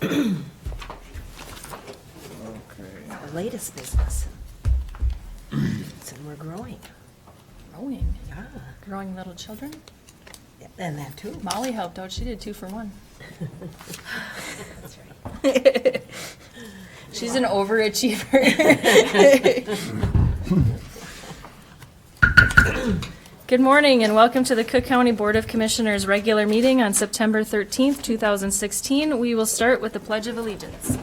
Okay. The latest business. And we're growing. Growing. Yeah. Growing little children. And that too. Molly helped out. She did 2 for 1. That's right. She's an overachiever. Good morning and welcome to the Cook County Board of Commissioners regular meeting on September 13th, 2016. We will start with the Pledge of Allegiance.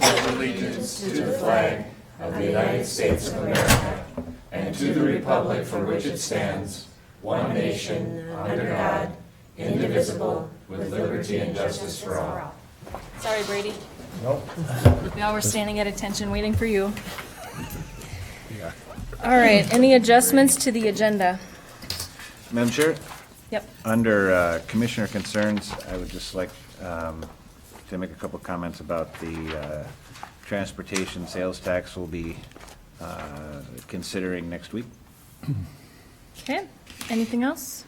Allegiance to the flag of the United States of America and to the republic for which it stands, one nation, under God, indivisible, with liberty and justice for all. Sorry, Brady. Nope. We all were standing at attention waiting for you. All right, any adjustments to the agenda? Madam Chair, Yep. under Commissioner concerns, I would just like to make a couple comments about the transportation sales tax we'll be considering next week. Okay, anything else?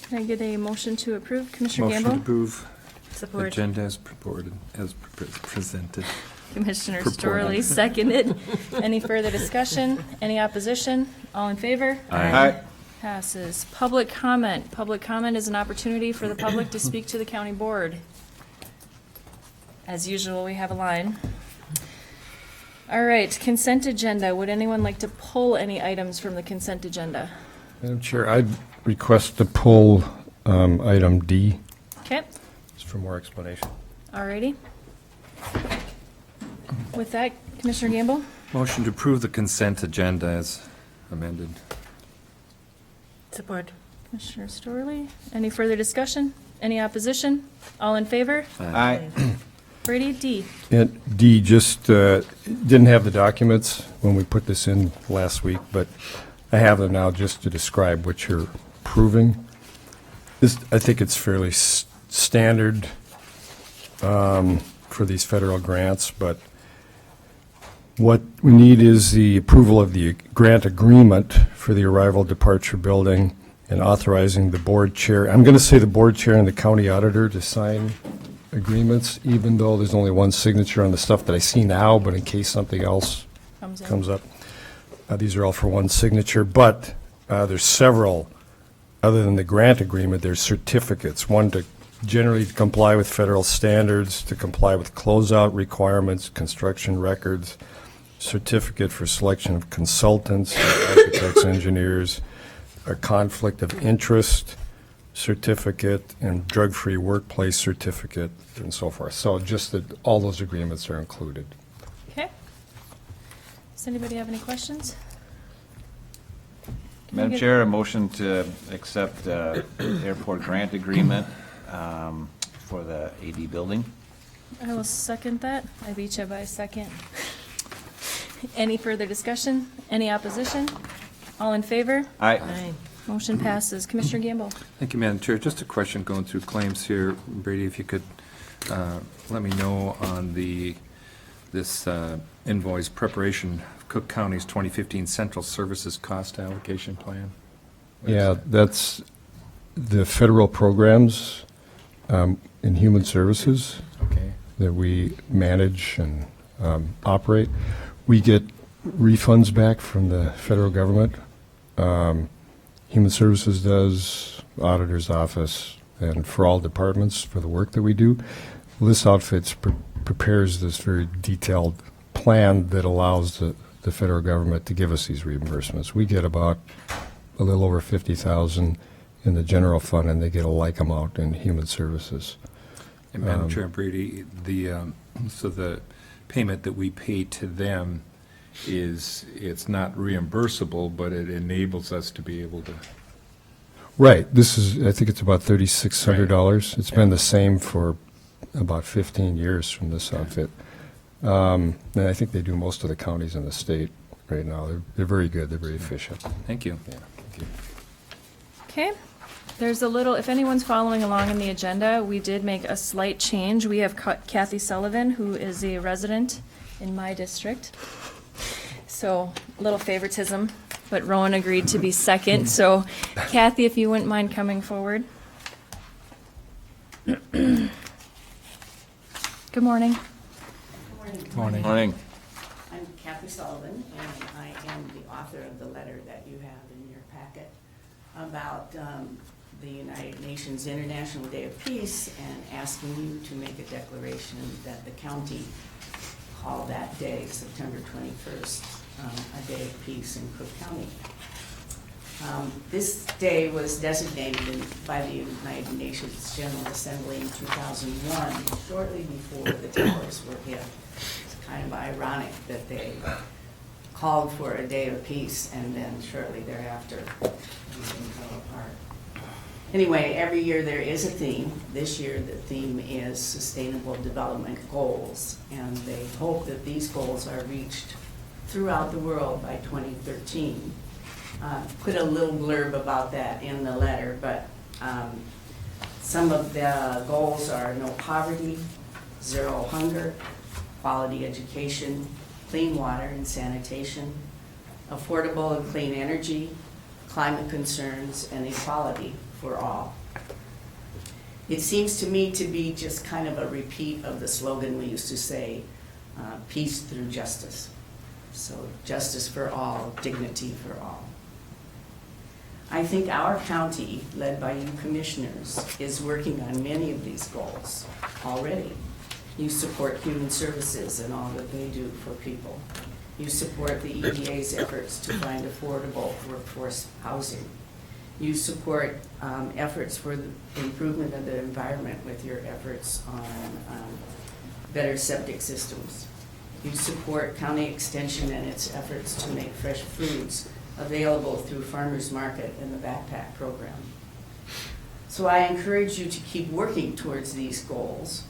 Can I get a motion to approve? Commissioner Motion to Gamble? approve Support. agenda as purported, as presented. Commissioner Purported. Storley, seconded. Any further discussion? Any opposition? All in favor? Aye. Passes. Public comment. Public comment is an opportunity for the public to speak to the county board. As usual, we have a line. All right, consent agenda. Would anyone like to pull any items from the consent agenda? Madam Chair, I'd request to pull item D, Okay, just for more explanation. all righty. With that, Commissioner Gamble? Motion to approve the consent agenda as amended. Support. Commissioner Storley, any further discussion? Any opposition? All in favor? Aye. Brady, D. And D, just didn't have the documents when we put this in last week, but I have them now just to describe what you're approving. This, I think it's fairly standard for these federal grants, but what we need is the approval of the grant agreement for the arrival departure building and authorizing the board chair. I'm going to say the board chair and the county auditor to sign agreements, even though there's only one signature on the stuff that I see now, but in case something else comes up. These are all for one signature, but there's several, other than the grant agreement, there's certificates. One to generally comply with federal standards, to comply with closeout requirements, construction records, certificate for selection of consultants, architects, engineers, a conflict of interest certificate, and drug-free workplace certificate, and so forth. So just that all those agreements are included. Okay. Does anybody have any questions? Madam Chair, a motion to accept airport grant agreement for the AD building. I will second that. I beat you by a second. Any further discussion? Any opposition? All in favor? Aye. Aye. Motion passes. Commissioner Gamble? Thank you, Madam Chair. Just a question going through claims here. Brady, if you could let me know on this invoice preparation of Cook County's 2015 Central Services Cost Allocation Plan. Yeah, that's the federal programs in human services Okay. that we manage and operate. We get refunds back from the federal government. Human Services does, Auditor's Office, and for all departments for the work that we do. This outfit prepares this very detailed plan that allows the federal government to give us these reimbursements. We get about a little over $50,000 in the general fund, and they get a like amount in Human Services. And Madam Chair, Brady, so the payment that we pay to them it's not reimbursable, but it enables us to be able to. Right. This is, I think it's about $3,600. It's been the same for about 15 years from this outfit. And I think they do most of the counties in the state right now. They're very good. They're very efficient. Thank you. Yeah, thank you. Okay. There's a little, if anyone's following along in the agenda, we did make a slight change. We have Kathy Sullivan, who is a resident in my district. So, a little favoritism, but Rowan agreed to be second. So, Kathy, if you wouldn't mind coming forward. Good morning. Morning. Morning. I'm Kathy Sullivan, and I am the author of the letter that you have in your packet about the United Nations International Day of Peace, and asking you to make a declaration that the county call that day, September 21st, a day of peace in Cook County. This day was designated by the United Nations General Assembly in 2001, shortly before the towers were hit. It's kind of ironic that they called for a day of peace and then shortly thereafter everything fell apart. Anyway, every year there is a theme. This year the theme is Sustainable Development Goals, and they hope that these goals are reached throughout the world by 2013. Put a little blurb about that in the letter, but some of the goals are no poverty, zero hunger, quality education, clean water and sanitation, affordable and clean energy, climate concerns, and equality for all. It seems to me to be just kind of a repeat of the slogan we used to say, peace through justice. So justice for all, dignity for all. I think our county, led by you commissioners, is working on many of these goals already. You support human services and all that they do for people. You support the EDA's efforts to find affordable workforce housing. You support efforts for the improvement of the environment with your efforts on better septic systems. You support county extension and its efforts to make fresh foods available through Farmers Market and the backpack program. So I encourage you to keep working towards these goals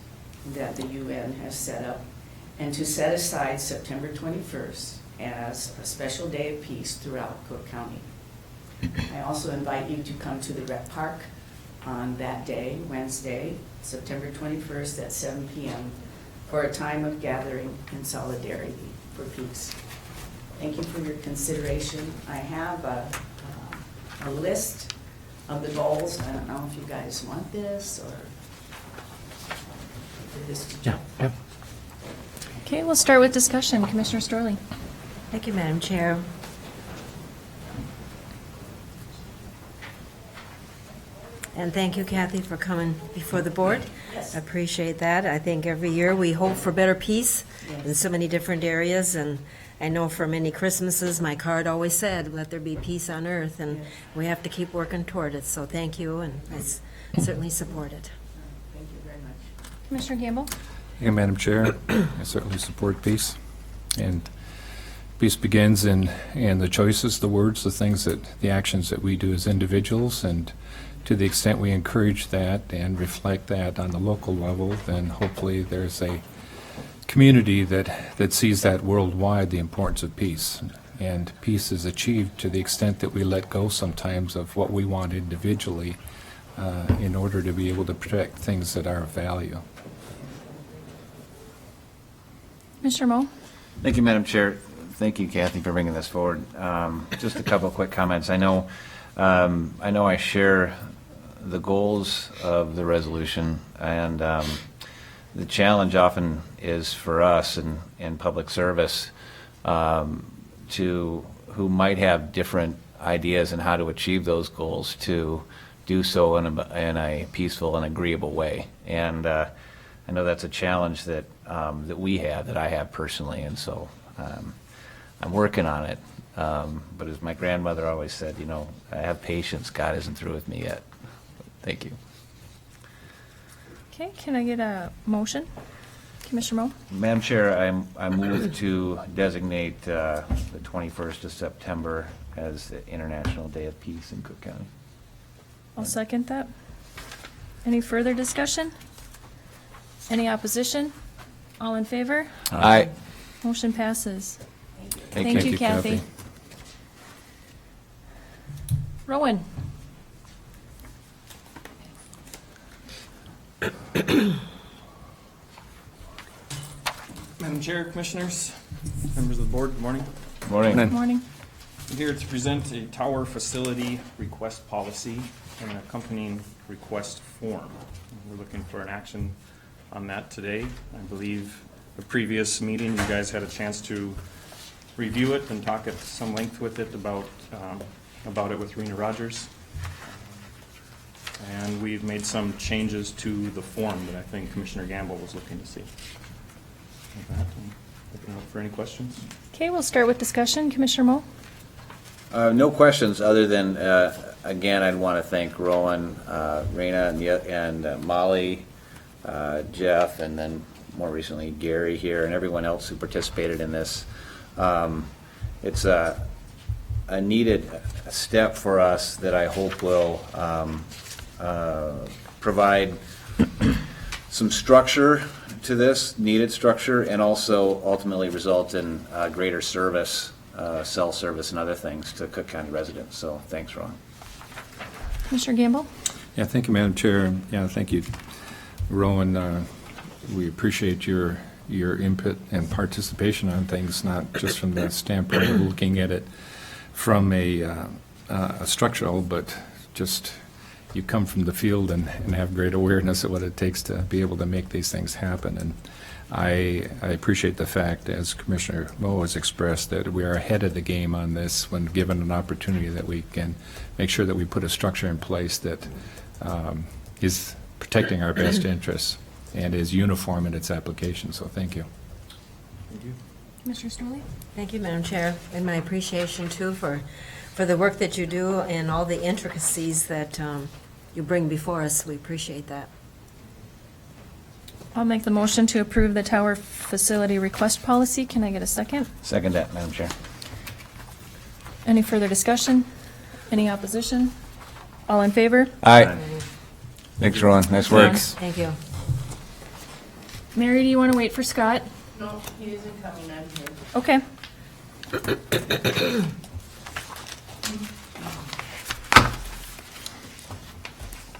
that the UN has set up, and to set aside September 21st as a special day of peace throughout Cook County. I also invite you to come to the rec park on that day, Wednesday, September 21st at 7 p.m. for a time of gathering and solidarity for peace. Thank you for your consideration. I have a list of the goals. I don't know if you guys want this or for this to jump. Okay, we'll start with discussion. Commissioner Storley. Thank you, Madam Chair. And thank you, Kathy, for coming before the board. Yes. I appreciate that. I think every year we hope for better peace in so many different areas, and I know for many Christmases, my card always said, let there be peace on earth, and we have to keep working toward it. So thank you, and I certainly support it. Thank you very much. Commissioner Gamble. Yeah, Madam Chair, I certainly support peace. And peace begins in the choices, the words, the things the actions that we do as individuals. And to the extent we encourage that and reflect that on the local level, then hopefully there's a community that sees that worldwide, the importance of peace. And peace is achieved to the extent that we let go sometimes of what we want individually in order to be able to protect things that are of value. Mr. Moe. Thank you, Madam Chair. Thank you, Kathy, for bringing this forward. Just a couple of quick comments. I know I share the goals of the resolution, and the challenge often is for us in public service who might have different ideas on how to achieve those goals to do so in a peaceful and agreeable way. And I know that's a challenge that we have, that I have personally, and so I'm working on it. But as my grandmother always said, I have patience. God isn't through with me yet. Thank you. Okay, can I get a motion? Commissioner Moe. Madam Chair, I move to designate the 21st of September as the International Day of Peace in Cook County. I'll second that. Any further discussion? Any opposition? All in favor? Aye. Motion passes. Thank you, Kathy. Rowan. Madam Chair, Commissioners, members of the board, good morning. Morning. Good morning. I'm here to present a tower facility request policy and an accompanying request form. We're looking for an action on that today. I believe the previous meeting, you guys had a chance to review it and talk at some length with it about it with Rena Rogers. And we've made some changes to the form that I think Commissioner Gamble was looking to see. With that, I'm opening up for any questions. Okay, we'll start with discussion. Commissioner Moe? No questions, other than, again, I'd want to thank Rowan, Rena, and Molly, Jeff, and then more recently Gary here, and everyone else who participated in this. It's a needed step for us that I hope will provide some structure to this, needed structure, and also ultimately result in greater service, cell service and other things to Cook County residents. So thanks, Ron. Commissioner Gamble? Yeah, thank you, Madam Chair. Yeah, thank you, Rowan. We appreciate your input and participation on things, not just from the standpoint of looking at it from a structural, but just you come from the field and have great awareness of what it takes to be able to make these things happen. And I appreciate the fact, as Commissioner Moe has expressed, that we are ahead of the game on this when given an opportunity, that we can make sure that we put a structure in place that is protecting our best interests and is uniform in its application. So thank you. Thank you. Commissioner Storley? Thank you, Madam Chair, and my appreciation too for the work that you do and all the intricacies that you bring before us. We appreciate that. I'll make the motion to approve the tower facility request policy. Can I get a second? Second that, Madam Chair. Any further discussion? Any opposition? All in favor? Aye. Thanks, Ron. Nice work. Thank you. Mary, do you want to wait for Scott? No, he isn't coming, I'm here. Okay.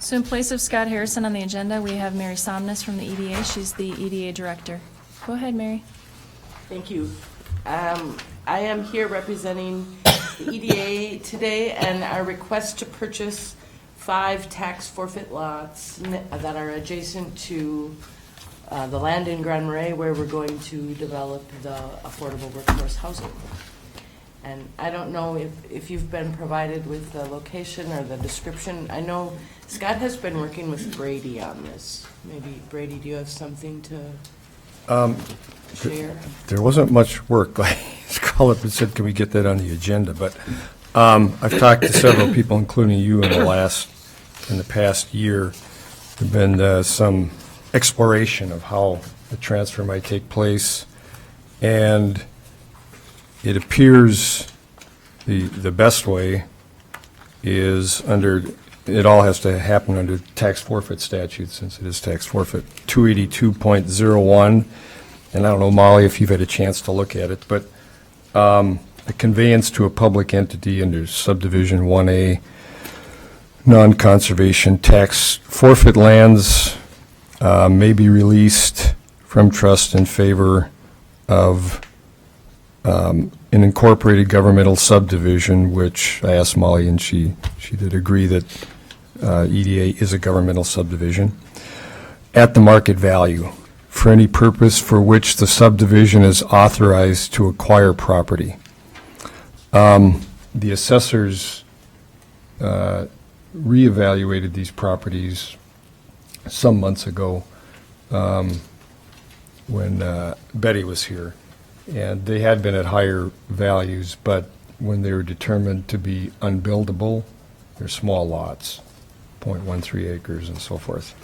So in place of Scott Harrison on the agenda, we have Mary Somnus from the EDA. She's the EDA director. Go ahead, Mary. Thank you. I am here representing the EDA today and our request to purchase 5 tax forfeit lots that are adjacent to the land in Grand Marais where we're going to develop the affordable workforce housing. And I don't know if you've been provided with the location or the description. I know Scott has been working with Brady on this. Maybe, Brady, do you have something to share? There wasn't much work. Like, call up and said, can we get that on the agenda? But I've talked to several people, including you, in the past year. There's been some exploration of how the transfer might take place, and it appears the best way is it all has to happen under tax forfeit statute, since it is tax forfeit 282.01. And I don't know, Molly, if you've had a chance to look at it, but a conveyance to a public entity under subdivision 1A, non-conservation tax forfeit lands may be released from trust in favor of an incorporated governmental subdivision, which I asked Molly, and she did agree that EDA is a governmental subdivision, at the market value for any purpose for which the subdivision is authorized to acquire property. The assessors reevaluated these properties some months ago when Betty was here. And they had been at higher values, but when they were determined to be unbuildable, they're small lots, 0.13 acres and so forth,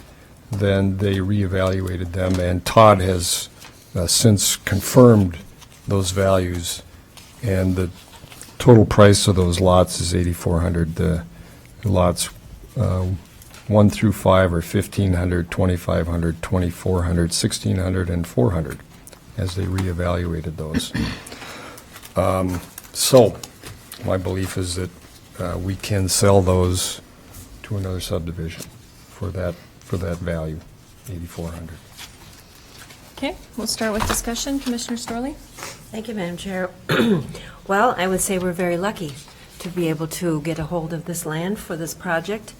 then they reevaluated them, and Todd has since confirmed those values, and the total price of those lots is $8,400. The lots 1 through 5 are $1,500, $2,500, $2,400, $1,600, and $400. As they reevaluated those. So my belief is that we can sell those to another subdivision for that value, $8,400. Okay, we'll start with discussion. Commissioner Storley? Thank you, Madam Chair. Well, I would say we're very lucky to be able to get a hold of this land for this project.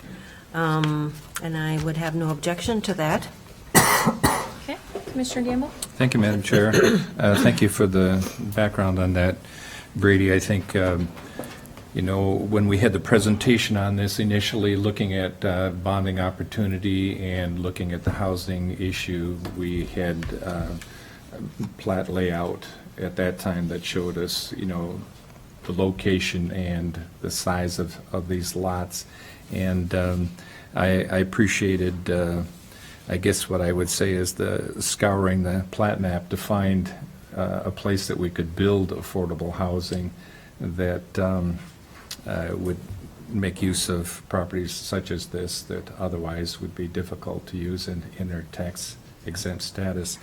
And I would have no objection to that. Okay, Commissioner Gamble? Thank you, Madam Chair. Thank you for the background on that, Brady. I think, when we had the presentation on this initially, looking at bonding opportunity and looking at the housing issue, we had plat layout at that time that showed us, the location and the size of these lots. And I appreciated, I guess what I would say is the scouring the plat map to find a place that we could build affordable housing that would make use of properties such as this that otherwise would be difficult to use in their tax exempt status.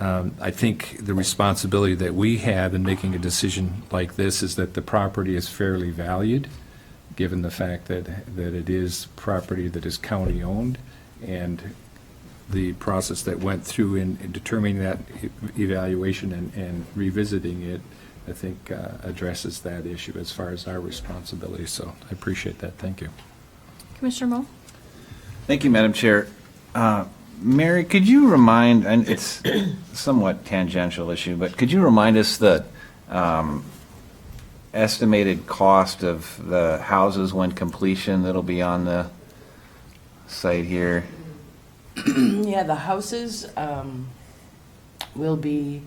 I think the responsibility that we have in making a decision like this is that the property is fairly valued, given the fact that it is property that is county-owned, and the process that went through in determining that evaluation and revisiting it, I think addresses that issue as far as our responsibility. So I appreciate that. Thank you. Commissioner Moe? Thank you, Madam Chair. Mary, could you remind, and it's somewhat tangential issue, but could you remind us the estimated cost of the houses when completion that'll be on the site here? Yeah, the houses will be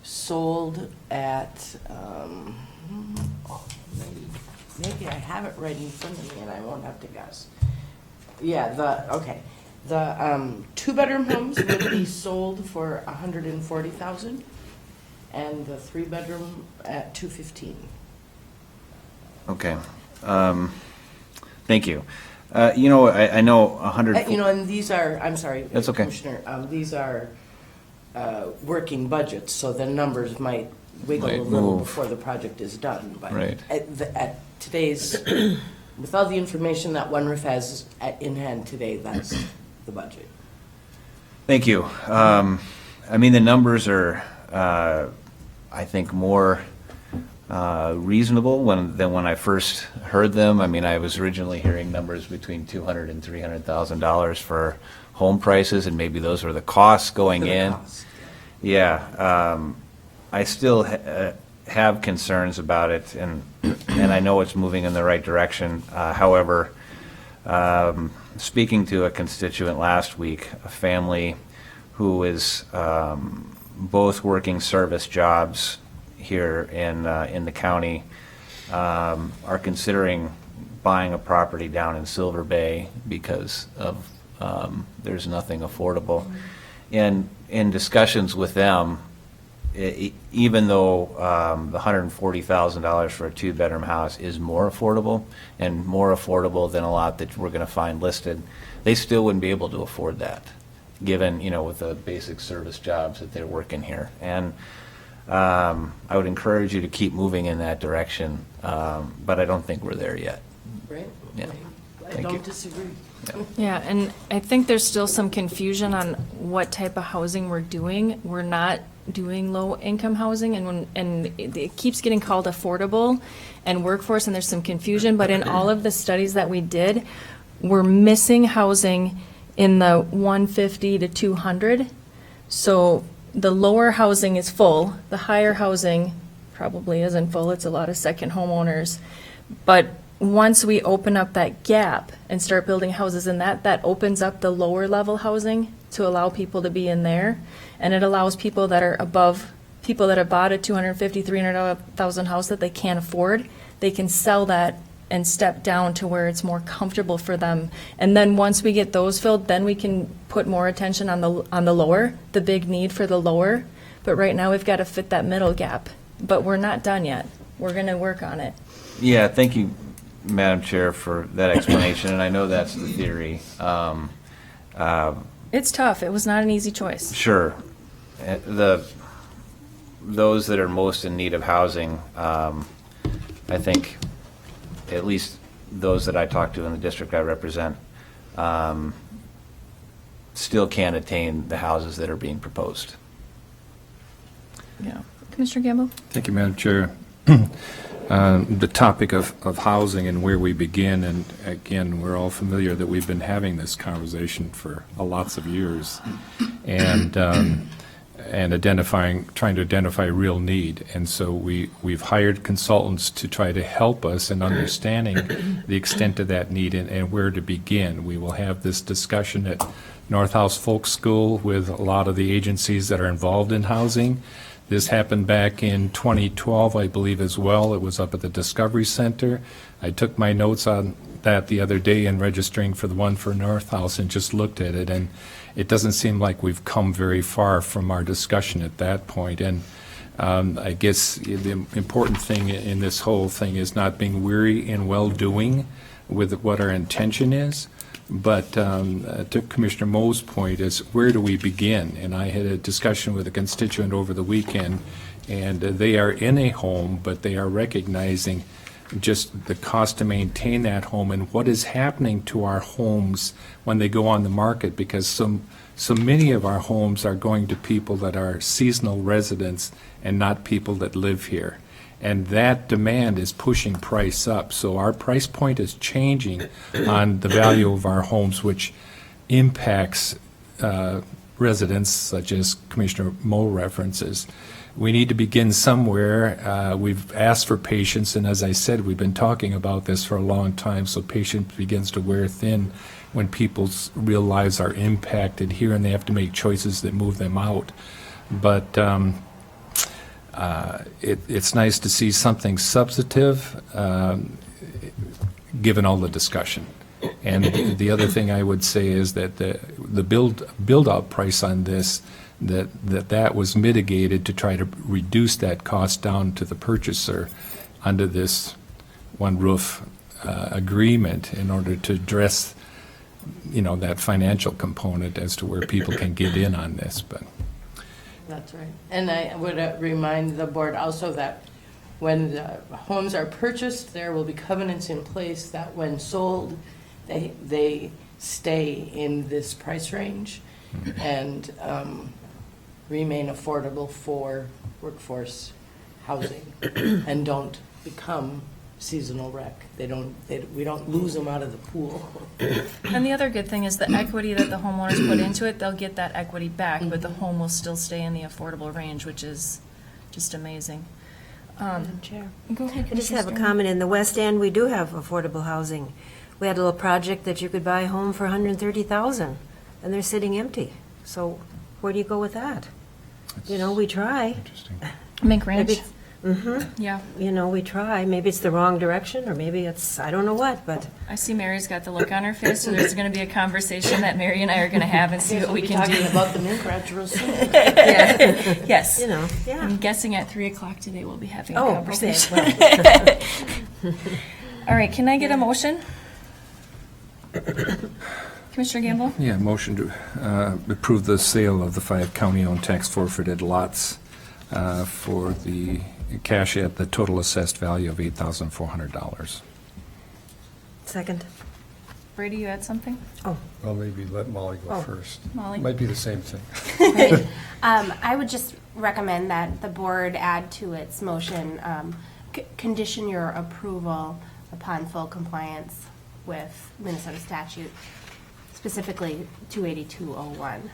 sold at, maybe I have it right in front of me and I won't have to guess. Yeah, the two-bedroom homes will be sold for $140,000, and the three-bedroom at $215,000. Okay. Thank you. I know 100. And these are, I'm sorry. That's okay. Commissioner, these are working budgets, so the numbers might wiggle Might a little move. before the project is done. But Right. at today's, with all the information that One Roof has in hand today, that's the budget. Thank you. The numbers are, I think, more reasonable than when I first heard them. I was originally hearing numbers between $200,000 and $300,000 for home prices, and maybe those were the costs going For the in. cost. Yeah. I still have concerns about it, and I know it's moving in the right direction. However, speaking to a constituent last week, a family who is both working service jobs here in the county, are considering buying a property down in Silver Bay because of there's nothing affordable. And in discussions with them, even though the $140,000 for a two-bedroom house is more affordable and more affordable than a lot that we're going to find listed, they still wouldn't be able to afford that, given, with the basic service jobs that they're working here. And I would encourage you to keep moving in that direction, but I don't think we're there yet. Right? Yeah. I Thank don't you. disagree. Yeah, and I think there's still some confusion on what type of housing we're doing. We're not doing low-income housing, and it keeps getting called affordable and workforce, and there's some confusion, but in all of the studies that we did, we're missing housing in the 150 to 200. So the lower housing is full, the higher housing probably isn't full, it's a lot of second homeowners. But once we open up that gap and start building houses in that opens up the lower level housing to allow people to be in there. And it allows people that are above, people that have bought a $250,000, $300,000 house that they can't afford, they can sell that and step down to where it's more comfortable for them. And then once we get those filled, then we can put more attention on the lower, the big need for the lower. But right now, we've got to fit that middle gap. But we're not done yet. We're going to work on it. Yeah, thank you, Madam Chair, for that explanation, and I know that's the theory. It's tough. It was not an easy choice. Sure. Those that are most in need of housing, I think, at least those that I talk to in the district I represent, still can't attain the houses that are being proposed. Yeah. Commissioner Gamble? Thank you, Madam Chair. the topic of housing and where we begin, and again, we're all familiar that we've been having this conversation for lots of years, and trying to identify real need. And so we've hired consultants to try to help us in understanding the extent of that need and where to begin. We will have this discussion at North House Folk School with a lot of the agencies that are involved in housing. This happened back in 2012, I believe, as well. It was up at the Discovery Center. I took my notes on that the other day in registering for the one for North House and just looked at it, and it doesn't seem like we've come very far from our discussion at that point. And I guess the important thing in this whole thing is not being weary in well-doing with what our intention is. But to Commissioner Mo's point is, where do we begin? And I had a discussion with a constituent over the weekend, and they are in a home, but they are recognizing just the cost to maintain that home and what is happening to our homes when they go on the market, because so many of our homes are going to people that are seasonal residents and not people that live here. And that demand is pushing price up. So our price point is changing on the value of our homes, which impacts residents, such as Commissioner Mo references. We need to begin somewhere. We've asked for patience, and as I said, we've been talking about this for a long time, so patience begins to wear thin when people's real lives are impacted here and they have to make choices that move them out. But it's nice to see something substantive, given all the discussion. And the other thing I would say is that the build-out price on this, that was mitigated to try to reduce that cost down to the purchaser under this one roof agreement in order to address, that financial component as to where people can get in on this. But That's right. And I would remind the board also that when the homes are purchased, there will be covenants in place that when sold, they stay in this price range and remain affordable for workforce housing and don't become seasonal rec. We don't lose them out of the pool. And the other good thing is the equity that the homeowners put into it, they'll get that equity back, but the home will still stay in the affordable range, which is just amazing. Chair. Go ahead, I just have a Commissioner comment. In the West End, we do have affordable housing. We had a little project that you could buy a home for $130,000, and they're sitting empty. So where do you go with that? We try. interesting. Mink Ranch. Maybe- Yeah, we try. Maybe it's the wrong direction, or maybe it's, I don't know what, but I see Mary's got the look on her face, so there's going to be a conversation that Mary and I are going to have and see what we We'll be can do. talking about the Mink Ranch real soon. Yes. yeah. I'm guessing at 3:00 today we'll be having a Oh, okay. conversation. Well, All right, can I get a motion? Commissioner Gamble? Yeah, motion to approve the sale of the 5 county-owned tax forfeited lots for the cash at the total assessed value of $8,400. Second. Brady, you had something? Well, maybe let Molly go Oh. first. Molly? Might be the same thing. Right. I would just recommend that the board add to its motion, condition your approval upon full compliance with Minnesota statute, specifically 28201.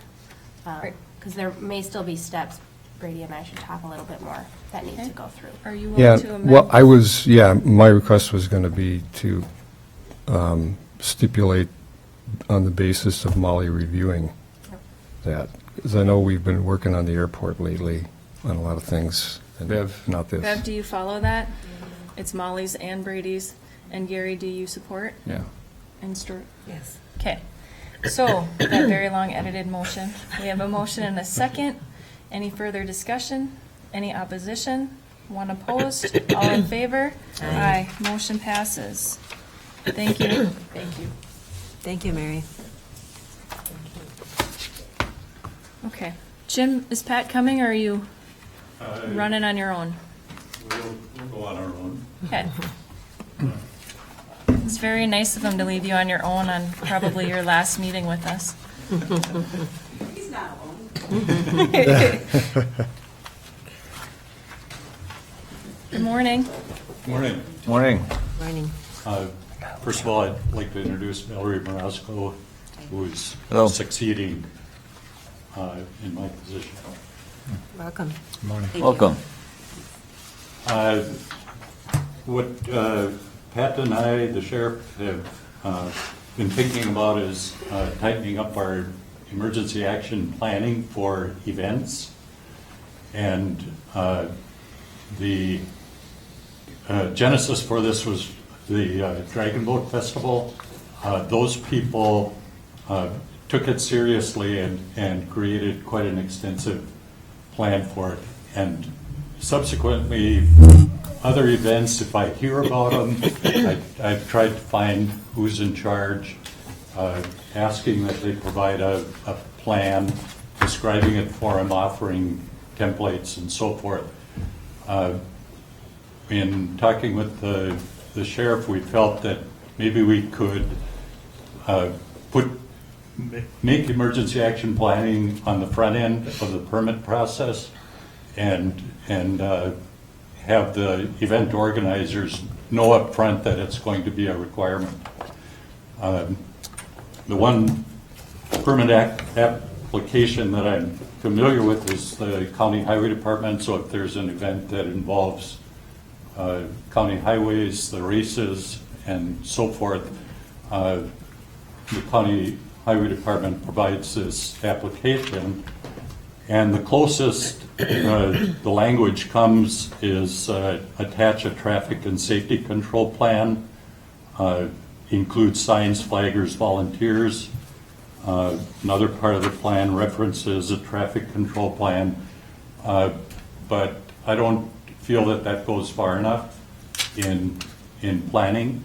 Right. Because there may still be steps, Brady and I should talk a little bit more, that need to Okay. go through. Are you Yeah, willing to amend? well, my request was going to be to stipulate on the basis of Molly reviewing that, because I know we've been working on the airport lately on a lot of things, and Bev? not this. Bev, do you follow that? It's Molly's and Brady's. And Gary, do you support? Yeah. And Stuart? Yes. Okay. So, that very long edited motion. We have a motion and a second. Any further discussion? Any opposition? One opposed? All in favor? Aye. Motion passes. Thank you. Thank you. Thank you, Mary. Okay. Jim, is Pat coming, or are you running on your own? We'll go on our own. Okay. It's very nice of him to leave you on your own on probably your last meeting with us. He's not alone. Good morning. Morning. Morning. Morning. First of all, I'd like to introduce Valerie Marasco, who is Hello. succeeding in my position. Welcome. Morning. Thank you. Welcome. What Pat and I, the sheriff, have been thinking about is tightening up our emergency action planning for events. And the genesis for this was the Dragon Boat Festival. Those people took it seriously and created quite an extensive plan for it. And subsequently, other events, if I hear about them, I've tried to find who's in charge, asking that they provide a plan, describing it for them, offering templates and so forth. In talking with the sheriff, we felt that maybe we could make emergency action planning on the front end of the permit process and have the event organizers know up front that it's going to be a requirement. The one permit application that I'm familiar with is the county highway department, so if there's an event that involves county highways, the races, and so forth, the county highway department provides this application. And the closest the language comes is attach a traffic and safety control plan, includes signs, flaggers, volunteers. Another part of the plan references a traffic control plan, but I don't feel that that goes far enough in planning.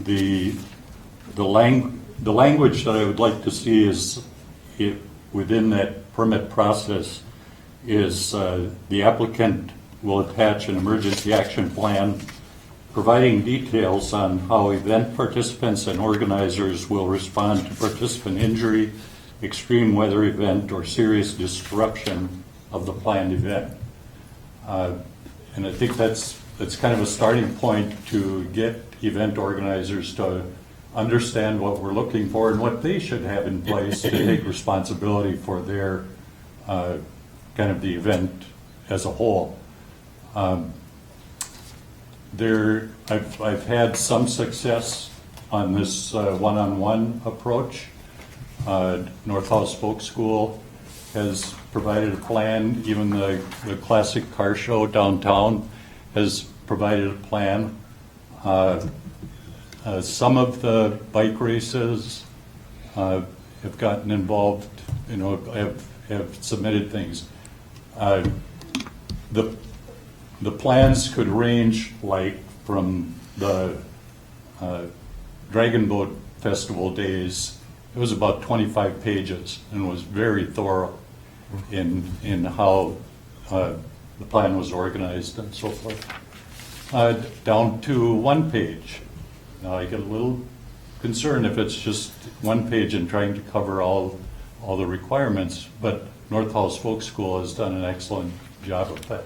The language that I would like to see is within that permit process is the applicant will attach an emergency action plan providing details on how event participants and organizers will respond to participant injury, extreme weather event, or serious disruption of the planned event. And I think that's kind of a starting point to get event organizers to understand what we're looking for and what they should have in place to take responsibility for their kind of the event as a whole. I've had some success on this one-on-one approach. North House Folk School has provided a plan. Even the classic car show downtown has provided a plan. Some of the bike races have gotten involved, have submitted things. The plans could range like from the Dragon Boat Festival days. It was about 25 pages and was very thorough in how the plan was organized and so forth. Down to 1 page. Now I get a little concerned if it's just 1 page and trying to cover all the requirements, but North House Folk School has done an excellent job of that.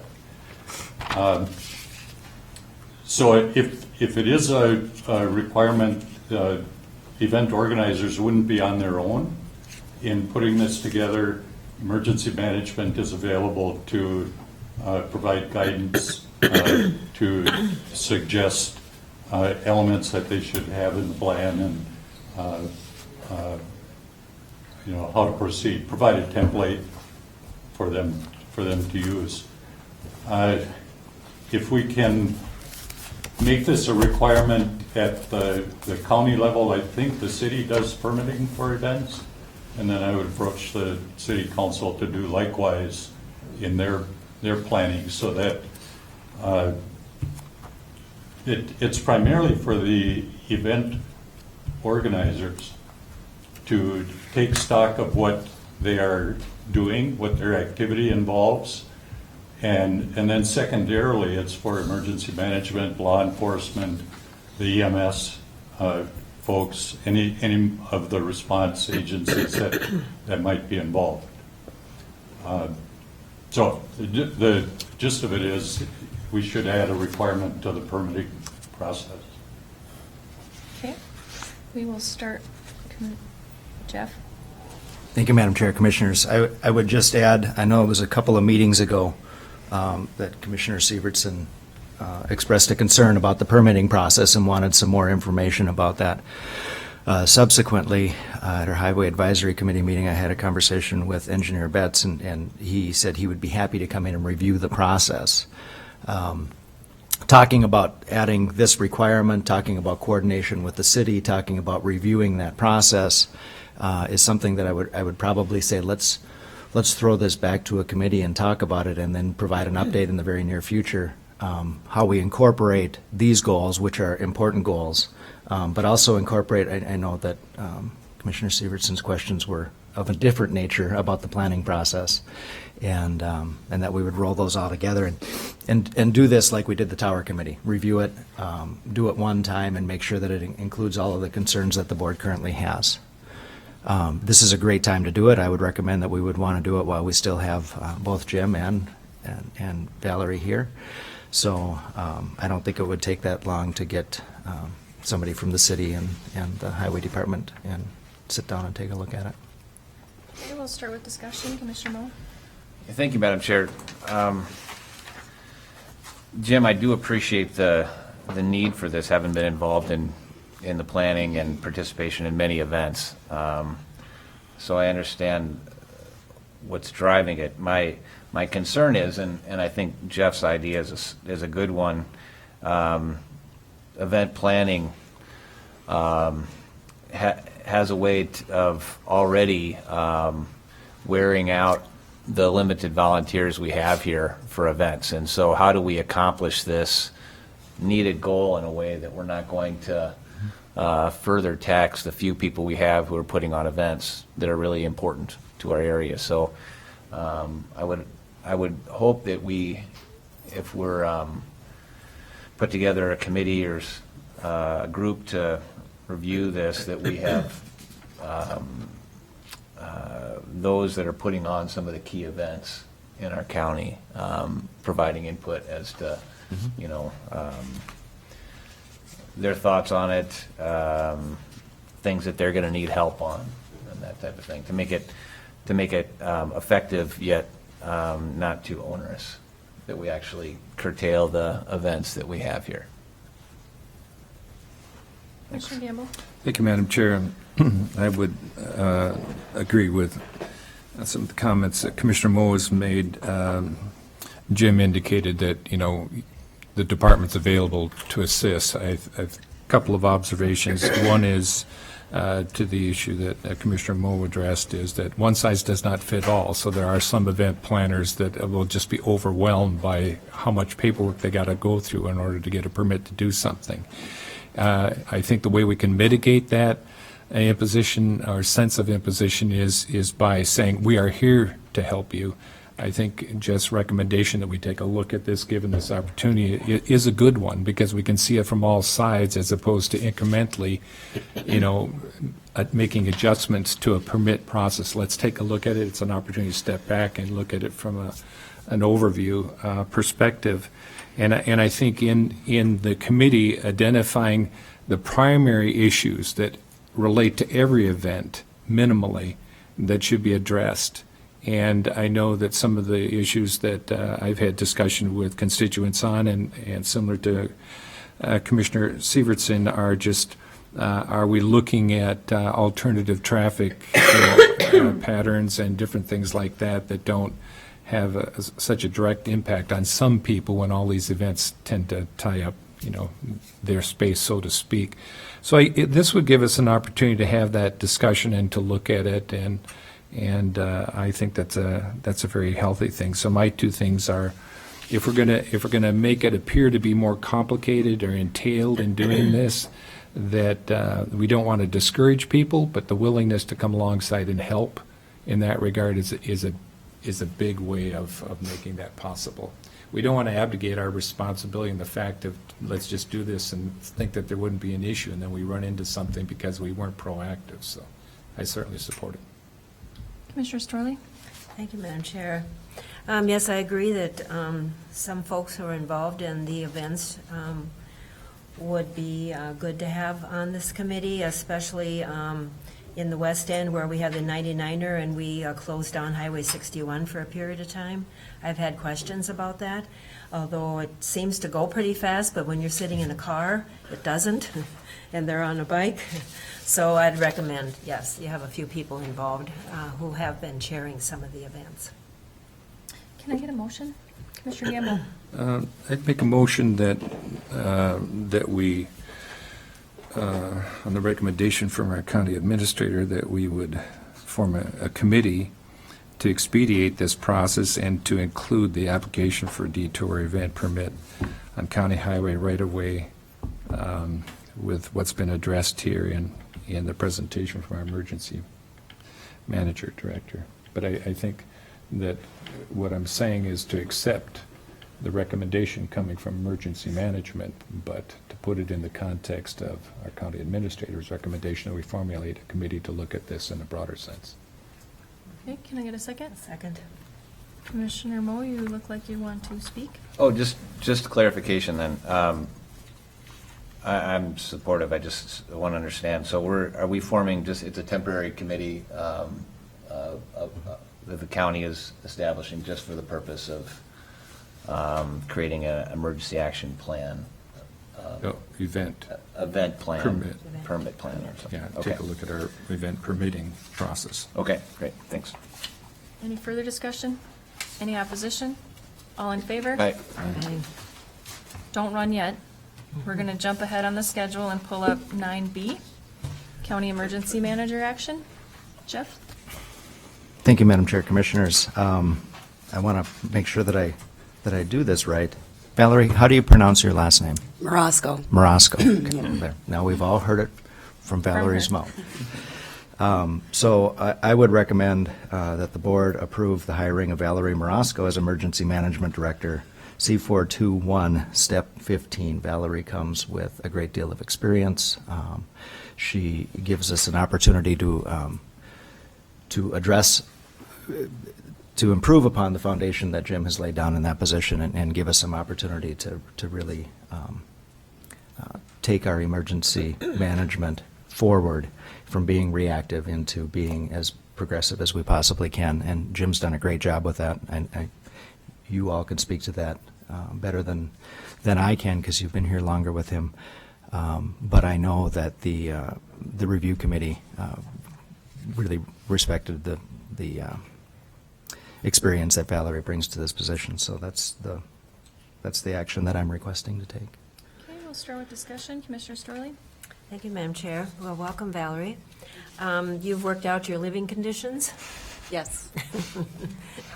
So if it is a requirement, event organizers wouldn't be on their own in putting this together. Emergency management is available to provide guidance, to suggest elements that they should have in the plan and how to proceed. Provide a template for them to use. If we can make this a requirement at the county level, I think the city does permitting for events, and then I would approach the city council to do likewise in their planning, so that it's primarily for the event organizers to take stock of what they are doing, what their activity involves, and then secondarily, it's for emergency management, law enforcement, the EMS folks, any of the response agencies that might be involved. So the gist of it is, we should add a requirement to the permitting process. Okay, we will start, Jeff? Thank you, Madam Chair, Commissioners. I would just add, I know it was a couple of meetings ago that Commissioner Sievertson expressed a concern about the permitting process and wanted some more information about that. Subsequently, at our Highway Advisory Committee meeting, I had a conversation with Engineer Betts, and he said he would be happy to come in and review the process. Talking about adding this requirement, talking about coordination with the city, talking about reviewing that process is something that I would probably say, let's throw this back to a committee and talk about it, and then provide an update in the very near future, how we incorporate these goals, which are important goals, but also incorporate, I know that Commissioner Sievertson's questions were of a different nature about the planning process, and that we would roll those all together and do this like we did the Tower Committee. Review it, do it one time, and make sure that it includes all of the concerns that the board currently has. This is a great time to do it. I would recommend that we would want to do it while we still have both Jim and Valerie here. So I don't think it would take that long to get somebody from the city and the highway department and sit down and take a look at it. Okay, we'll start with discussion. Commissioner Moe? Thank you, Madam Chair. Jim, I do appreciate the need for this, having been involved in the planning and participation in many events. So I understand what's driving it. My concern is, and I think Jeff's idea is a good one, event planning has a way of already wearing out the limited volunteers we have here for events. And so how do we accomplish this needed goal in a way that we're not going to further tax the few people we have who are putting on events that are really important to our area? So I would hope that if we're put together a committee or a group to review this, that we have those that are putting on some of the key events in our county, providing input as to, their thoughts on it, things that they're going to need help on, and that type of thing, to make it effective yet not too onerous, that we actually curtail the events that we have here. Commissioner Gamble? Thank you, Madam Chair. I would agree with some of the comments that Commissioner Moe has made. Jim indicated that, the department's available to assist. I've a couple of observations. One is to the issue that Commissioner Moe addressed, is that one size does not fit all. So there are some event planners that will just be overwhelmed by how much paperwork they got to go through in order to get a permit to do something. I think the way we can mitigate that imposition or sense of imposition is by saying we are here to help you. I think Jeff's recommendation that we take a look at this, given this opportunity, is a good one, because we can see it from all sides as opposed to incrementally, making adjustments to a permit process. Let's take a look at it. It's an opportunity to step back and look at it from an overview perspective. And I think in the committee, identifying the primary issues that relate to every event minimally that should be addressed. And I know that some of the issues that I've had discussion with constituents on, and similar to Commissioner Sievertson, are just, are we looking at alternative traffic patterns and different things like that don't have such a direct impact on some people when all these events tend to tie up, their space, so to speak. So this would give us an opportunity to have that discussion and to look at it, and I think that's a very healthy thing. So my two things are, if we're gonna make it appear to be more complicated or entailed in doing this, that we don't want to discourage people, but the willingness to come alongside and help in that regard is a big way of making that possible. We don't want to abdicate our responsibility in the fact of let's just do this and think that there wouldn't be an issue, and then we run into something because we weren't proactive. So I certainly support it. Commissioner Storley? Thank you, Madam Chair. Yes, I agree that some folks who are involved in the events would be good to have on this committee, especially in the West End where we have the 99er and we closed down Highway 61 for a period of time. I've had questions about that, although it seems to go pretty fast, but when you're sitting in a car, it doesn't, and they're on a bike. So I'd recommend, yes, you have a few people involved who have been chairing some of the events. Can I get a motion? Commissioner Gamble? I'd make a motion that, that we, on the recommendation from our county administrator, that we would form a committee to expedite this process and to include the application for a detour event permit on county highway right-of-way with what's been addressed here in the presentation from our emergency manager director. But I think that what I'm saying is to accept the recommendation coming from emergency management, but to put it in the context of our county administrator's recommendation that we formulate a committee to look at this in a broader sense. Okay, can I get a second? Second. Commissioner Moe, you look like you want to speak. Oh, just clarification then. I'm supportive, I just want to understand. So are we forming just, it's a temporary committee that the county is establishing just for the purpose of creating an emergency action plan? Event, Event plan. Permit. Plan or something. yeah, Okay. take a look at our event permitting process. Okay, great, thanks. Any further discussion? Any opposition? All in favor? Aye. Don't run yet. We're going to jump ahead on the schedule and pull up 9B, County Emergency Manager action. Jeff? Thank you, Madam Chair, Commissioners. I want to make sure that I do this right. Valerie, how do you pronounce your last name? Morosco. Morosco. Okay, there. Now we've all heard it from Valerie's mouth. So I would recommend that the board approve the hiring of Valerie Morosco as Emergency Management Director, C421, Step 15. Valerie comes with a great deal of experience. She gives us an opportunity to address, to improve upon the foundation that Jim has laid down in that position and give us some opportunity to really take our emergency management forward from being reactive into being as progressive as we possibly can. And Jim's done a great job with that. And you all can speak to that better than I can because you've been here longer with him. But I know that the review committee really respected the experience that Valerie brings to this position. So that's the action that I'm requesting to take. Okay, we'll start with discussion. Commissioner Storley? Thank you, Madam Chair. Well, welcome, Valerie. You've worked out your living conditions? Yes.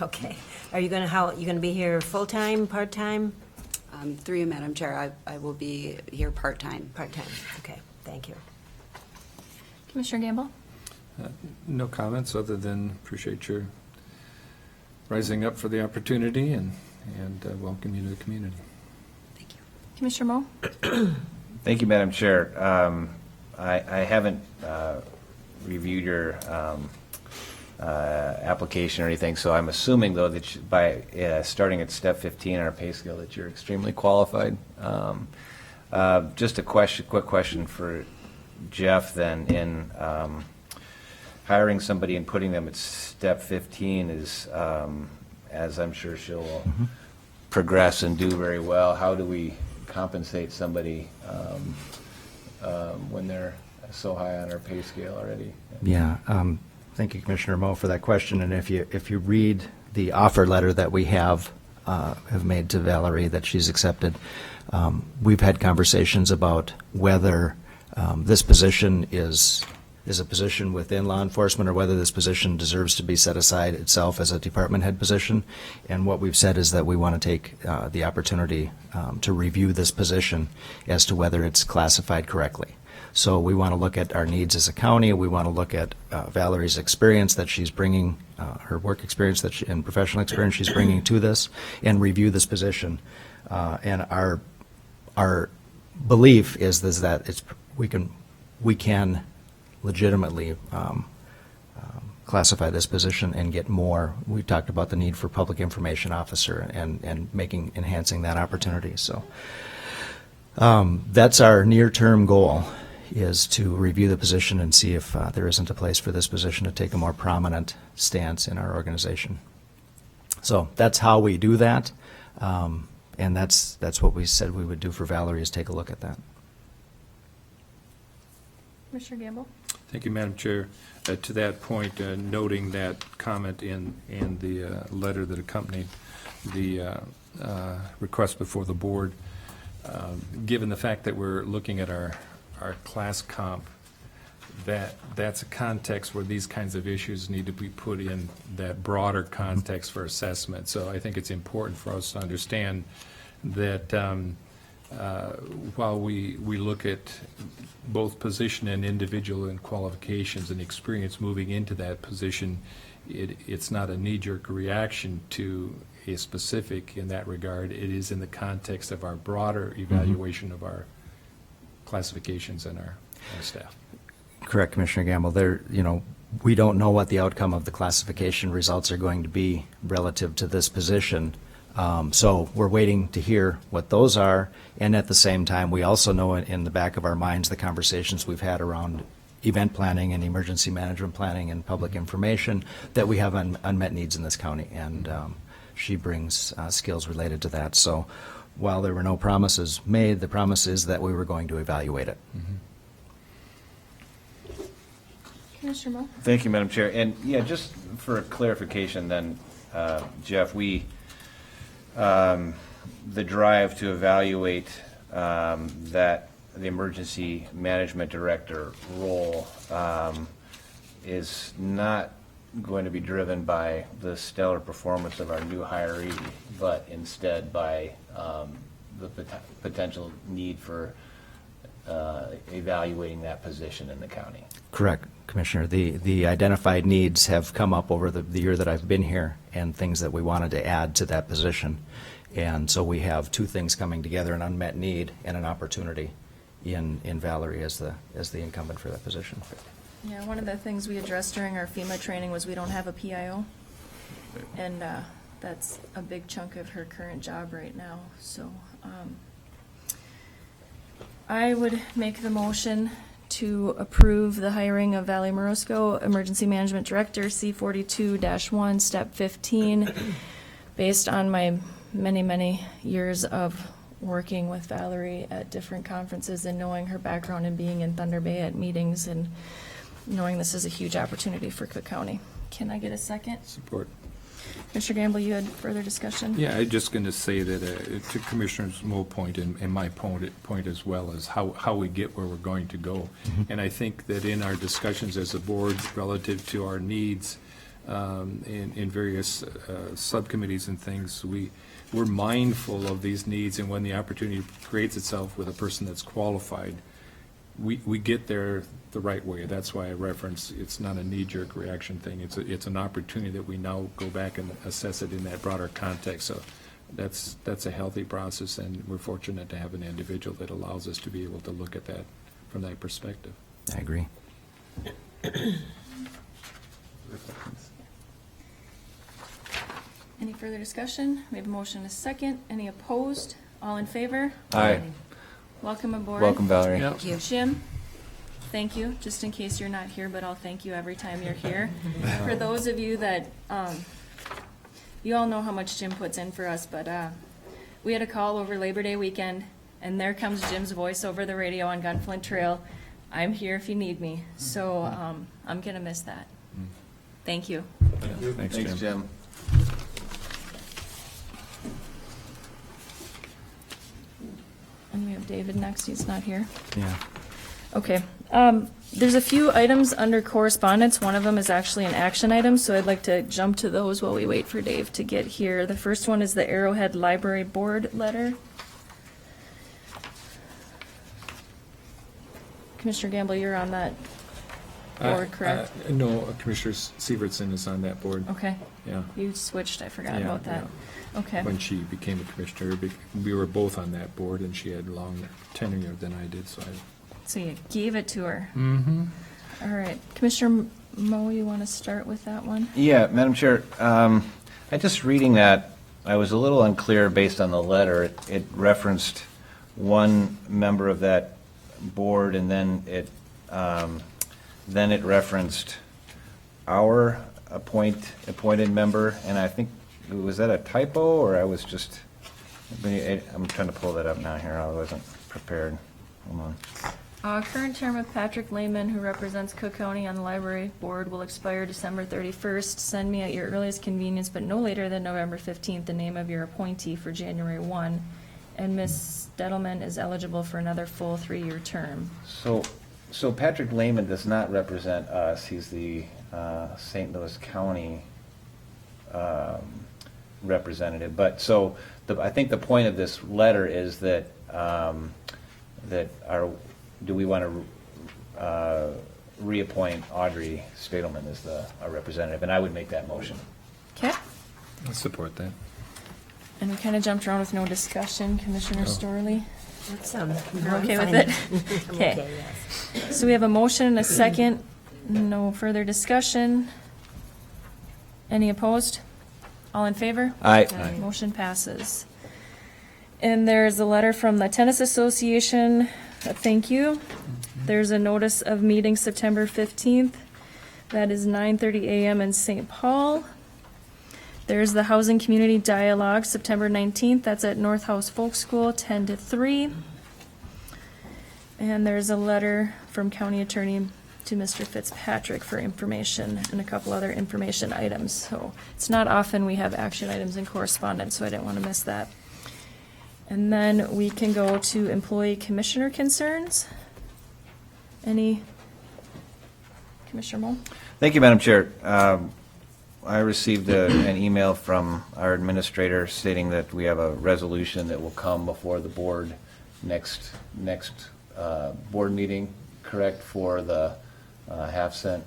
Okay. Are you going to be here full-time, part-time? Through you, Madam Chair, I will be here part-time. Part-time. Okay, thank you. Commissioner Gamble? No comments other than appreciate your rising up for the opportunity and welcome you to the community. Thank you. Commissioner Moe? Thank you, Madam Chair. I haven't reviewed your application or anything, so I'm assuming, though, that by starting at step 15 on our pay scale, that you're extremely qualified. Just a quick question for Jeff, then, in hiring somebody and putting them at step 15 is, as I'm sure she'll progress and do very well, how do we compensate somebody when they're so high on our pay scale already? Yeah, thank you, Commissioner Moe, for that question. And if you read the offer letter that we have made to Valerie that she's accepted, we've had conversations about whether this position is a position within law enforcement or whether this position deserves to be set aside itself as a department head position. And what we've said is that we want to take the opportunity to review this position as to whether it's classified correctly. So we want to look at our needs as a county. We want to look at Valerie's experience that she's bringing, her work experience and professional experience she's bringing to this, and review this position. And our belief is that we can legitimately classify this position and get more. We talked about the need for public information officer and enhancing that opportunity. So that's our near-term goal, is to review the position and see if there isn't a place for this position to take a more prominent stance in our organization. So that's how we do that, and that's what we said we would do for Valerie, is take a look at that. Commissioner Gamble? Thank you, Madam Chair. To that point, noting that comment in the letter that accompanied the request before the board, given the fact that we're looking at our class comp, that's a context where these kinds of issues need to be put in that broader context for assessment. So I think it's important for us to understand that while we look at both position and individual and qualifications and experience moving into that position, it's not a knee-jerk reaction to a specific in that regard. It is in the context of our broader evaluation of our classifications and our staff. Correct, Commissioner Gamble. We don't know what the outcome of the classification results are going to be relative to this position. So we're waiting to hear what those are, and at the same time, we also know in the back of our minds the conversations we've had around event planning and emergency management planning and public information, that we have unmet needs in this county, and she brings skills related to that. So while there were no promises made, the promise is that we were going to evaluate it. Commissioner Moe? Thank you, Madam Chair. And yeah, just for clarification then, Jeff, the drive to evaluate that the emergency management director role is not going to be driven by the stellar performance of our new hiree, but instead by the potential need for evaluating that position in the county. Correct, Commissioner. The identified needs have come up over the year that I've been here, and things that we wanted to add to that position. And so we have two things coming together, an unmet need and an opportunity in Valerie as the incumbent for that position. Yeah, one of the things we addressed during our FEMA training was we don't have a PIO. And that's a big chunk of her current job right now. So I would make the motion to approve the hiring of Valerie Morosco, Emergency Management Director, C42-1, Step 15, based on my many years of working with Valerie at different conferences and knowing her background and being in Thunder Bay at meetings and knowing this is a huge opportunity for Cook County. Can I get a second? Support. Mr. Gamble, you had further discussion? Yeah, I'm just going to say that to Commissioner Moe's point and my point as well, is how we get where we're going to go. And I think that in our discussions as a board relative to our needs in various subcommittees and things, we're mindful of these needs, and when the opportunity creates itself with a person that's qualified, we get there the right way. That's why I reference it's not a knee-jerk reaction thing. It's an opportunity that we now go back and assess it in that broader context. So that's a healthy process, and we're fortunate to have an individual that allows us to be able to look at that from that perspective. I agree. Any further discussion? We have a motion and a second. Any opposed? All in favor? Aye. Welcome aboard. Welcome, Valerie. Thank you. Jim, thank you, just in case you're not here, but I'll thank you every time you're here. For those of you that, you all know how much Jim puts in for us, but we had a call over Labor Day weekend, and there comes Jim's voice over the radio on Gunflint Trail. I'm here if you need me, so I'm going to miss that. Thank you. Thanks, Thanks, Jim. And we have David next, he's not here. Yeah. Okay, there's a few items under correspondence. One of them is actually an action item, so I'd like to jump to those while we wait for Dave to get here. The first one is the Arrowhead Library Board letter. Commissioner Gamble, you're on that board, correct? No, Commissioner Sievertson is on that board. Okay, Yeah. you switched, I forgot Yeah, about that. Okay, When she became a commissioner, we were both on that board, and she had longer tenure than I did, so so you gave it to her. Mm-hmm. All right, Commissioner Mo, you want to start with that one? Yeah, Madam Chair, I just reading that, I was a little unclear based on the letter. It referenced one member of that board, and then it referenced our appointed member, and I think, was that a typo, or I was just, I'm trying to pull that up now here, I wasn't prepared. Hold on. Current term of Patrick Lehman, who represents Cook County on the library board, will expire December 31st. Send me at your earliest convenience, but no later than November 15th, the name of your appointee for January 1. And Ms. Dettelman is eligible for another full 3-year term. So Patrick Lehman does not represent us. He's the St. Louis County representative. But so I think the point of this letter is that do we want to reappoint Audrey Stadelman as our representative? And I would make that motion. Okay. I support that. And we kind of jumped around with no discussion, Commissioner Storley. That's, You're okay with it? Okay. Yes. So we have a motion and a second. No further discussion. Any opposed? All in favor? Aye. Motion passes. And there's a letter from the Tennis Association, a thank you. There's a notice of meeting September 15th. That is 9:30 a.m. in St. Paul. There's the Housing Community Dialogue, September 19th. That's at North House Folk School, 10 to 3. And there's a letter from County Attorney to Mr. Fitzpatrick for information and a couple other information items. So it's not often we have action items in correspondence, so I didn't want to miss that. And then we can go to employee commissioner concerns. Any? Commissioner Moll? Thank you, Madam Chair. I received an email from our administrator stating that we have a resolution that will come before the board next board meeting, correct, for the half-cent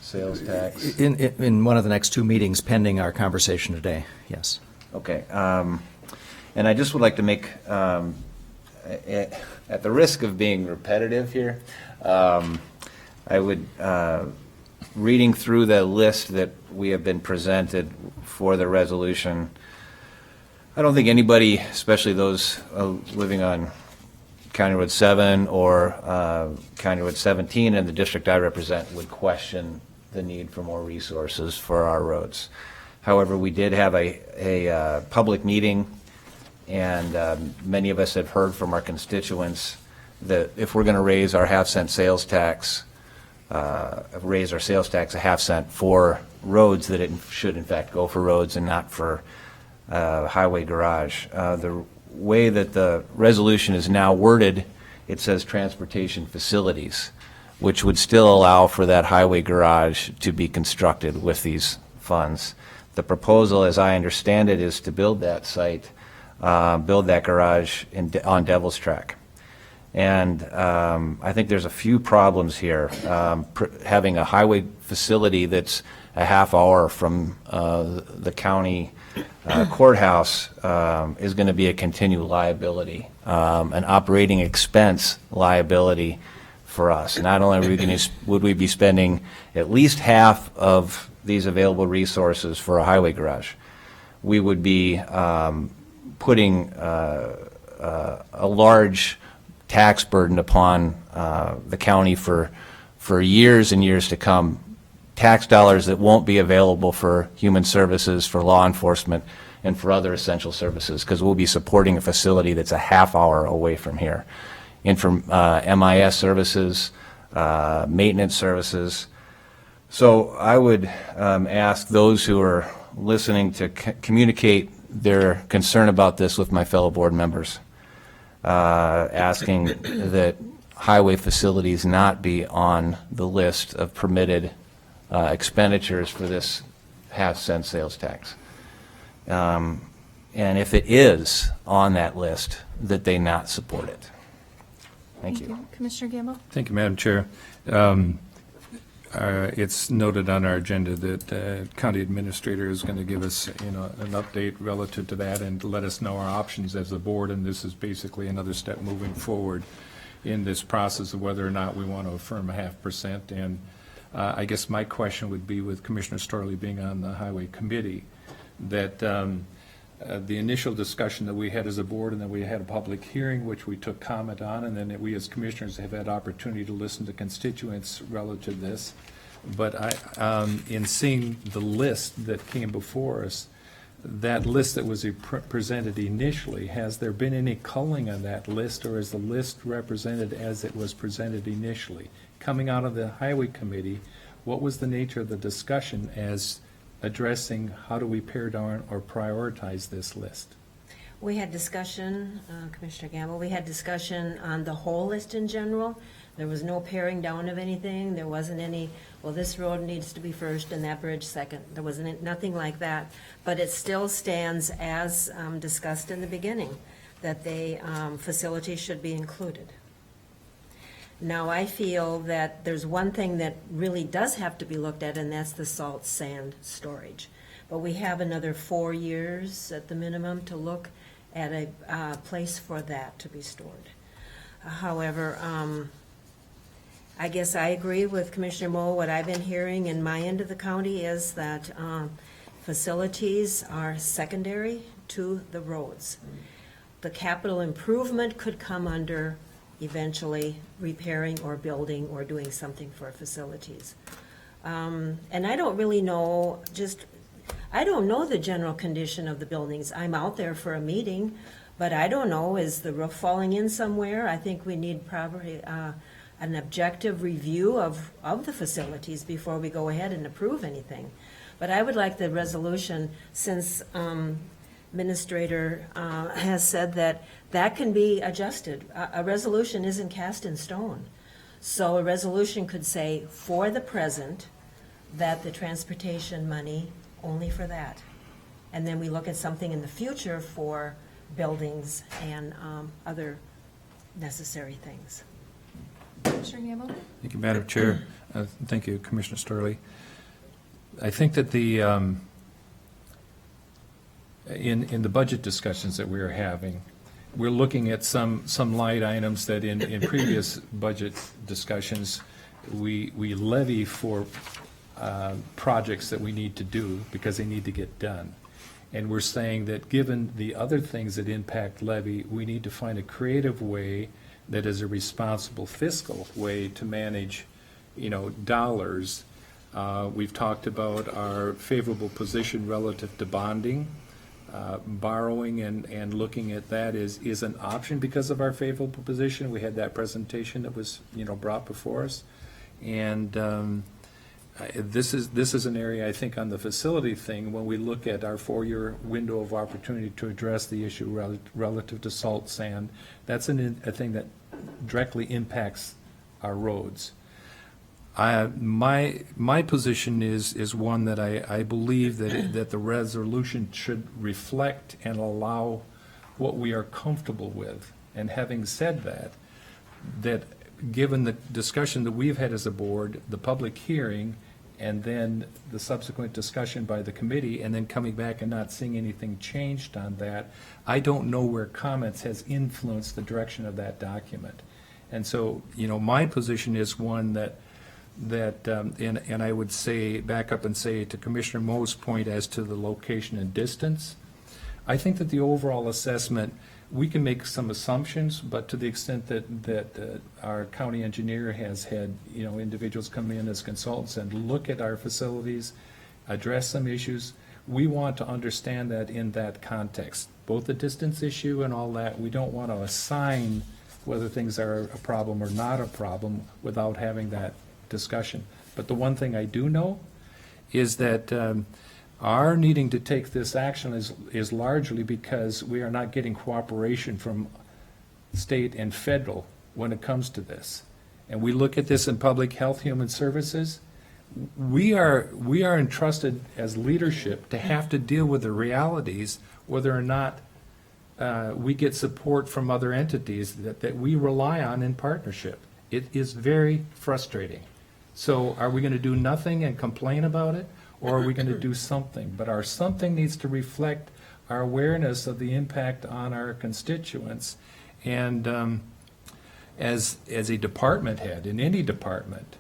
sales tax? In one of the next 2 meetings pending our conversation today, yes. Okay. And I just would like to make, at the risk of being repetitive here, I would, reading through the list that we have been presented for the resolution, I don't think anybody, especially those living on County Road 7 or County Road 17 and the district I represent, would question the need for more resources for our roads. However, we did have a public meeting, and many of us have heard from our constituents that if we're going to raise our half-cent sales tax, raise our sales tax a half-cent for roads, that it should in fact go for roads and not for highway garage. The way that the resolution is now worded, it says transportation facilities, which would still allow for that highway garage to be constructed with these funds. The proposal, as I understand it, is to build that site, build that garage on Devil's Track. And I think there's a few problems here. Having a highway facility that's a half hour from the county courthouse is going to be a continual liability, an operating expense liability for us. Not only would we be spending at least half of these available resources for a highway garage, we would be putting a large tax burden upon the county for years and years to come, tax dollars that won't be available for human services, for law enforcement, and for other essential services, because we'll be supporting a facility that's a half hour away from here. And from MIS services, maintenance services. So I would ask those who are listening to communicate their concern about this with my fellow board members, asking that highway facilities not be on the list of permitted expenditures for this half-cent sales tax. And if it is on that list, that they not support it. Thank you. Commissioner Gamble? Thank you, Madam Chair. It's noted on our agenda that the county administrator is going to give us, an update relative to that and let us know our options as a board, and this is basically another step moving forward in this process of whether or not we want to affirm a 0.5%. And I guess my question would be, with Commissioner Storley being on the Highway Committee, that the initial discussion that we had as a board, and then we had a public hearing, which we took comment on, and then we as commissioners have had opportunity to listen to constituents relative to this. But in seeing the list that came before us, that list that was presented initially, has there been any culling on that list, or is the list represented as it was presented initially? Coming out of the Highway Committee, what was the nature of the discussion as addressing how do we pare down or prioritize this list? We had discussion, Commissioner Gamble, we had discussion on the whole list in general. There was no paring down of anything. There wasn't any, well, this road needs to be first and that bridge second. There wasn't nothing like that. But it still stands as discussed in the beginning, that they, facilities should be included. Now, I feel that there's one thing that really does have to be looked at, and that's the salt sand storage. But we have another 4 years at the minimum to look at a place for that to be stored. However, I guess I agree with Commissioner Moe. What I've been hearing in my end of the county is that facilities are secondary to the roads. The capital improvement could come under eventually repairing or building or doing something for facilities. And I don't really know, I don't know the general condition of the buildings. I'm out there for a meeting, but I don't know, is the roof falling in somewhere? I think we need probably an objective review of the facilities before we go ahead and approve anything. But I would like the resolution, since Administrator has said that can be adjusted. A resolution isn't cast in stone. So a resolution could say, for the present, that the transportation money only for that. And then we look at something in the future for buildings and other necessary things. Commissioner Gamble? Thank you, Madam Chair. Thank you, Commissioner Storley. I think that the in the budget discussions that we're having, we're looking at some light items that in previous budget discussions we levy for projects that we need to do because they need to get done. And we're saying that given the other things that impact levy, we need to find a creative way that is a responsible fiscal way to manage, dollars. We've talked about our favorable position relative to bonding. Borrowing and looking at that is an option because of our favorable position. We had that presentation that was, brought before us. And this is an area, I think, on the facility thing, when we look at our 4-year window of opportunity to address the issue relative to salt sand, that's a thing that directly impacts our roads. My position is one that I believe that the resolution should reflect and allow what we are comfortable with. And having said that given the discussion that we've had as a board, the public hearing, and then the subsequent discussion by the committee, and then coming back and not seeing anything changed on that, I don't know where comments has influenced the direction of that document. And so, my position is one that and I would say, back up and say to Commissioner Moe's point as to the location and distance, I think that the overall assessment, we can make some assumptions, but to the extent that our county engineer has had, individuals come in as consultants and look at our facilities, address some issues, we want to understand that in that context, both the distance issue and all that. We don't want to assign whether things are a problem or not a problem without having that discussion. But the one thing I do know is that our needing to take this action is largely because we are not getting cooperation from state and federal when it comes to this. And we look at this in public health, human services. We are entrusted as leadership to have to deal with the realities, whether or not we get support from other entities that we rely on in partnership. It is very frustrating. So are we going to do nothing and complain about it, or are we going to do something? But our something needs to reflect our awareness of the impact on our constituents. And as a department head in any department,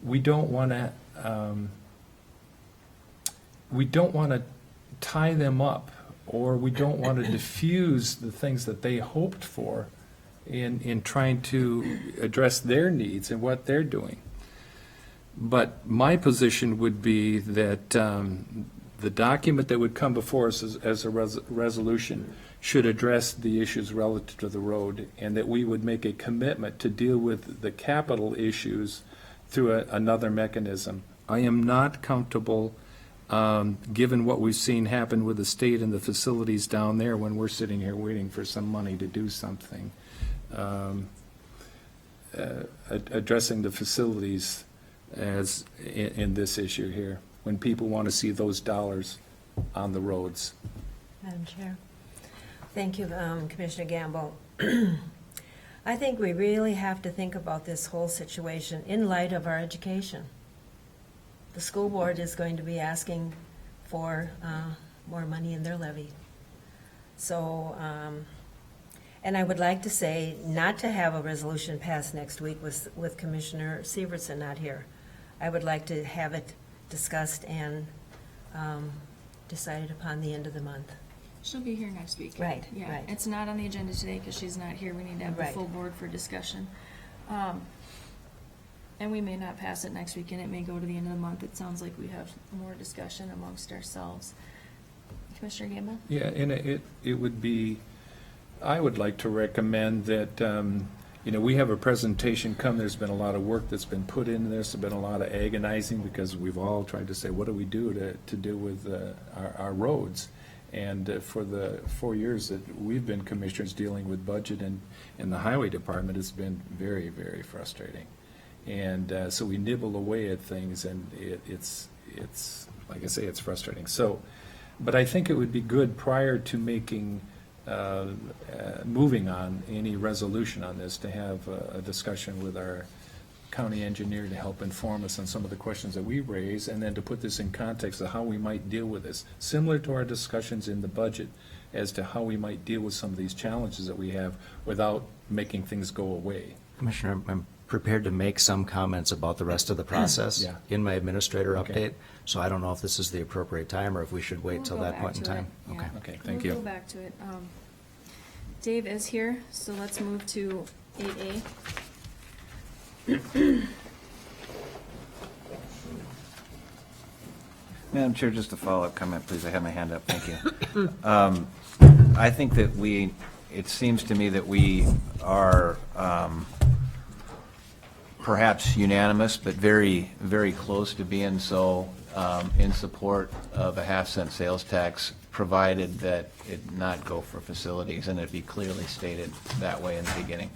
we don't want to tie them up, or we don't want to diffuse the things that they hoped for in trying to address their needs and what they're doing. But my position would be that the document that would come before us as a resolution should address the issues relative to the road, and that we would make a commitment to deal with the capital issues through another mechanism. I am not comfortable, given what we've seen happen with the state and the facilities down there when we're sitting here waiting for some money to do something, addressing the facilities as in this issue here, when people want to see those dollars on the roads. Madam Chair. Thank you, Commissioner Gamble. I think we really have to think about this whole situation in light of our education. The school board is going to be asking for more money in their levy. So, and I would like to say not to have a resolution passed next week with Commissioner Severson not here. I would like to have it discussed and decided upon the end of the month. She'll be here next week. Right, Yeah, right. it's not on the agenda today because she's not here. We need to have the Right. full board for discussion. And we may not pass it next week, and it may go to the end of the month. It sounds like we have more discussion amongst ourselves. Commissioner Gamble? Yeah, and it would be, I would like to recommend that, we have a presentation come, there's been a lot of work that's been put into this, there's been a lot of agonizing, because we've all tried to say, what do we do to deal with our roads? And for the 4 years that we've been commissioners dealing with budget and the highway department, it's been very, very frustrating. And so we nibble away at things, and it's like I say, it's frustrating. So, but I think it would be good prior to making, moving on any resolution on this, to have a discussion with our county engineer to help inform us on some of the questions that we raise, and then to put this in context of how we might deal with this, similar to our discussions in the budget as to how we might deal with some of these challenges that we have without making things go away. Commissioner, I'm prepared to make some comments about the rest of the process Yeah. in my administrator Okay. update, so I don't know if this is the appropriate time or if we should wait We'll till go that back point in to time. it, yeah. Okay. Okay, thank We'll you. go back to it. Dave is here, so let's move to 8A. Madam Chair, just a follow-up comment, please. I have my hand up. Thank you. I think that it seems to me that we are perhaps unanimous, but very, very close to being so in support of a half-cent sales tax, provided that it not go for facilities, and it be clearly stated that way in the beginning.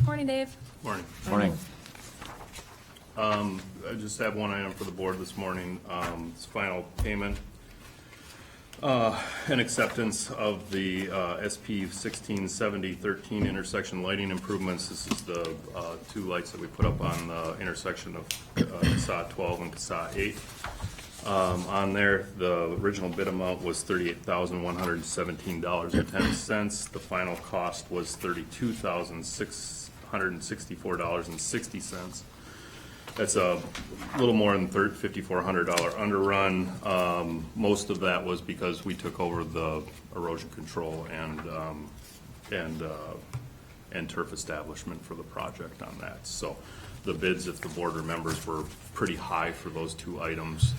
Morning, Dave. Morning. Morning. I just have one item for the board this morning. It's final payment and acceptance of the SP 167013 intersection lighting improvements. This is the two lights that we put up on the intersection of CSAH 12 and CSAH 8. On there, the original bid amount was $38,117.10. The final cost was $32,664.60. That's a little more than $5,400 underrun. Most of that was because we took over the erosion control and turf establishment for the project on that. So the bids, if the board remembers, were pretty high for those two items.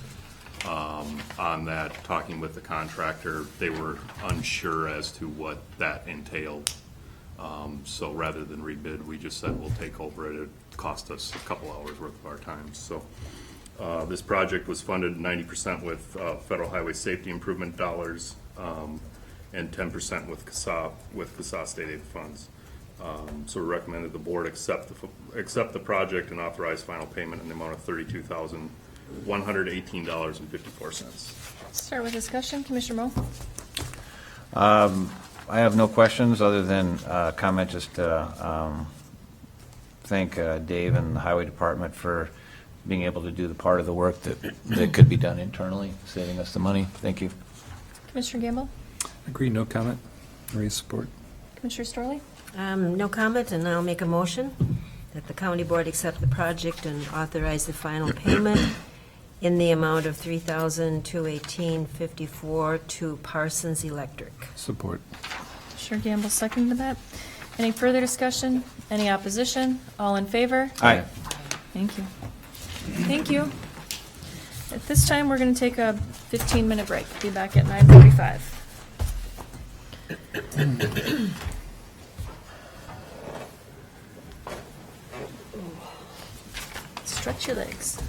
On that, talking with the contractor, they were unsure as to what that entailed. So rather than rebid, we just said we'll take over it. It cost us a couple hours worth of our time. So this project was funded 90% with federal highway safety improvement dollars and 10% with CSAH state aid funds. So we recommend that the board accept the project and authorize final payment in the amount of $32,118.54. Start with discussion. Commissioner Moe? I have no questions other than comment just to thank Dave and the Highway Department for being able to do the part of the work that could be done internally, saving us the money. Thank you. Commissioner Gamble? Agree, no comment. Raise support. Commissioner Storley? No comment, and I'll make a motion that the county board accept the project and authorize the final payment in the amount of $3,218.54 to Parsons Electric. Support. Sure, Gamble seconded that. Any further discussion? Any opposition? All in favor? Aye. Thank you. Thank you. At this time, we're going to take a 15-minute break. Be back at 9:45. Stretch your legs.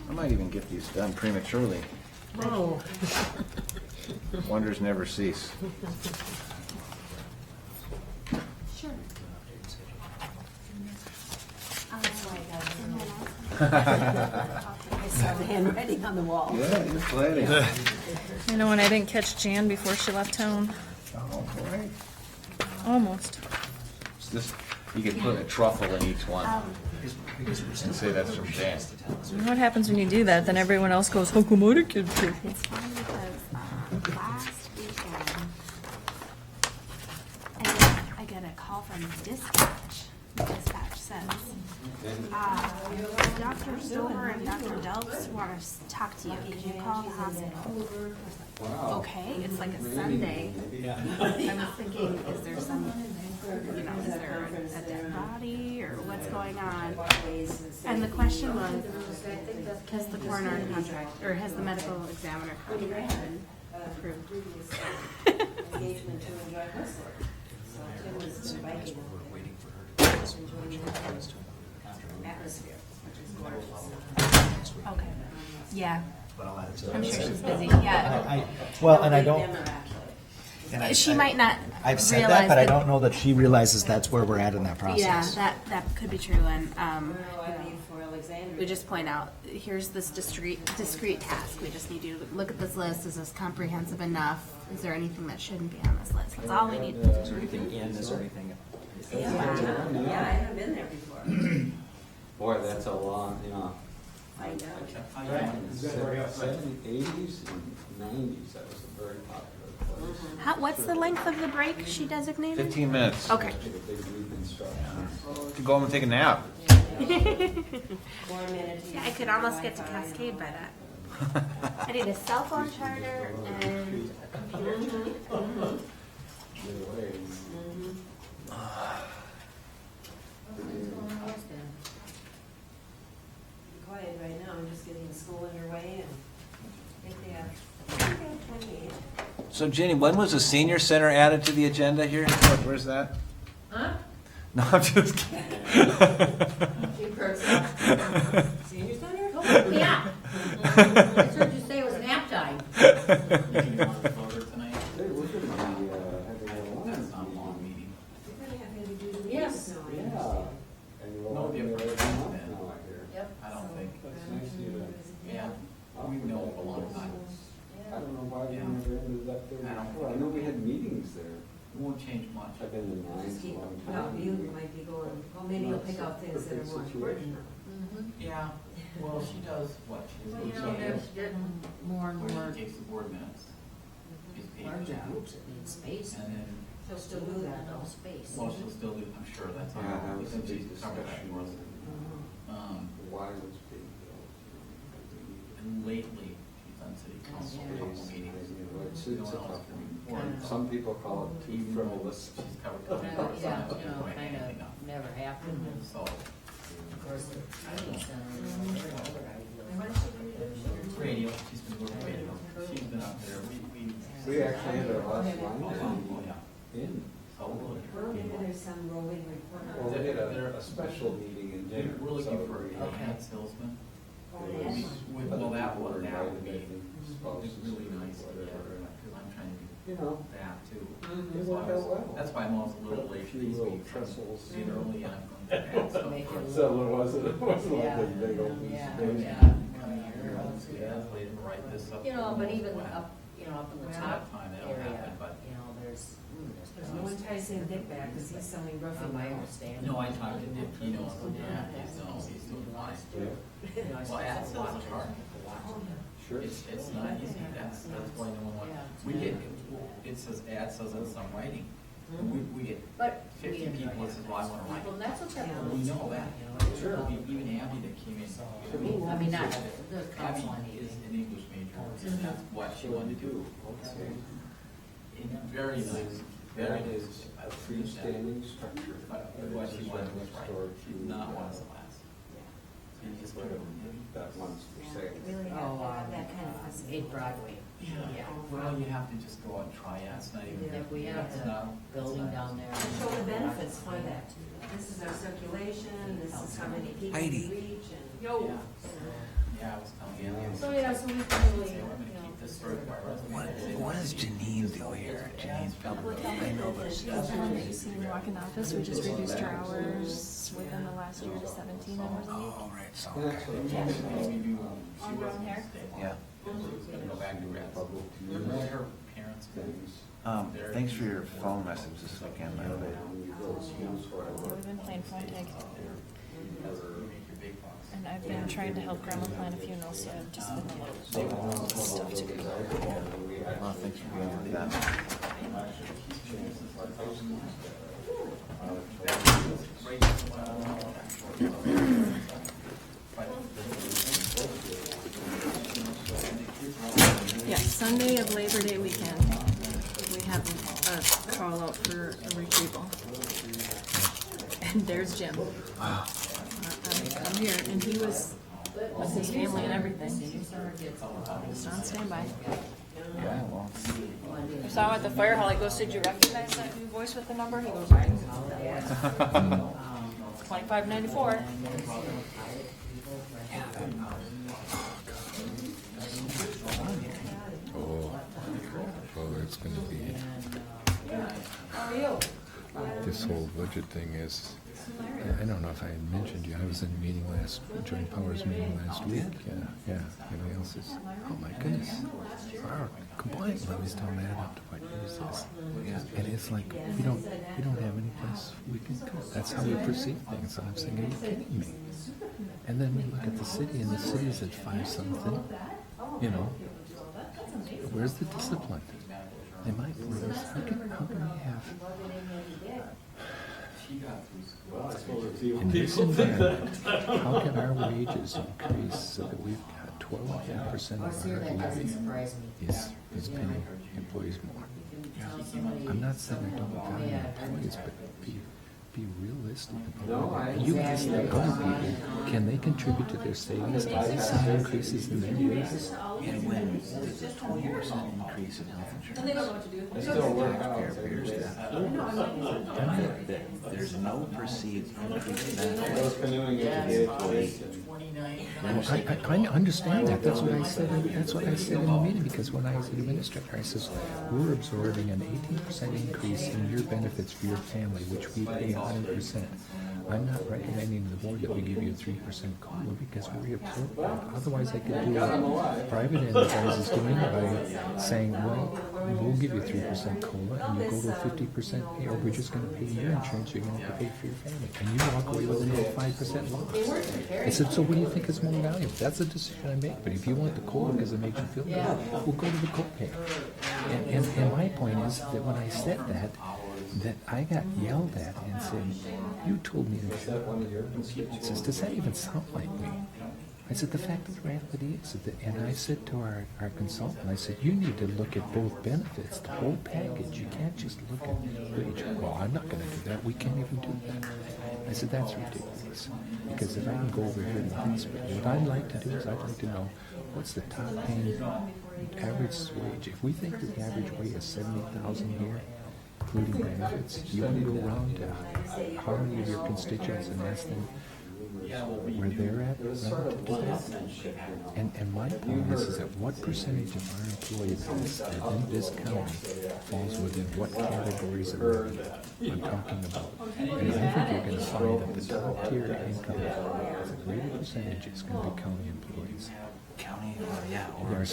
I might even get these done prematurely. Oh. Wonders never cease. I saw the handwriting on the wall. Yeah, you're planning. You know, and I didn't catch Jan before she left town. Oh, boy. Almost. This, you could put a truffle in each one. And say that's from Jan. You know what happens when you do that? Then everyone else goes, "How come I didn't get it?" It's funny because last weekend, I get a call from dispatch. Dispatch says, Dr. Stover and Dr. Delps want to talk to you. Can you call the hospital? Okay, it's like a Sunday. I was thinking, is there some, is there a dead body or what's going on? And the question was, has the coroner contract, or has the medical examiner contract been approved? Okay, yeah. I'm sure she's busy, yeah. Well, and I don't, She might not I've said realize that, but I don't know that she realizes that's where we're at in that Yeah, process. that could be true, and, we just point out, here's this discrete task, we just need you to look at this list, is this comprehensive enough? Is there anything that shouldn't be on this list? That's all we need. Is there anything in, is there anything? Yeah, I haven't been there before. Boy, that's a long, you know. I know. '70s, '80s, and '90s, that was a very popular place. What's the length of the break she designated? 15 minutes. Okay. Big reconstruction. To go home and take a nap. 4 minutes. Yeah, I could almost get to Cascade by that. I need a cell phone charger and a computer. Either way, Quiet right now, I'm just getting school underway, and I think they have 28. So Jenny, when was the senior center added to the agenda here? Where's that? Huh? No, I'm just kidding. Senior center? Oh, yeah. I heard you say it was nap time. hey, look at the, having a long meeting. We're gonna have heavy duty Yes. meetings now. Yeah. And you're all there every month now, I hear. Yep. I don't think. It's nice to you. Yeah. We've known a long time. I don't know why we never ended up there before. I know we had meetings there. It won't change much. I've been in mine for a long Well, time. you might be going, well, maybe you'll pick out things that are more important now. Yeah, well, she does what? You know, there's getting more and more. Takes the board minutes. Larger groups, it needs space. And then, He'll still do that, No though. space. well, she'll still do, I'm sure that's on. Yeah, that was a because big she's covered that discussion, more. wasn't Why was being built? And lately, she's on city council for a couple meetings. It's No a one else tough can one. report. Some people call it too Even though frivolous. she's covered Yeah, 24 you know, quite kind anything of up. never happened. And So, of course, the training center, whatever I radio, she's been doing radio. She's been out there. We actually had our last line Oh, yeah. in. Maybe there's some roving reporter. Well, they had a special meeting in We're dinner. looking so for we- a hand salesman. Oh, yes. Well, that would be, Spouses it's really nice, or yeah, whatever. because I'm trying to You do know, that too. it worked out well. That's why I'm always a little late A for few these little meetings. trestles. Being early, I'm going to add stuff. Make it So it wasn't like Yeah. this big old Yeah, stage. yeah. Yeah, they didn't write this up. You know, but even up, up in the It's top not time, it'll area, happen, but you know, there's No one ties in Dick back, because he's selling roofing. my understanding. No, I talked to Dick, he knows, yeah, he's doing fine. Well, ad sells a hard. Sure. It's not easy, that's why no one wants, we get, it says, ad says in some writing. We get But 50 people that says, well, I wanna write. Well, that's what that We know that. Sure. Even Abby that came in. I mean, not the Abby council on is aging. an English major, and that's what she wanted to do. Very nice, very That nice. is a freestanding structure. But what she wanted was right, she did not want us to last. And just put it That one's for sale. Really have Oh, to have that kind of facility. 8 Broadway. Yeah, well, you have to just go out and try it, it's not even. Like we have it's the not- building down there. Show the benefits for that. This is our circulation, this is how many people we reach, and. Yeah. Yeah, I was telling you. So, yeah, so we can really, I'm gonna keep this for our resume. What does Janine do here? Janine's public, I know this. the one that you see me walk in the office, we just reduced our hours within the last year to 17 hours a week. Oh, right, so, Maybe she wasn't hair? yeah. gonna go back to grad school. Remember her parents? Thanks for your phone message this weekend, by the way. We've been playing phone tag. You make your big bucks. And I've been trying to help Grandma plan a funeral, so I've just been a little stuff to do. Well, thanks for being with that. Yes, Sunday of Labor Day weekend, we have a call out for a retrieval. And there's Jim. I'm here, and he was with his family and everything. Just on standby. Yeah, well, I saw him at the fire hall. I goes, did you recognize that new voice with the number? He goes, right. 2594. Well, it's gonna be, How are you? this whole budget thing is, I don't know if I had mentioned you, I was in a meeting Joint Powers meeting last week. Yeah, everybody else is, oh my goodness. Our compliance levy's don't add up to what yours is. And it's like, we don't have any place we can go. That's how we perceive things. And I'm saying, are you kidding me? And then we look at the city, and the city's at 5 something, you know. Where's the discipline? They might, how can we have, in this environment, how can our wages increase so that we've got 12.5% of our levy is paying employees more? I'm not saying I don't value employees, but be realistic about it. You ask the other people, can they contribute to their savings? Are they seeing increases in their wages? and when there's a 20% increase in health And they don't know insurance, what to do. I still work out. taxpayer payers that there's no perceived increase in I benefits. was canoeing into the HOH and 29. I understand that. That's what I said. That's what I said in the meeting, because when I was the administrator, I says, we're absorbing an 18% increase in your benefits for your family, which we pay 100%. I'm not recommending to the board that we give you a 3% COLA because we're absorbing that. Otherwise, I could do what private enterprise is doing by saying, well, we'll give you 3% COLA and you go to a 50% pay, or we're just going to pay your insurance, you're going to have to pay for your family. And you walk away with another 5% loss. I said, so what do you think is more valuable? That's a decision I make. But if you want the COLA because it makes you feel good, we'll go to the co-pay. And my point is that when I said that I got yelled at and said, you told me to shut up. It says, does that even sound like me? I said, the fact of the reality is that, and I said to our consultant, I said, you need to look at both benefits, the whole package. You can't just look at wage. Well, I'm not going to do that. We can't even do that. I said, that's ridiculous. Because if I can go over here to the hospital, what I'd like to do is I'd like to know what's the top paying average wage. If we think that the average wage is $70,000 here, including benefits, you want to go around to how many of your constituents and ask them where they're at relative to that? And my point is that what percentage of our employees within this county falls within what categories of revenue I'm talking about? And I think you're going to find that the top tier income, the greater percentage is going to be county employees. County, yeah, or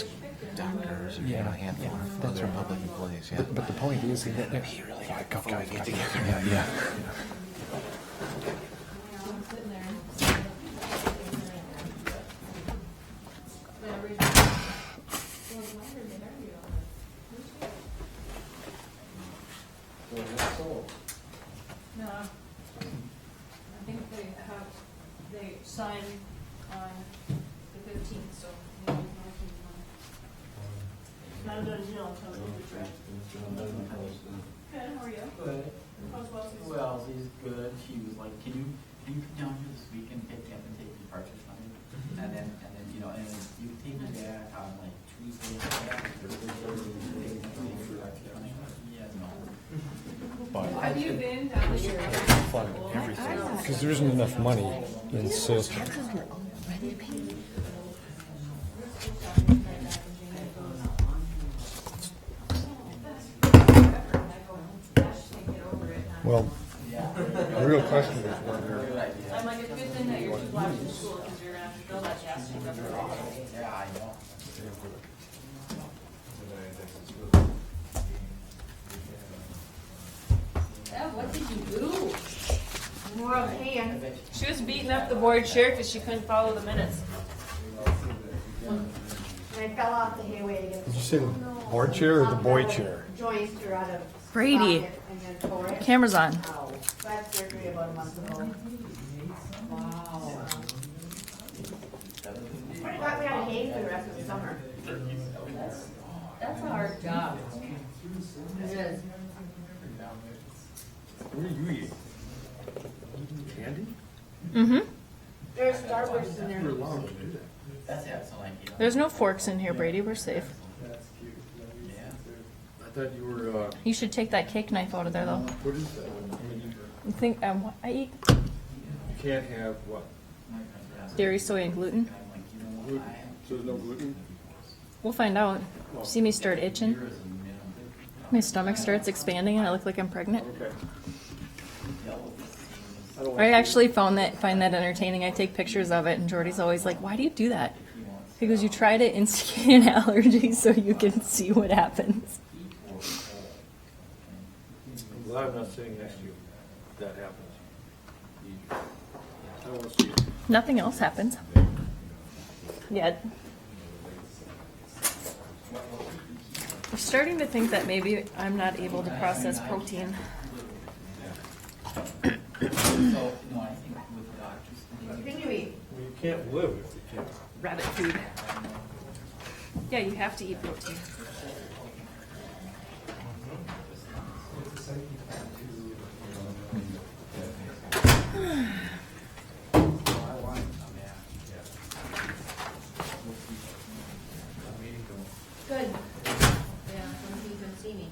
doctors, or a handful of that's other right. public employees, yeah. But the point is, He really got before we get together. yeah. No. I think they sign on the 15th, so maybe we'll keep them. Not done until Good, how are you? Good. How's Wellesley? Well, she's good. She was like, can you come down here this weekend, pick me up and take departures from me? And then, you know, and then you take me back on like Tuesday, yeah, no. Have you been down here? Because there isn't enough money in sales tax. Well, the real question is whether, I'm like, it's a good thing that your two blocks in school, because you're gonna have to fill that gas tank up for all. Yeah, I know. Deb, what did you do? We're okay. She was beating up the board chair because she couldn't follow the minutes. I fell off the hayway to get did you say the board chair or the boy chair? joints or out of. Brady. socket and then tore it. Camera's on. Ow. So I had surgery about a month ago. Wow. I thought we had a hay for the rest of the summer. That's a hard job. It is. What do you eat? Candy? Mm-hmm. There's Starburst in there. You're allowed to do that. That's excellent. There's no forks in here, Brady. We're safe. Yeah. I thought you were, You should take that cake knife out of there, though. what is that? I mean, I think I eat you can't have what? dairy, soy, and gluten. Gluten? So there's no gluten? We'll find out. See me start itching. My stomach starts expanding, and I look like I'm pregnant. Okay. I actually find that entertaining. I take pictures of it, and Jordy's always like, "Why do you do that?" He goes, "You try to instigate an allergy so you can see what happens." I'm glad I'm not sitting next to you. That happens. I don't want to see it. Nothing else happens. Yet. I'm starting to think that maybe I'm not able to process protein. So, no, I think with doctors. What can you eat? Well, you can't live if you can't. Rabbit food. Yeah, you have to eat protein. Good. Yeah, when you can see me.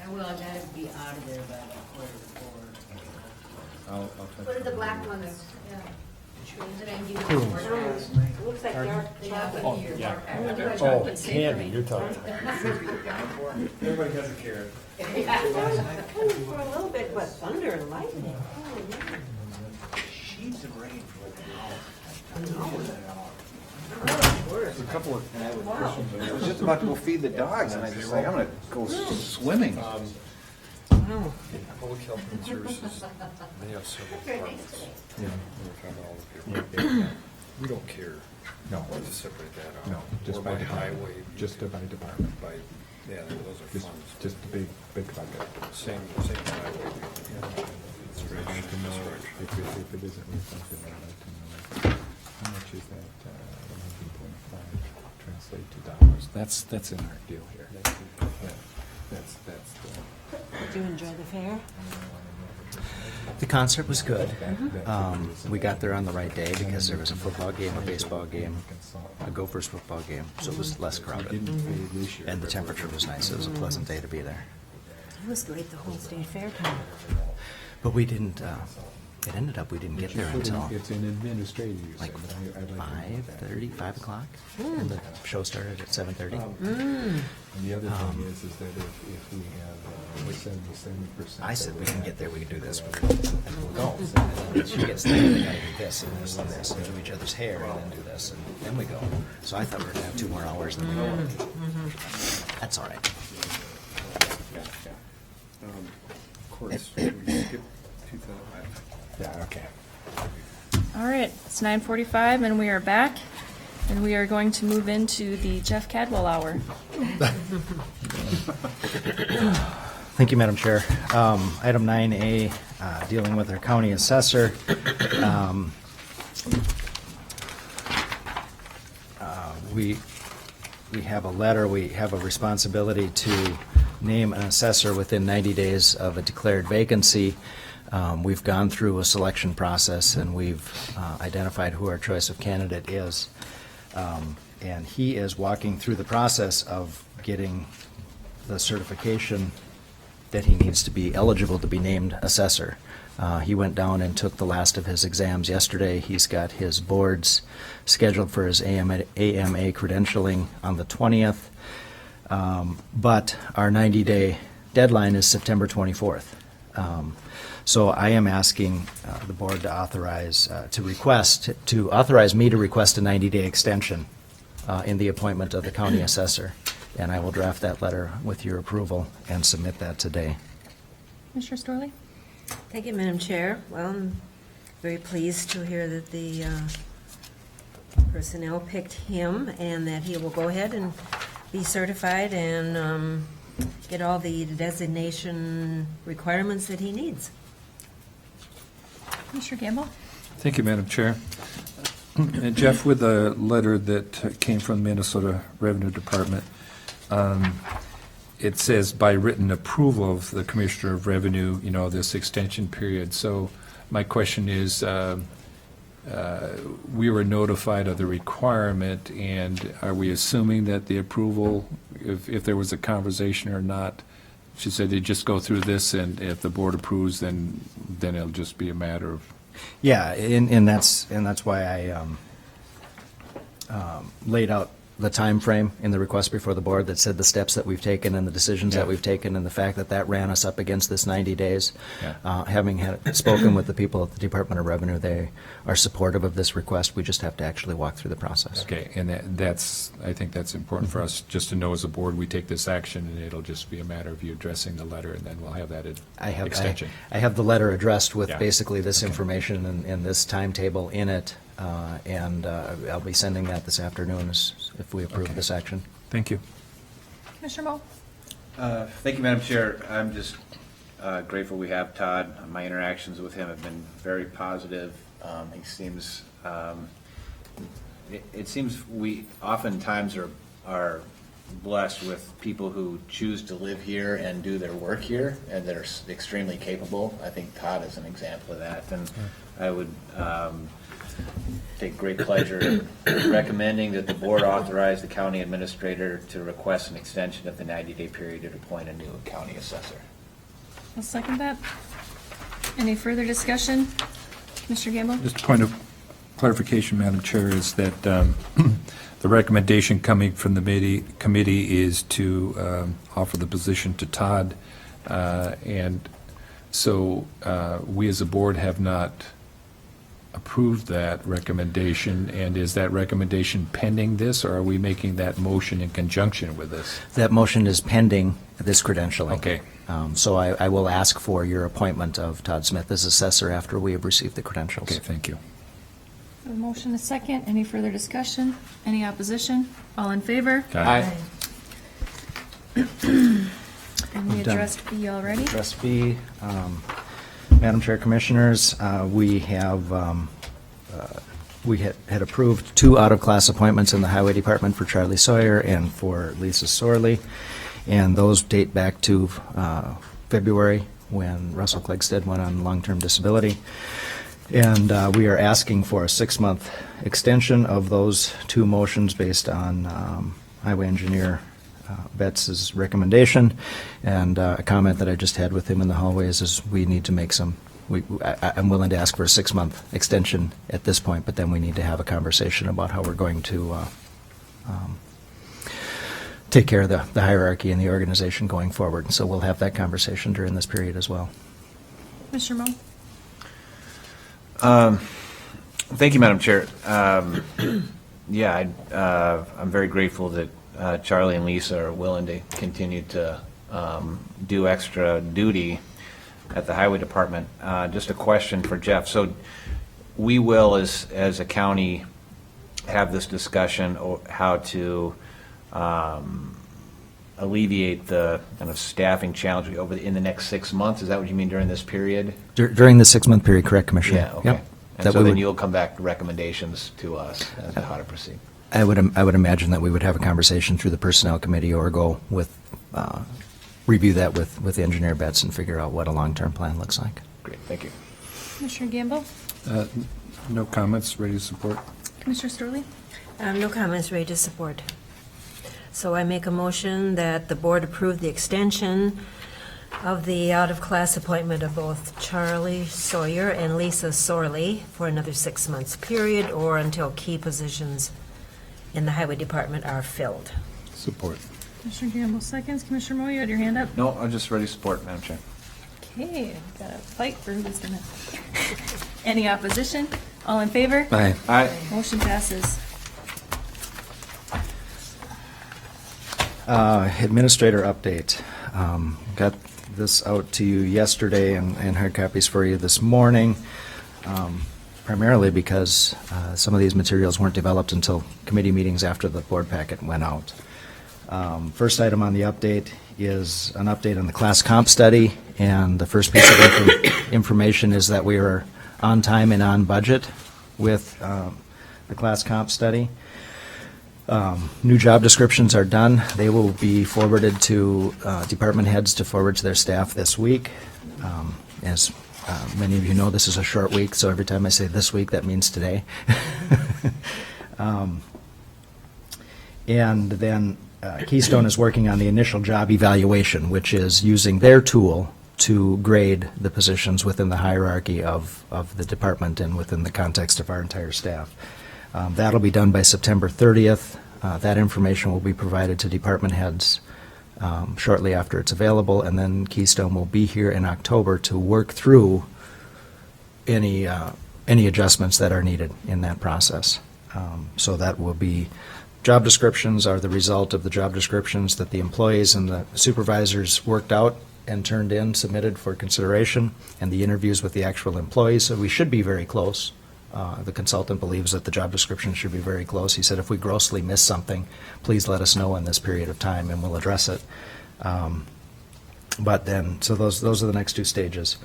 I will, I gotta be out of there by quarter to four. I'll touch. What are the black ones? Yeah. Then I can give you more. It looks like dark chocolate. Oh, candy, you're talking. Everybody has a carrot. For a little bit, but thunder and lightning. Sheets of rain for There's a couple of questions. I was just about to go feed the dogs, and I just like, I'm gonna go swimming. Public health and services, they have several departments. Yeah. We're talking all of you. We don't care. No. To separate that out. No, just Or by highway. Just by department. By, yeah, those are funds. Just the big bucket. Same highway. It's very nice to know if it isn't reflected, I'd like to know how much is that 11.5 translate to dollars? That's in our deal here. Yeah, that's the. Did you enjoy the fair? The concert was good. We got there on the right day because there was a football game, a baseball game, a Gophers football game, so it was less crowded. And the temperature was nice. It was a pleasant day to be there. It was great, the whole state fair time. But we didn't, It ended up, we didn't get there until It's in administrative, you like said, but I'd like to note that. 5:30, 5 o'clock, and the show started at 7:30. And the other thing is that if we have, let's say 70%. I said we can get there, we can do this, and we'll go. And she gets there, we gotta do this and this and this, and do each other's hair, and then do this, and then we go. So I thought we were gonna have 2 more hours, and then we go. That's all right. Of course, we skip 2005. Yeah, okay. All right, it's 9:45 and we are back, and we are going to move into the Jeff Cadwell Hour. Thank you, Madam Chair. Item 9A, dealing with our county assessor. We have a letter, we have a responsibility to name an assessor within 90 days of a declared vacancy. We've gone through a selection process, and we've identified who our choice of candidate is. And he is walking through the process of getting the certification that he needs to be eligible to be named assessor. He went down and took the last of his exams yesterday. He's got his boards scheduled for his AMA credentialing on the 20th. But our 90-day deadline is September 24th. So I am asking the board to authorize, to authorize me to request a 90-day extension in the appointment of the county assessor. And I will draft that letter with your approval and submit that today. Commissioner Storley? Thank you, Madam Chair. Well, I'm very pleased to hear that the personnel picked him and that he will go ahead and be certified and get all the designation requirements that he needs. Commissioner Gamble? Thank you, Madam Chair. And Jeff, with the letter that came from the Minnesota Revenue Department, it says by written approval of the Commissioner of Revenue, this extension period. So my question is, we were notified of the requirement, and are we assuming that the approval, if there was a conversation or not, she said they just go through this, and if the board approves, then it'll just be a matter of. Yeah, and that's why I laid out the time frame in the request before the board that said the steps that we've taken and the decisions that we've taken, and the fact that ran us up against this 90 days. Yeah. Having spoken with the people at the Department of Revenue, they are supportive of this request. We just have to actually walk through the process. Okay, and I think that's important for us, just to know as a board, we take this action, and it'll just be a matter of you addressing the letter, and then we'll have that extension. I have the letter addressed with Yeah. basically this information and this timetable in it, and I'll be sending that this afternoon if we approve this action. Thank you. Commissioner Moe? Thank you, Madam Chair. I'm just grateful we have Todd. My interactions with him have been very positive. He seems, it seems we oftentimes are blessed with people who choose to live here and do their work here, and that are extremely capable. I think Todd is an example of that, and I would take great pleasure in recommending that the board authorize the county administrator to request an extension of the 90-day period to appoint a new county assessor. I'll second that. Any further discussion? Commissioner Gamble? Just a point of clarification, Madam Chair, is that the recommendation coming from the committee is to offer the position to Todd, and so we as a board have not approved that recommendation, and is that recommendation pending this, or are we making that motion in conjunction with this? That motion is pending this credentialing. Okay. So I will ask for your appointment of Todd Smith as assessor after we have received the credentials. Okay, thank you. A motion is second. Any further discussion? Any opposition? All in favor? Aye. And we addressed B already. Address B. Madam Chair, Commissioners, we have we had approved 2 out-of-class appointments in the Highway Department for Charlie Sawyer and for Lisa Sorley, and those date back to February when Russell Clegstead went on long-term disability. And we are asking for a 6-month extension of those 2 motions based on Highway Engineer Betts' recommendation. And a comment that I just had with him in the hallways is we need to make some I'm willing to ask for a 6-month extension at this point, but then we need to have a conversation about how we're going to take care of the hierarchy in the organization going forward. So we'll have that conversation during this period as well. Commissioner Moe? Thank you, Madam Chair. Yeah, I'm very grateful that Charlie and Lisa are willing to continue to do extra duty at the Highway Department. Just a question for Jeff. So we will, as a county, have this discussion on how to alleviate the kind of staffing challenge in the next 6 months. Is that what you mean during this period? During the 6-month period, correct, Commissioner? Yeah, okay. Yep. And That so we then would- you'll come back with recommendations to us as to how to proceed. I would imagine that we would have a conversation through the Personnel Committee or go with, review that with Engineer Betts and figure out what a long-term plan looks like. Great, thank you. Commissioner Gamble? No comments, ready to support? Commissioner Sterling? No comments, ready to support. So I make a motion that the board approve the extension of the out-of-class appointment of both Charlie Sawyer and Lisa Sorley for another 6 months period or until key positions in the Highway Department are filled. Support. Commissioner Gamble seconds. Commissioner Moe, you had your hand up? No, I'm just ready to support, Madam Chair. Okay, got to fight for who's gonna. Any opposition? All in favor? Aye. Aye. Motion passes. Administrator update. Got this out to you yesterday and hard copies for you this morning, primarily because some of these materials weren't developed until committee meetings after the board packet went out. First item on the update is an update on the class comp study, and the first piece of information is that we are on time and on budget with the class comp study. New job descriptions are done. They will be forwarded to department heads to forward to their staff this week. As many of you know, this is a short week, so every time I say this week, that means today. And then Keystone is working on the initial job evaluation, which is using their tool to grade the positions within the hierarchy of the department and within the context of our entire staff. That'll be done by September 30th. That information will be provided to department heads shortly after it's available, and then Keystone will be here in October to work through any adjustments that are needed in that process. So that will be, job descriptions are the result of the job descriptions that the employees and the supervisors worked out and turned in, submitted for consideration, and the interviews with the actual employees. So we should be very close. The consultant believes that the job description should be very close. He said, if we grossly miss something, please let us know in this period of time and we'll address it. But then, so those are the next two stages.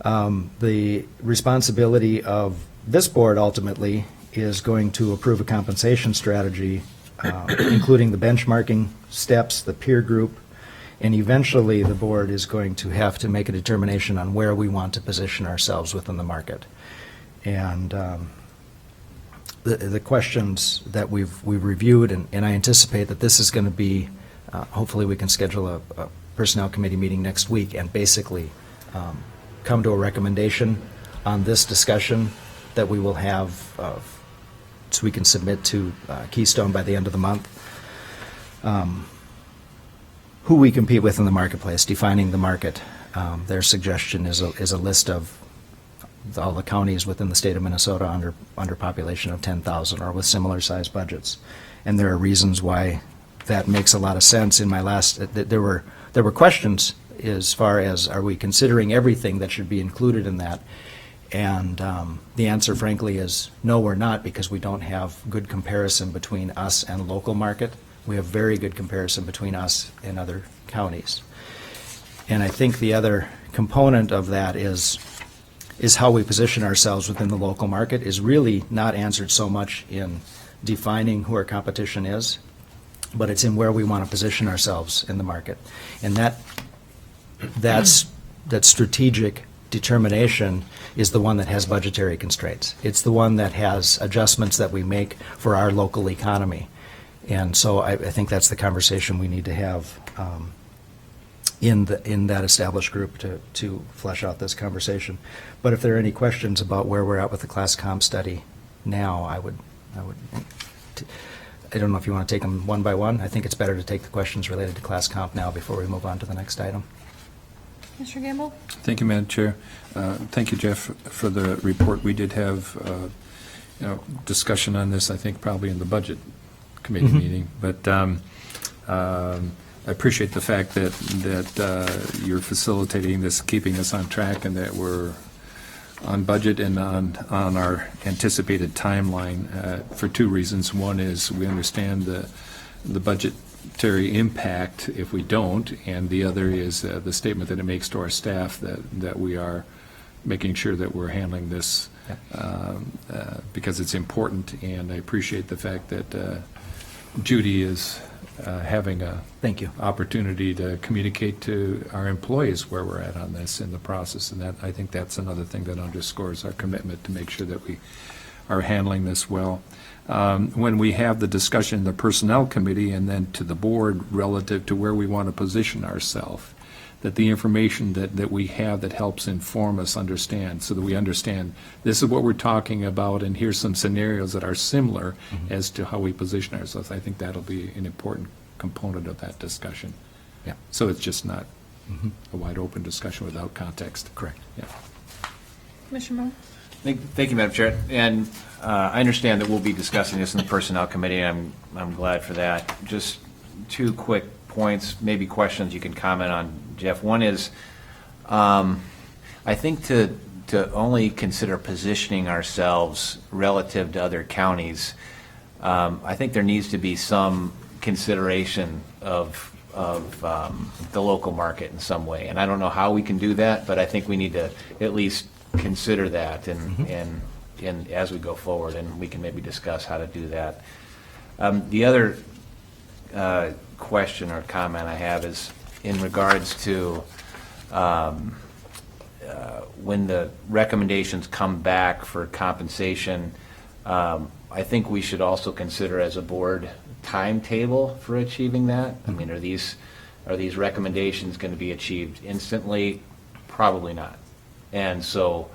The responsibility of this board ultimately is going to approve a compensation strategy, including the benchmarking steps, the peer group, and eventually the board is going to have to make a determination on where we want to position ourselves within the market. And the questions that we've reviewed, and I anticipate that this is going to be, hopefully we can schedule a personnel committee meeting next week and basically come to a recommendation on this discussion that we will have, so we can submit to Keystone by the end of the month. Who we compete with in the marketplace, defining the market. Their suggestion is a list of all the counties within the state of Minnesota under population of 10,000 or with similar sized budgets. And there are reasons why that makes a lot of sense. In my last, there were questions as far as, are we considering everything that should be included in that? And the answer, frankly, is no, we're not, because we don't have good comparison between us and local market. We have very good comparison between us and other counties. And I think the other component of that is how we position ourselves within the local market is really not answered so much in defining who our competition is, but it's in where we want to position ourselves in the market. And that strategic determination is the one that has budgetary constraints. It's the one that has adjustments that we make for our local economy. And so I think that's the conversation we need to have in that established group to flesh out this conversation. But if there are any questions about where we're at with the class comp study now, I don't know if you want to take them one by one. I think it's better to take the questions related to class comp now before we move on to the next item. Mr. Gamble? Thank you, Madam Chair. Thank you, Jeff, for the report. We did have, discussion on this, I think, probably in the Budget Committee meeting. But I appreciate the fact that you're facilitating this, keeping us on track, and that we're on budget and on our anticipated timeline for two reasons. One is we understand the budgetary impact if we don't, and the other is the statement that it makes to our staff that we are making sure that we're handling this because it's important. And I appreciate the fact that Judy is having a opportunity to communicate to our employees where we're at on this in the process. And that, I think that's another thing that underscores our commitment to make sure that we are handling this well. When we have the discussion in the Personnel Committee and then to the board relative to where we want to position ourselves, that the information that we have that helps inform us understand, so that we understand this is what we're talking about and here's some scenarios that are similar as to how we position ourselves. I think that'll be an important component of that discussion. Yeah. So it's just not a wide open discussion without context. Correct. Yeah. Commissioner Moore? Thank you, Madam Chair. And I understand that we'll be discussing this in the Personnel Committee, and I'm glad for that. Just two quick points, maybe questions you can comment on, Jeff. One is, I think to only consider positioning ourselves relative to other counties, I think there needs to be some consideration of the local market in some way. And I don't know how we can do that, but I think we need to at least consider that and as we go forward, and we can maybe discuss how to do that. The other question or comment I have is in regards to when the recommendations come back for compensation, I think we should also consider as a board timetable for achieving that. I mean, are these recommendations going to be achieved instantly? Probably not. And so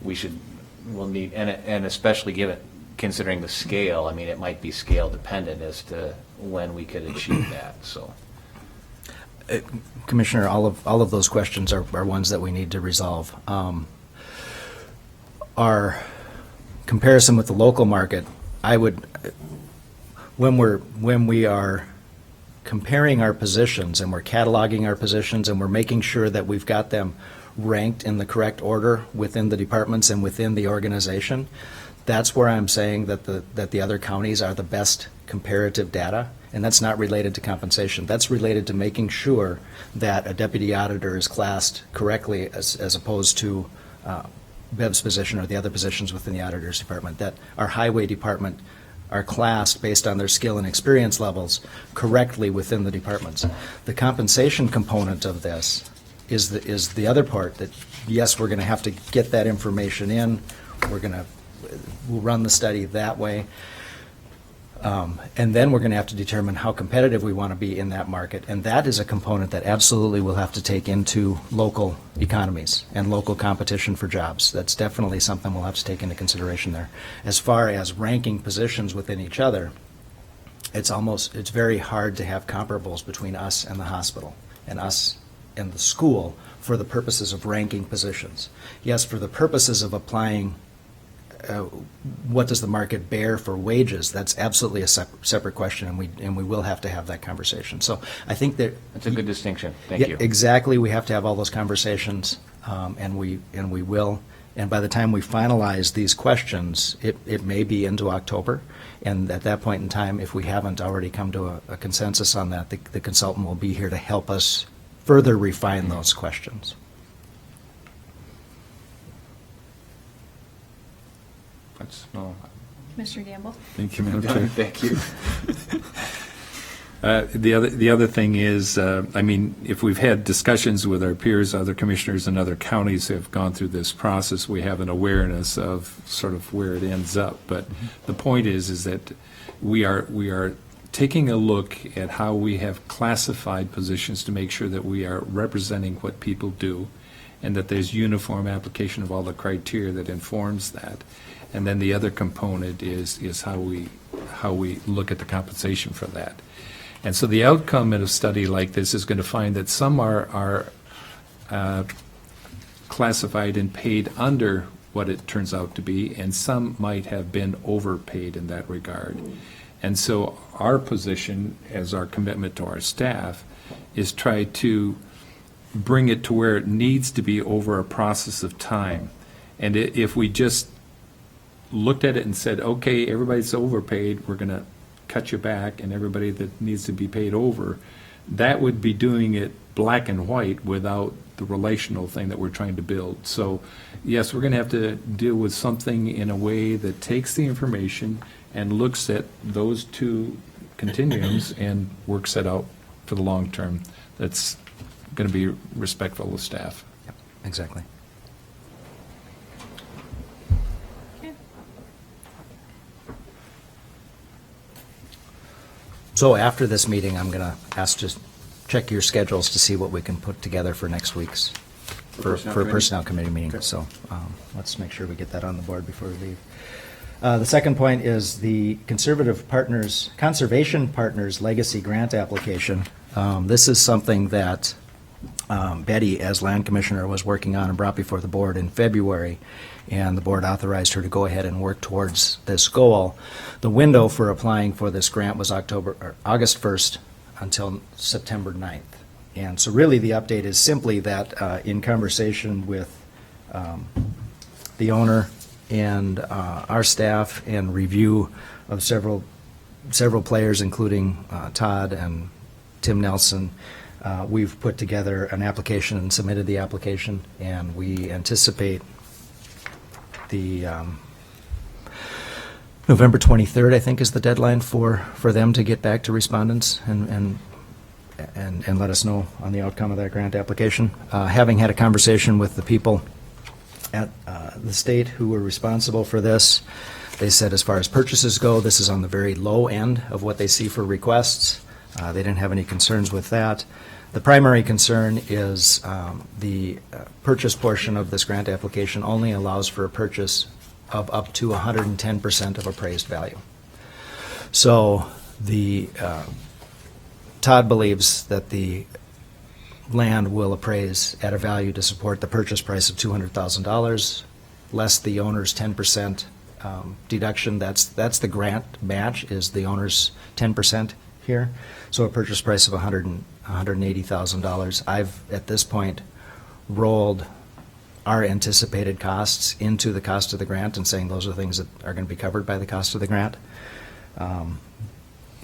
we'll need, and especially considering the scale, I mean, it might be scale dependent as to when we could achieve that, so. Commissioner, all of those questions are ones that we need to resolve. Our comparison with the local market, when we are comparing our positions and we're cataloging our positions and we're making sure that we've got them ranked in the correct order within the departments and within the organization, that's where I'm saying that the other counties are the best comparative data, and that's not related to compensation. That's related to making sure that a deputy auditor is classed correctly as opposed to Bev's position or the other positions within the auditor's department, that our highway department are classed based on their skill and experience levels correctly within the departments. The compensation component of this is the other part that, yes, we're going to have to get that information in. We'll run the study that way. And then we're going to have to determine how competitive we want to be in that market. And that is a component that absolutely we'll have to take into local economies and local competition for jobs. That's definitely something we'll have to take into consideration there. As far as ranking positions within each other, it's very hard to have comparables between us and the hospital and us and the school for the purposes of ranking positions. Yes, for the purposes of applying what does the market bear for wages, that's absolutely a separate question, and we will have to have that conversation. So I think that that's a good distinction. Thank you. Exactly, we have to have all those conversations, and we will. And by the time we finalize these questions, it may be into October, and at that point in time, if we haven't already come to a consensus on that, the consultant will be here to help us further refine those questions. Commissioner Gamble? Thank you, Madam Chair. Thank you. The other thing is, I mean, if we've had discussions with our peers, other commissioners in other counties who have gone through this process, we have an awareness of sort of where it ends up. But the point is that we are taking a look at how we have classified positions to make sure that we are representing what people do, and that there's uniform application of all the criteria that informs that. And then the other component is how we look at the compensation for that. And so the outcome in a study like this is going to find that some are classified and paid under what it turns out to be, and some might have been overpaid in that regard. And so our position, as our commitment to our staff, is try to bring it to where it needs to be over a process of time. And if we just looked at it and said, okay, everybody's overpaid, we're going to cut you back, and everybody that needs to be paid over, that would be doing it black and white without the relational thing that we're trying to build. So yes, we're going to have to deal with something in a way that takes the information and looks at those two continuums and works it out for the long term. That's going to be respectful of staff. Yep, exactly. So after this meeting, I'm going to ask to check your schedules to see what we can put together for next week's, for a Personnel Committee meeting. Okay. So let's make sure we get that on the board before we leave. The second point is the Conservation Partners Legacy Grant application. This is something that Betty, as Land Commissioner, was working on and brought before the board in February, and the board authorized her to go ahead and work towards this goal. The window for applying for this grant was August 1st until September 9th. And so really the update is simply that in conversation with the owner and our staff and review of several players, including Todd and Tim Nelson, we've put together an application and submitted the application, and we anticipate the November 23rd, I think, is the deadline for them to get back to respondents and let us know on the outcome of that grant application. Having had a conversation with the people at the state who were responsible for this, they said as far as purchases go, this is on the very low end of what they see for requests. They didn't have any concerns with that. The primary concern is the purchase portion of this grant application only allows for a purchase of up to 110% of appraised value. So Todd believes that the land will appraise at a value to support the purchase price of $200,000, less the owner's 10% deduction. That's the grant match, is the owner's 10% here. So a purchase price of $180,000. I've, at this point, rolled our anticipated costs into the cost of the grant and saying those are things that are going to be covered by the cost of the grant.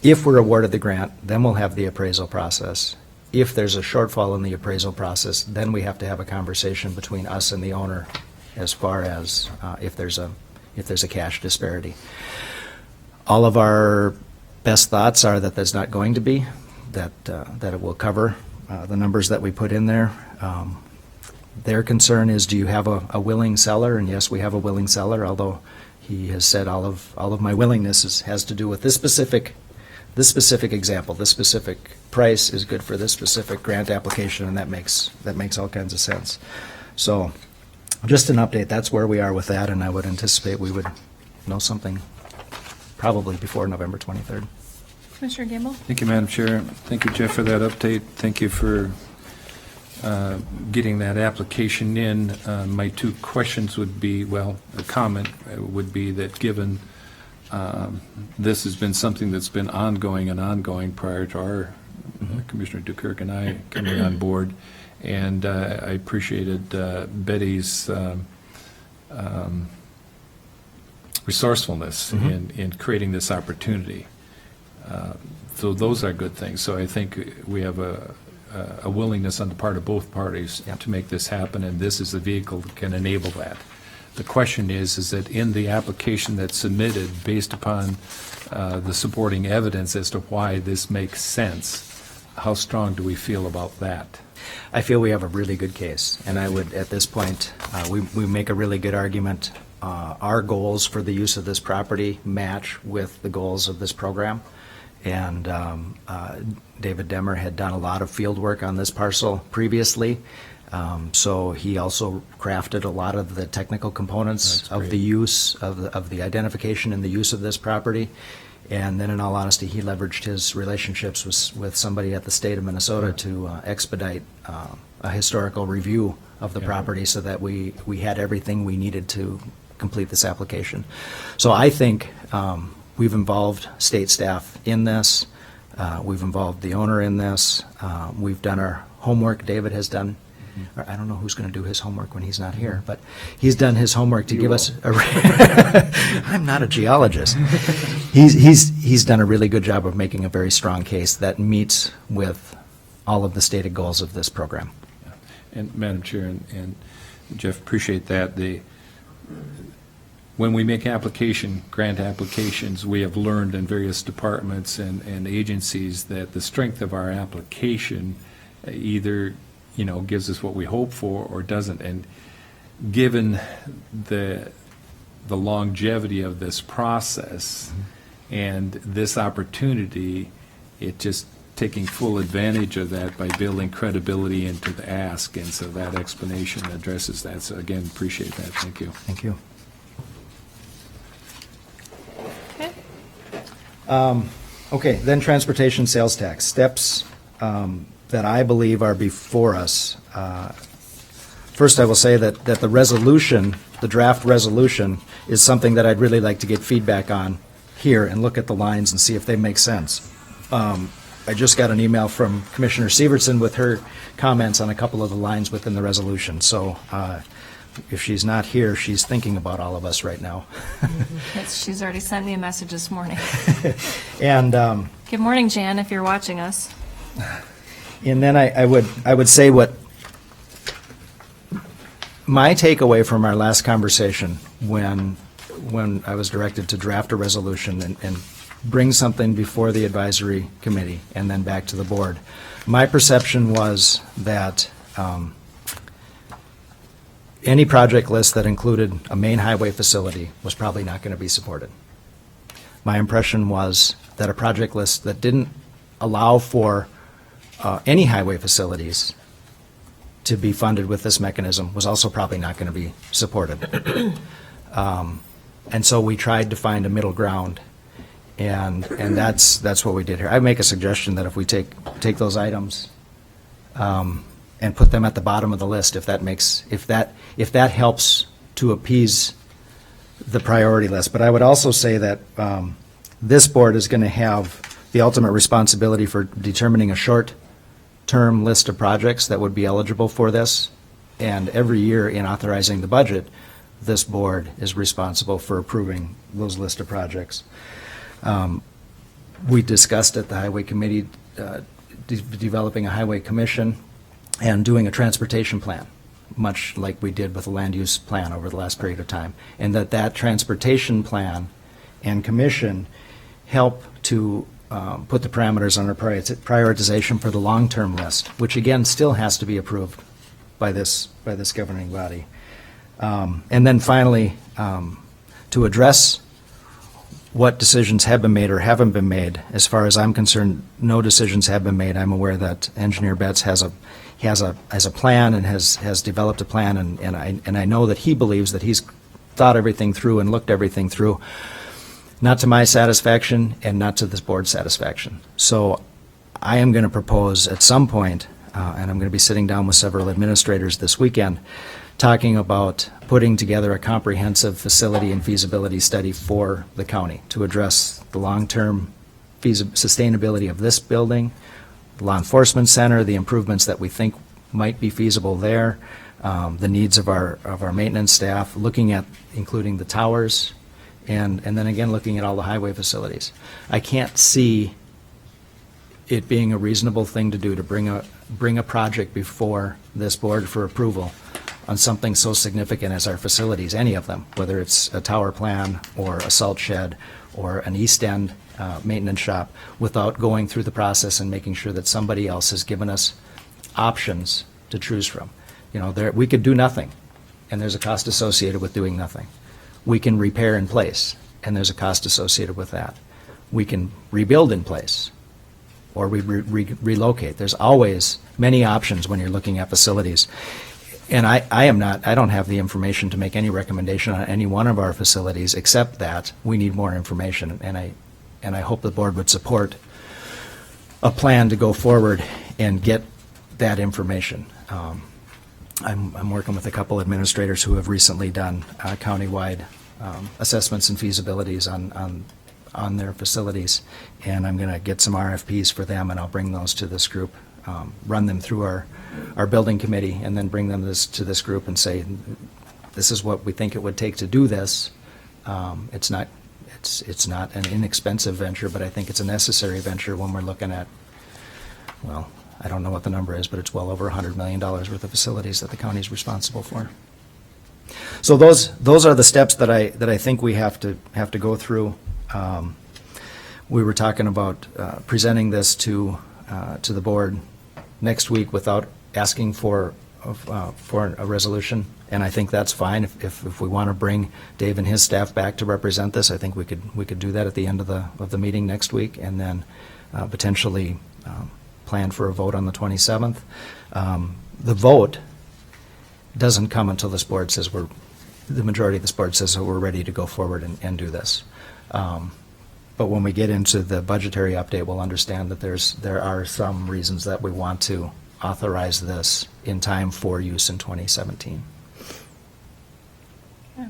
If we're awarded the grant, then we'll have the appraisal process. If there's a shortfall in the appraisal process, then we have to have a conversation between us and the owner as far as if there's a cash disparity. All of our best thoughts are that that's not going to be, that it will cover the numbers that we put in there. Their concern is, do you have a willing seller? And yes, we have a willing seller, although he has said all of my willingness has to do with this specific example. This specific price is good for this specific grant application, and that makes all kinds of sense. So just an update, that's where we are with that, and I would anticipate we would know something probably before November 23rd. Commissioner Gamble? Thank you, Madam Chair. Thank you, Jeff, for that update. Thank you for getting that application in. My two questions would be, well, a comment would be that given this has been something that's been ongoing prior to our Commissioner Dukirk and I coming on board, and I appreciated Betty's resourcefulness in creating this opportunity. So those are good things. So I think we have a willingness on the part of both parties to make this happen, and this is the vehicle that can enable that. The question is that in the application that's submitted, based upon the supporting evidence as to why this makes sense, how strong do we feel about that? I feel we have a really good case, and I would, at this point, we make a really good argument. Our goals for the use of this property match with the goals of this program, And David Demmer had done a lot of field work on this parcel previously. So he also crafted a lot of the technical components That's of great. the use, of the identification and the use of this property. And then in all honesty, he leveraged his relationships with somebody at the state of Minnesota to expedite a historical review of the Yeah. property so that we had everything we needed to complete this application. So I think we've involved state staff in this. We've involved the owner in this. We've done our homework. David has done, or I don't know who's going to do his homework when he's not here, but he's done his homework to give us a. I'm not a geologist. He's done a really good job of making a very strong case that meets with all of the stated goals of this program. And Madam Chair and Jeff, appreciate that. When we make grant applications, we have learned in various departments and agencies that the strength of our application either, gives us what we hope for or doesn't. And given the longevity of this process and this opportunity, it just taking full advantage of that by building credibility into the ask. And so that explanation addresses that. So again, appreciate that. Thank you. Thank you. Okay. Okay, then transportation sales tax. Steps that I believe are before us. First, I will say that the resolution, the draft resolution, is something that I'd really like to get feedback on here and look at the lines and see if they make sense. I just got an email from Commissioner Severson with her comments on a couple of the lines within the resolution. So if she's not here, she's thinking about all of us right now. She's already sent me a message this morning. And Good morning, Jan, if you're watching us. and then I would say what my takeaway from our last conversation when I was directed to draft a resolution and bring something before the advisory committee and then back to the board, my perception was that any project list that included a main highway facility was probably not going to be supported. My impression was that a project list that didn't allow for any highway facilities to be funded with this mechanism was also probably not going to be supported. And so we tried to find a middle ground, and that's what we did here. I make a suggestion that if we take those items and put them at the bottom of the list, if that helps to appease the priority list. But I would also say that this board is going to have the ultimate responsibility for determining a short-term list of projects that would be eligible for this. And every year in authorizing the budget, this board is responsible for approving those list of projects. We discussed at the Highway Committee developing a highway commission and doing a transportation plan, much like we did with the land use plan over the last period of time. And that transportation plan and commission help to put the parameters on our prioritization for the long-term list, which again still has to be approved by this governing body. And then finally, to address what decisions have been made or haven't been made, as far as I'm concerned, no decisions have been made. I'm aware that Engineer Betts has a plan and has developed a plan, and I know that he believes that he's thought everything through and looked everything through, not to my satisfaction and not to this board's satisfaction. So I am going to propose at some point, and I'm going to be sitting down with several administrators this weekend, talking about putting together a comprehensive facility and feasibility study for the county to address the long-term sustainability of this building, the law enforcement center, the improvements that we think might be feasible there, the needs of our maintenance staff, looking at including the towers, and then again looking at all the highway facilities. I can't see it being a reasonable thing to do to bring a project before this board for approval on something so significant as our facilities, any of them, whether it's a tower plan or a salt shed or an east end maintenance shop, without going through the process and making sure that somebody else has given us options to choose from. We could do nothing, and there's a cost associated with doing nothing. We can repair in place, and there's a cost associated with that. we can rebuild in place, or we relocate. There's always many options when you're looking at facilities. And I don't have the information to make any recommendation on any one of our facilities, except that we need more information. And I hope the board would support a plan to go forward and get that information. I'm working with a couple administrators who have recently done countywide assessments and feasibilities on their facilities, and I'm going to get some RFPs for them, and I'll bring those to this group, run them through our building committee, and then bring them to this group and say, this is what we think it would take to do this. It's not an inexpensive venture, but I think it's a necessary venture when we're looking at, well, I don't know what the number is, but it's well over $100 million worth of facilities that the county is responsible for. So those are the steps that I think we have to go through. We were talking about presenting this to the board next week without asking for a resolution, and I think that's fine. If we want to bring Dave and his staff back to represent this, I think we could do that at the end of the meeting next week, and then potentially plan for a vote on the 27th. The vote doesn't come until this board says the majority of this board says that we're ready to go forward and do this. But when we get into the budgetary update, we'll understand that there are some reasons that we want to authorize this in time for use in 2017. Okay.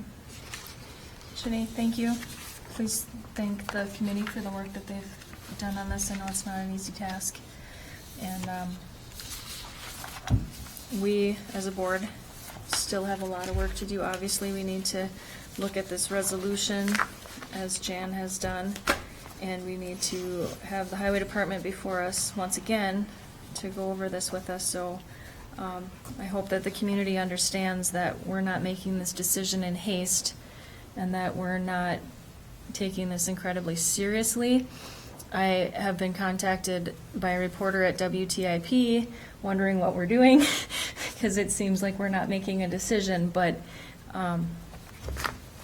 Shanae, thank you. Please thank the committee for the work that they've done on this. I know it's not an easy task. And we, as a board, still have a lot of work to do. Obviously, we need to look at this resolution, as Jan has done, and we need to have the highway department before us once again to go over this with us. So I hope that the community understands that we're not making this decision in haste and that we're not taking this incredibly seriously. I have been contacted by a reporter at WTIP wondering what we're doing because it seems like we're not making a decision, but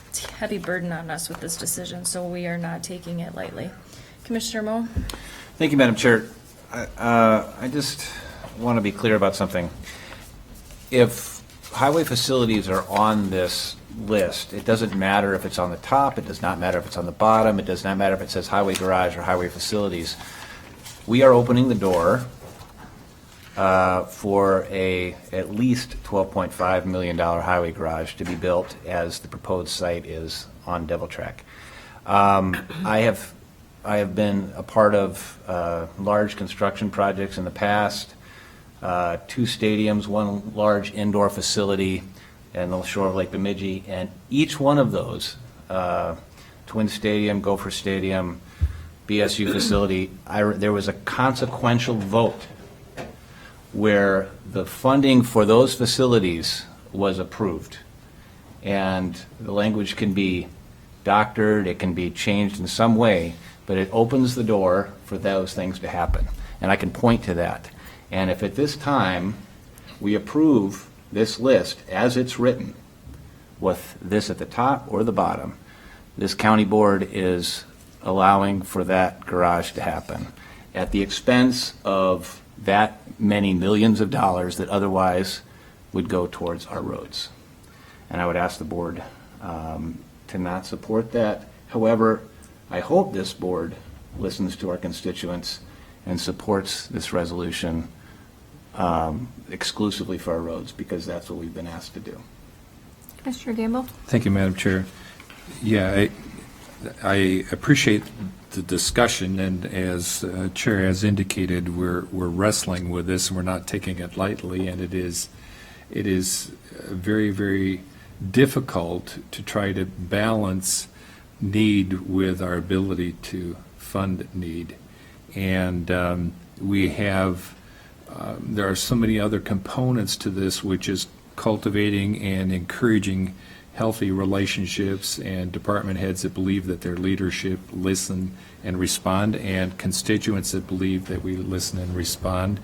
it's a heavy burden on us with this decision, so we are not taking it lightly. Commissioner Moe? Thank you, Madam Chair. I just want to be clear about something. If highway facilities are on this list, it doesn't matter if it's on the top, it does not matter if it's on the bottom, it does not matter if it says highway garage or highway facilities. We are opening the door for at least $12.5 million highway garage to be built as the proposed site is on Devil Track. I have been a part of large construction projects in the past, 2 stadiums, 1 large indoor facility and the shore of Lake Bemidji, and each one of those, Twin Stadium, Gopher Stadium, BSU facility, there was a consequential vote where the funding for those facilities was approved. And the language can be doctored, it can be changed in some way, but it opens the door for those things to happen. And I can point to that. And if at this time we approve this list as it's written, with this at the top or the bottom, this county board is allowing for that garage to happen at the expense of that many millions of dollars that otherwise would go towards our roads. And I would ask the board to not support that. However, I hope this board listens to our constituents and supports this resolution exclusively for our roads, because that's what we've been asked to do. Commissioner Gamble? Thank you, Madam Chair. Yeah, I appreciate the discussion, and as Chair has indicated, we're wrestling with this, and we're not taking it lightly, and it is very, very difficult to try to balance need with our ability to fund need. And we have there are so many other components to this, which is cultivating and encouraging healthy relationships and department heads that believe that their leadership listen and respond, and constituents that believe that we listen and respond.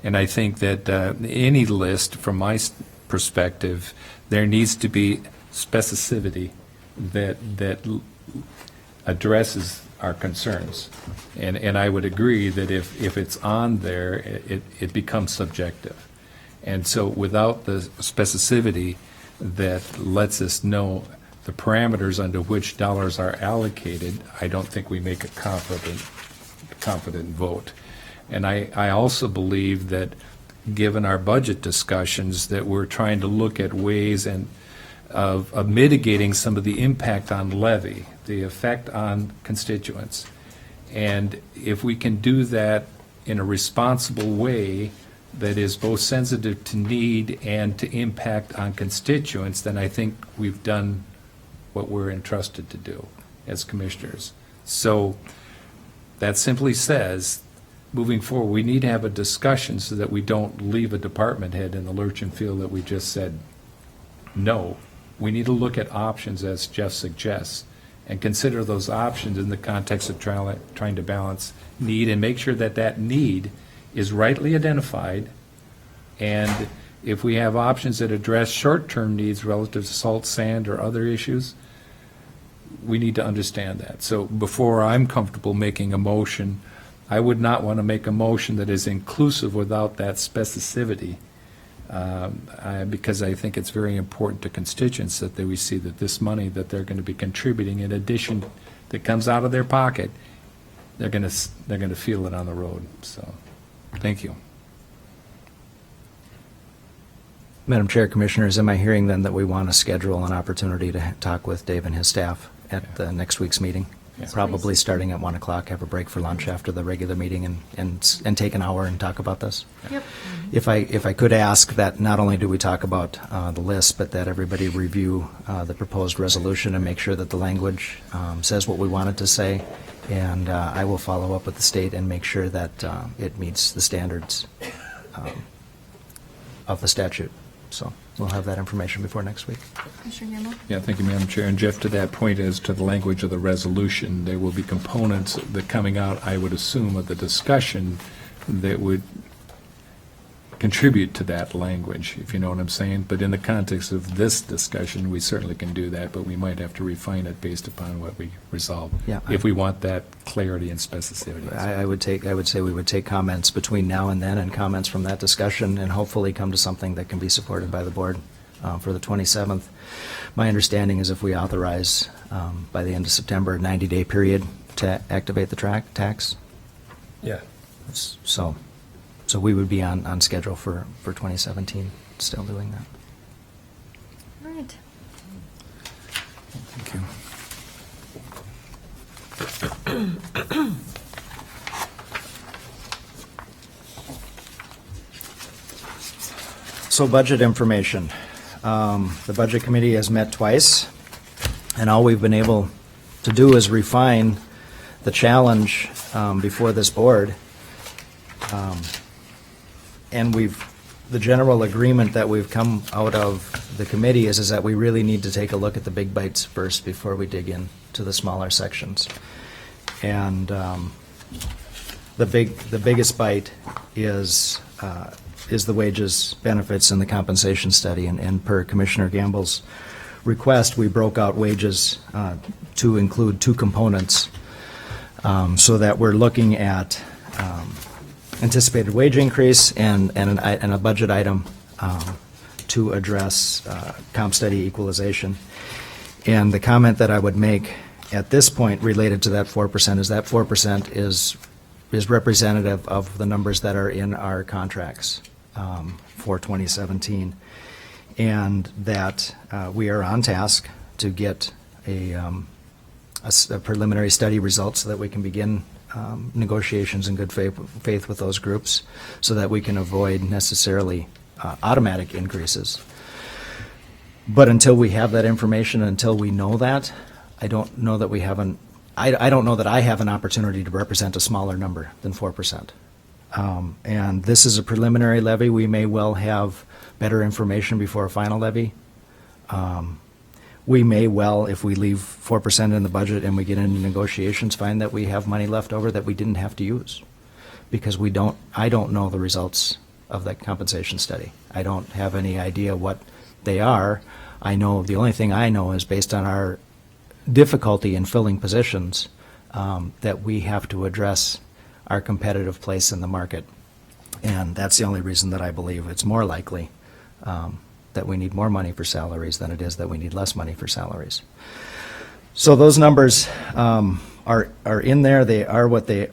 And I think that any list, from my perspective, there needs to be specificity that addresses our concerns. And I would agree that if it's on there, it becomes subjective. And so without the specificity that lets us know the parameters under which dollars are allocated, I don't think we make a confident vote. And I also believe that, given our budget discussions, that we're trying to look at ways of mitigating some of the impact on levy, the effect on constituents. And if we can do that in a responsible way that is both sensitive to need and to impact on constituents, then I think we've done what we're entrusted to do as commissioners. So that simply says, moving forward, we need to have a discussion so that we don't leave a department head in the lurch and feel that we just said no. We need to look at options, as Jeff suggests, and consider those options in the context of trying to balance need and make sure that that need is rightly identified. And if we have options that address short-term needs relative to salt, sand, or other issues, we need to understand that. So before I'm comfortable making a motion, I would not want to make a motion that is inclusive without that specificity, because I think it's very important to constituents that we see that this money that they're going to be contributing, in addition, that comes out of their pocket, they're going to feel it on the road. So, thank you. Madam Chair, Commissioners, am I hearing then that we want to schedule an opportunity to talk with Dave and his staff at the next week's meeting? Yes. Probably starting at 1 o'clock, have a break for lunch after the regular meeting and take an hour and talk about this? Yep. If I could ask that not only do we talk about the list, but that everybody review the proposed resolution and make sure that the language says what we want it to say. And I will follow up with the state and make sure that it meets the standards of the statute. So we'll have that information before next week. Commissioner Gamble? Yeah, thank you, Madam Chair. And Jeff, to that point, as to the language of the resolution, there will be components that coming out, I would assume, of the discussion that would contribute to that language, if you know what I'm saying. But in the context of this discussion, we certainly can do that, but we might have to refine it based upon what we resolve, Yeah, if we want that clarity and specificity. I would say we would take comments between now and then and comments from that discussion and hopefully come to something that can be supported by the board for the 27th. My understanding is if we authorize by the end of September, a 90-day period to activate the tax. Yeah. So we would be on schedule for 2017, still doing that. All right. Thank you. So budget information. The Budget Committee has met twice, and all we've been able to do is refine the challenge before this board. And the general agreement that we've come out of the committee is that we really need to take a look at the big bites first before we dig into the smaller sections. And the biggest bite is the wages, benefits, and the compensation study. And per Commissioner Gamble's request, we broke out wages to include two components, so that we're looking at anticipated wage increase and a budget item to address comp study equalization. And the comment that I would make at this point related to that 4% is that 4% is representative of the numbers that are in our contracts for 2017, and that we are on task to get a preliminary study result so that we can begin negotiations in good faith with those groups, so that we can avoid necessarily automatic increases. But until we have that information, until we know that, I don't know that we have I don't know that I have an opportunity to represent a smaller number than 4%. And this is a preliminary levy. We may well have better information before a final levy. We may well, if we leave 4% in the budget and we get into negotiations, find that we have money left over that we didn't have to use, because I don't know the results of that compensation study. I don't have any idea what they are. The only thing I know is based on our difficulty in filling positions, that we have to address our competitive place in the market. And that's the only reason that I believe it's more likely that we need more money for salaries than it is that we need less money for salaries. So those numbers are in there. They are what they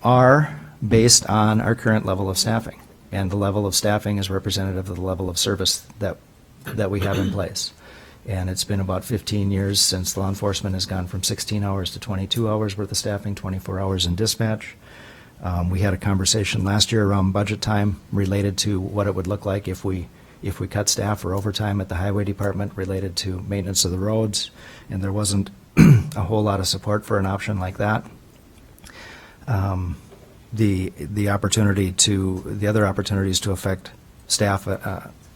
are based on our current level of staffing. And the level of staffing is representative of the level of service that we have in place. And it's been about 15 years since law enforcement has gone from 16 hours to 22 hours worth of staffing, 24 hours in dispatch. We had a conversation last year around budget time related to what it would look like if we cut staff or overtime at the highway department related to maintenance of the roads, and there wasn't a whole lot of support for an option like that. The other opportunities to affect staff,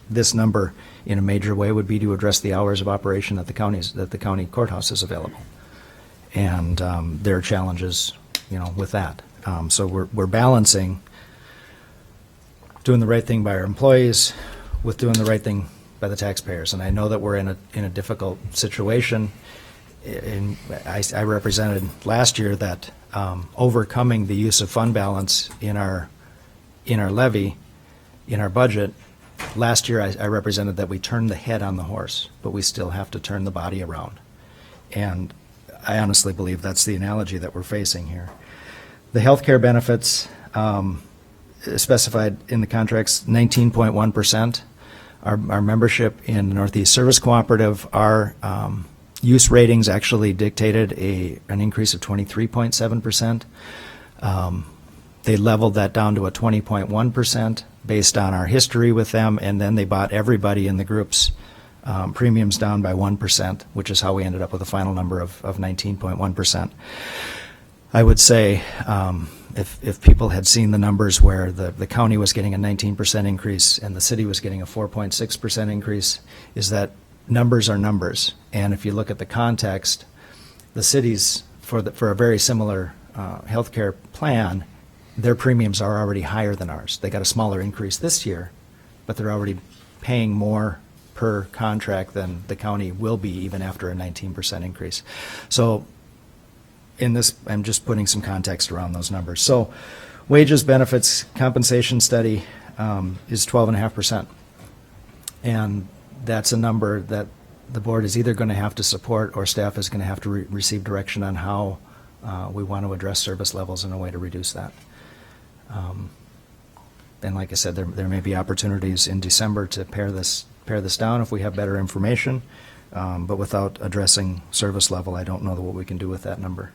this number in a major way would be to address the hours of operation that the county courthouse is available, and there are challenges, with that. So we're balancing doing the right thing by our employees with doing the right thing by the taxpayers. And I know that we're in a difficult situation. I represented last year that overcoming the use of fund balance in our levy, in our budget. Last year I represented that we turned the head on the horse, but we still have to turn the body around. And I honestly believe that's the analogy that we're facing here. The healthcare benefits specified in the contracts, 19.1%. Our membership in the Northeast Service Cooperative, our use ratings actually dictated an increase of 23.7%. They leveled that down to a 20.1% based on our history with them, and then they bought everybody in the group's premiums down by 1%, which is how we ended up with a final number of 19.1%. I would say if people had seen the numbers where the county was getting a 19% increase and the city was getting a 4.6% increase, is that numbers are numbers. And if you look at the context, the cities, for a very similar healthcare plan, their premiums are already higher than ours. They got a smaller increase this year, but they're already paying more per contract than the county will be even after a 19% increase. So in this, I'm just putting some context around those numbers. So wages, benefits, compensation study is 12.5%. And that's a number that the board is either going to have to support or staff is going to have to receive direction on how we want to address service levels in a way to reduce that. And like I said, there may be opportunities in December to pare this down if we have better information, but without addressing service level, I don't know what we can do with that number.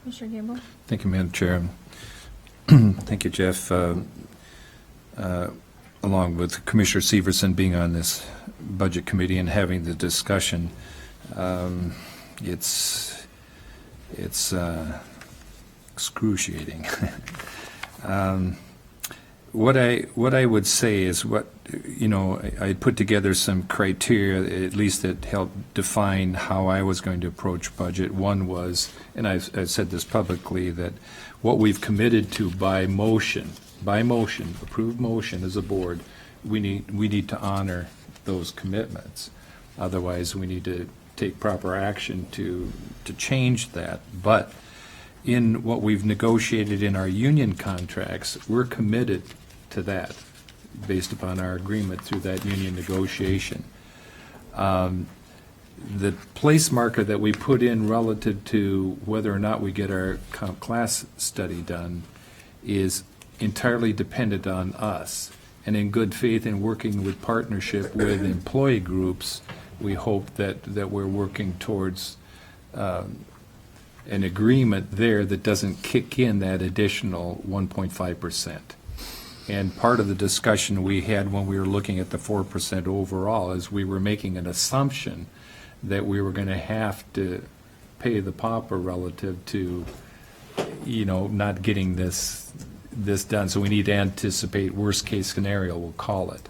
Mr. Gamble? Thank you, Madam Chair. Thank you, Jeff. Along with Commissioner Severson being on this budget committee and having the discussion, it's excruciating. What I would say is I put together some criteria, at least that helped define how I was going to approach budget. One was, and I've said this publicly, that what we've committed to by motion, approved motion as a board, we need to honor those commitments. Otherwise, we need to take proper action to change that. But in what we've negotiated in our union contracts, we're committed to that based upon our agreement through that union negotiation. The place marker that we put in relative to whether or not we get our comp class study done is entirely dependent on us. And in good faith and working with partnership with employee groups, we hope that we're working towards an agreement there that doesn't kick in that additional 1.5%. And part of the discussion we had when we were looking at the 4% overall is we were making an assumption that we were going to have to pay the pauper relative to, not getting this done. So we need to anticipate worst case scenario, we'll call it.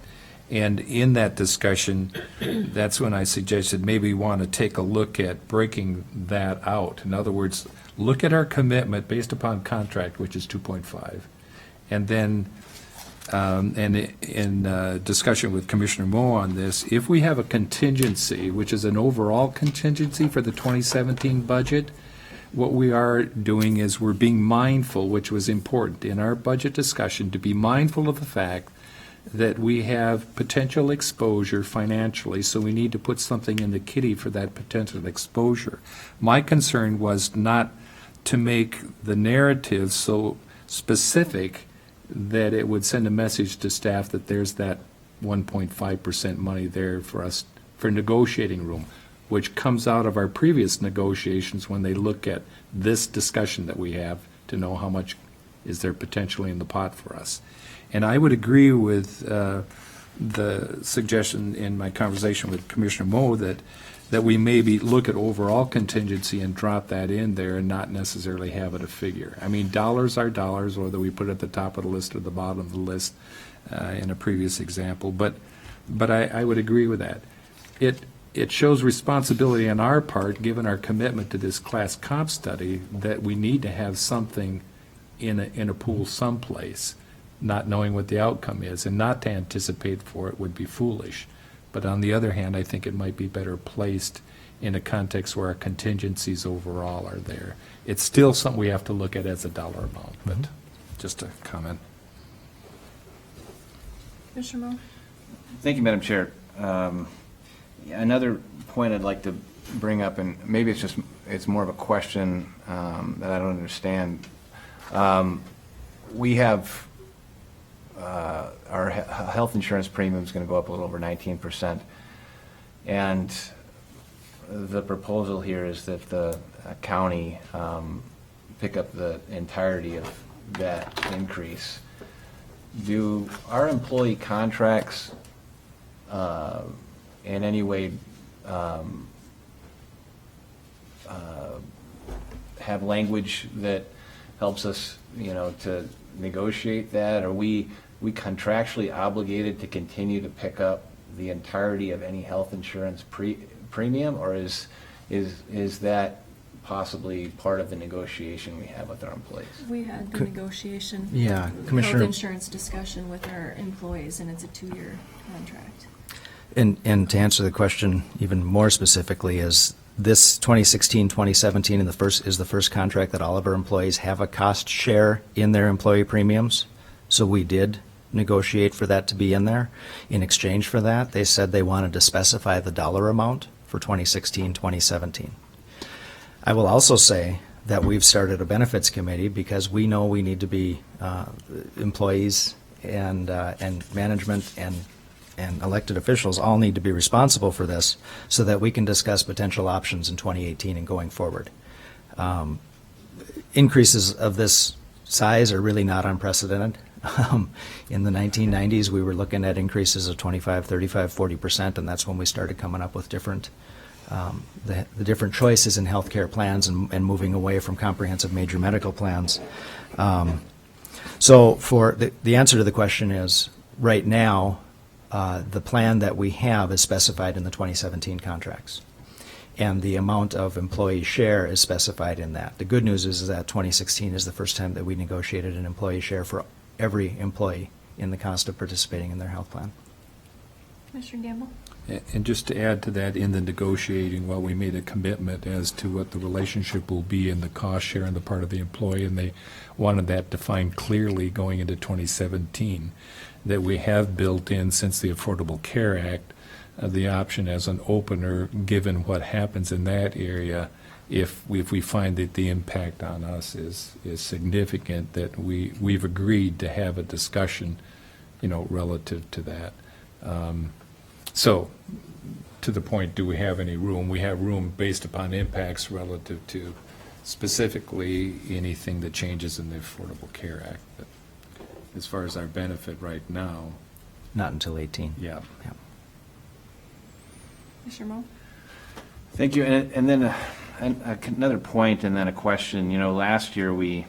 And in that discussion, that's when I suggested maybe we want to take a look at breaking that out. In other words, look at our commitment based upon contract, which is 2.5, and then and in discussion with Commissioner Moe on this, if we have a contingency, which is an overall contingency for the 2017 budget, what we are doing is we're being mindful, which was important in our budget discussion, to be mindful of the fact that we have potential exposure financially, so we need to put something in the kitty for that potential exposure. My concern was not to make the narrative so specific that it would send a message to staff that there's that 1.5% money there for us for negotiating room, which comes out of our previous negotiations when they look at this discussion that we have to know how much is there potentially in the pot for us. And I would agree with the suggestion in my conversation with Commissioner Moe that we maybe look at overall contingency and drop that in there and not necessarily have it a figure. I mean, dollars are dollars, whether we put it at the top of the list or the bottom of the list in a previous example. But I would agree with that. It shows responsibility on our part, given our commitment to this class comp study, that we need to have something in a pool someplace, not knowing what the outcome is, and not to anticipate for it would be foolish. But on the other hand, I think it might be better placed in a context where our contingencies overall are there. It's still something we have to look at as a dollar amount, but just a comment. Commissioner Moe? Thank you, Madam Chair. Another point I'd like to bring up, and maybe it's more of a question that I don't understand. We have our health insurance premium is going to go up a little over 19%, and the proposal here is that the county pick up the entirety of that increase. Do our employee contracts in any way have language that helps us, to negotiate that? Are we contractually obligated to continue to pick up the entirety of any health insurance premium, or is that possibly part of the negotiation we have with our employees? We had the negotiation. Yeah, Health Commissioner. insurance discussion with our employees, and it's a 2-year contract. And to answer the question even more specifically, is this 2016-2017 is the first contract that all of our employees have a cost share in their employee premiums. So we did negotiate for that to be in there. In exchange for that, they said they wanted to specify the dollar amount for 2016-2017. I will also say that we've started a benefits committee because we know we need to be employees and management and elected officials all need to be responsible for this so that we can discuss potential options in 2018 and going forward. Increases of this size are really not unprecedented. In the 1990s, we were looking at increases of 25, 35, 40%, and that's when we started coming up with different the different choices in healthcare plans and moving away from comprehensive major medical plans. So for the answer to the question is, right now, the plan that we have is specified in the 2017 contracts, and the amount of employee share is specified in that. The good news is that 2016 is the first time that we negotiated an employee share for every employee in the cost of participating in their health plan. Commissioner Gamble? And just to add to that, in the negotiating, we made a commitment as to what the relationship will be in the cost share on the part of the employee, and they wanted that defined clearly going into 2017, that we have built in, since the Affordable Care Act, the option as an opener, given what happens in that area, if we find that the impact on us is significant, that we've agreed to have a discussion, relative to that. So, to the point, do we have any room? We have room based upon impacts relative to specifically anything that changes in the Affordable Care Act. But as far as our benefit right now. Not until 18. Yeah. Commissioner Moe? Thank you. And then another point and then a question. Last year we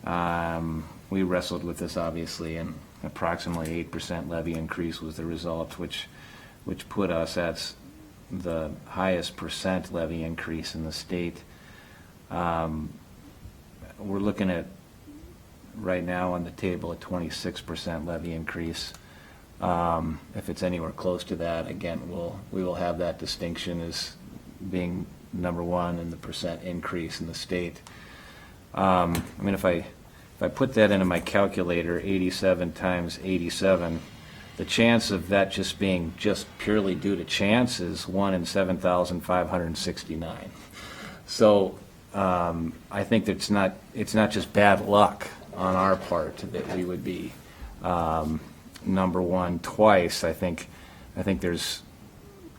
wrestled with this, obviously, and approximately 8% levy increase was the result, which put us at the highest percent levy increase in the state. We're looking at right now on the table a 26% levy increase. If it's anywhere close to that, again, we will have that distinction as being number one, and the percent increase in the state. I mean, if I put that into my calculator, 87 times 87, the chance of that just being just purely due to chance is 1 in 7,569. So I think that it's not just bad luck on our part that we would be number one twice. I think there's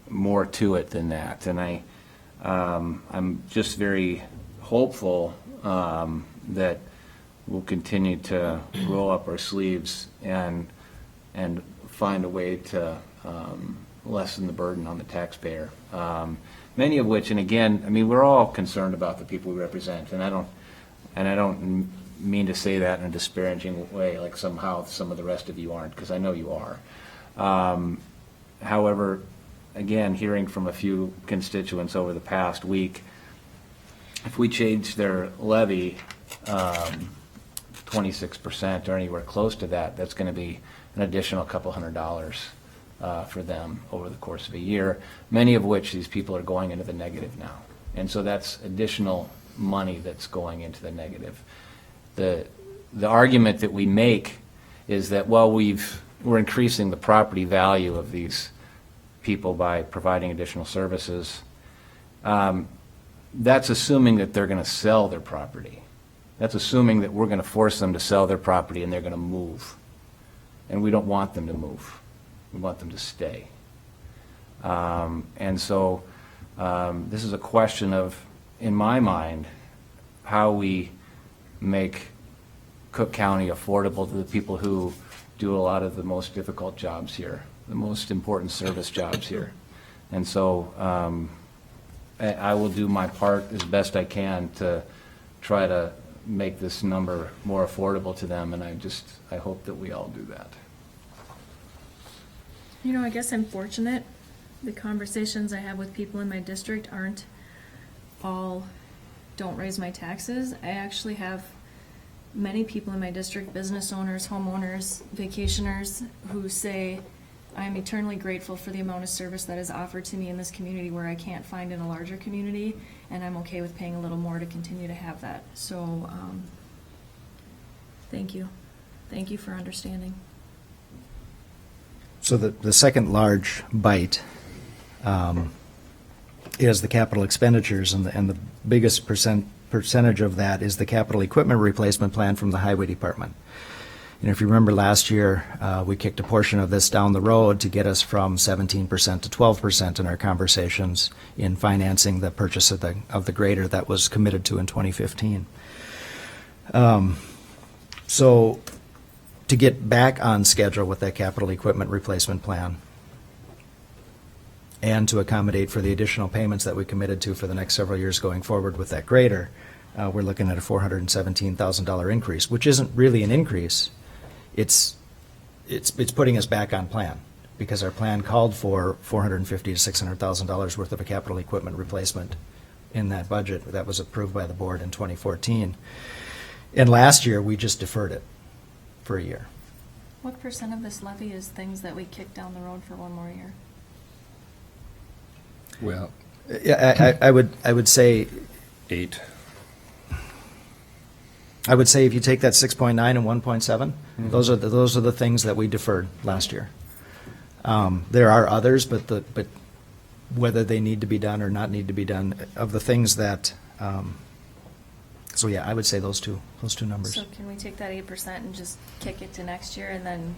more to it than that, and I'm just very hopeful that we'll continue to roll up our sleeves and find a way to lessen the burden on the taxpayer. Many of which, and again, I mean, we're all concerned about the people we represent, and I don't mean to say that in a disparaging way, like somehow some of the rest of you aren't, because I know you are. However, again, hearing from a few constituents over the past week, if we change their levy 26% or anywhere close to that, that's going to be an additional couple $100 for them over the course of a year, many of which these people are going into the negative now. And so that's additional money that's going into the negative. The argument that we make is that, well, we're increasing the property value of these people by providing additional services. That's assuming that they're going to sell their property. That's assuming that we're going to force them to sell their property and they're going to move. And we don't want them to move. We want them to stay. And so this is a question of, in my mind, how we make Cook County affordable to the people who do a lot of the most difficult jobs here, the most important service jobs here. And so I will do my part as best I can to try to make this number more affordable to them, and I hope that we all do that. You know, I guess I'm fortunate. The conversations I have with people in my district aren't all, don't raise my taxes. I actually have many people in my district, business owners, homeowners, vacationers, who say, I am eternally grateful for the amount of service that is offered to me in this community where I can't find in a larger community, and I'm okay with paying a little more to continue to have that. So, thank you. Thank you for understanding. So the second large bite is the capital expenditures, and the biggest percentage of that is the capital equipment replacement plan from the Highway Department. And if you remember last year, we kicked a portion of this down the road to get us from 17% to 12% in our conversations in financing the purchase of the grader that was committed to in 2015. So to get back on schedule with that capital equipment replacement plan and to accommodate for the additional payments that we committed to for the next several years going forward with that grader, we're looking at a $417,000 increase, which isn't really an increase. It's putting us back on plan, because our plan called for $450,000 to $600,000 worth of a capital equipment replacement in that budget that was approved by the board in 2014. And last year, we just deferred it for a year. What percent of this levy is things that we kick down the road for one more year? Well, I would say 8. I would say if you take that 6.9 and 1.7, those are the things that we deferred last year. There are others, but whether they need to be done or not need to be done, of the things that, so yeah, I would say those two numbers. So can we take that 8% and just kick it to next year, and then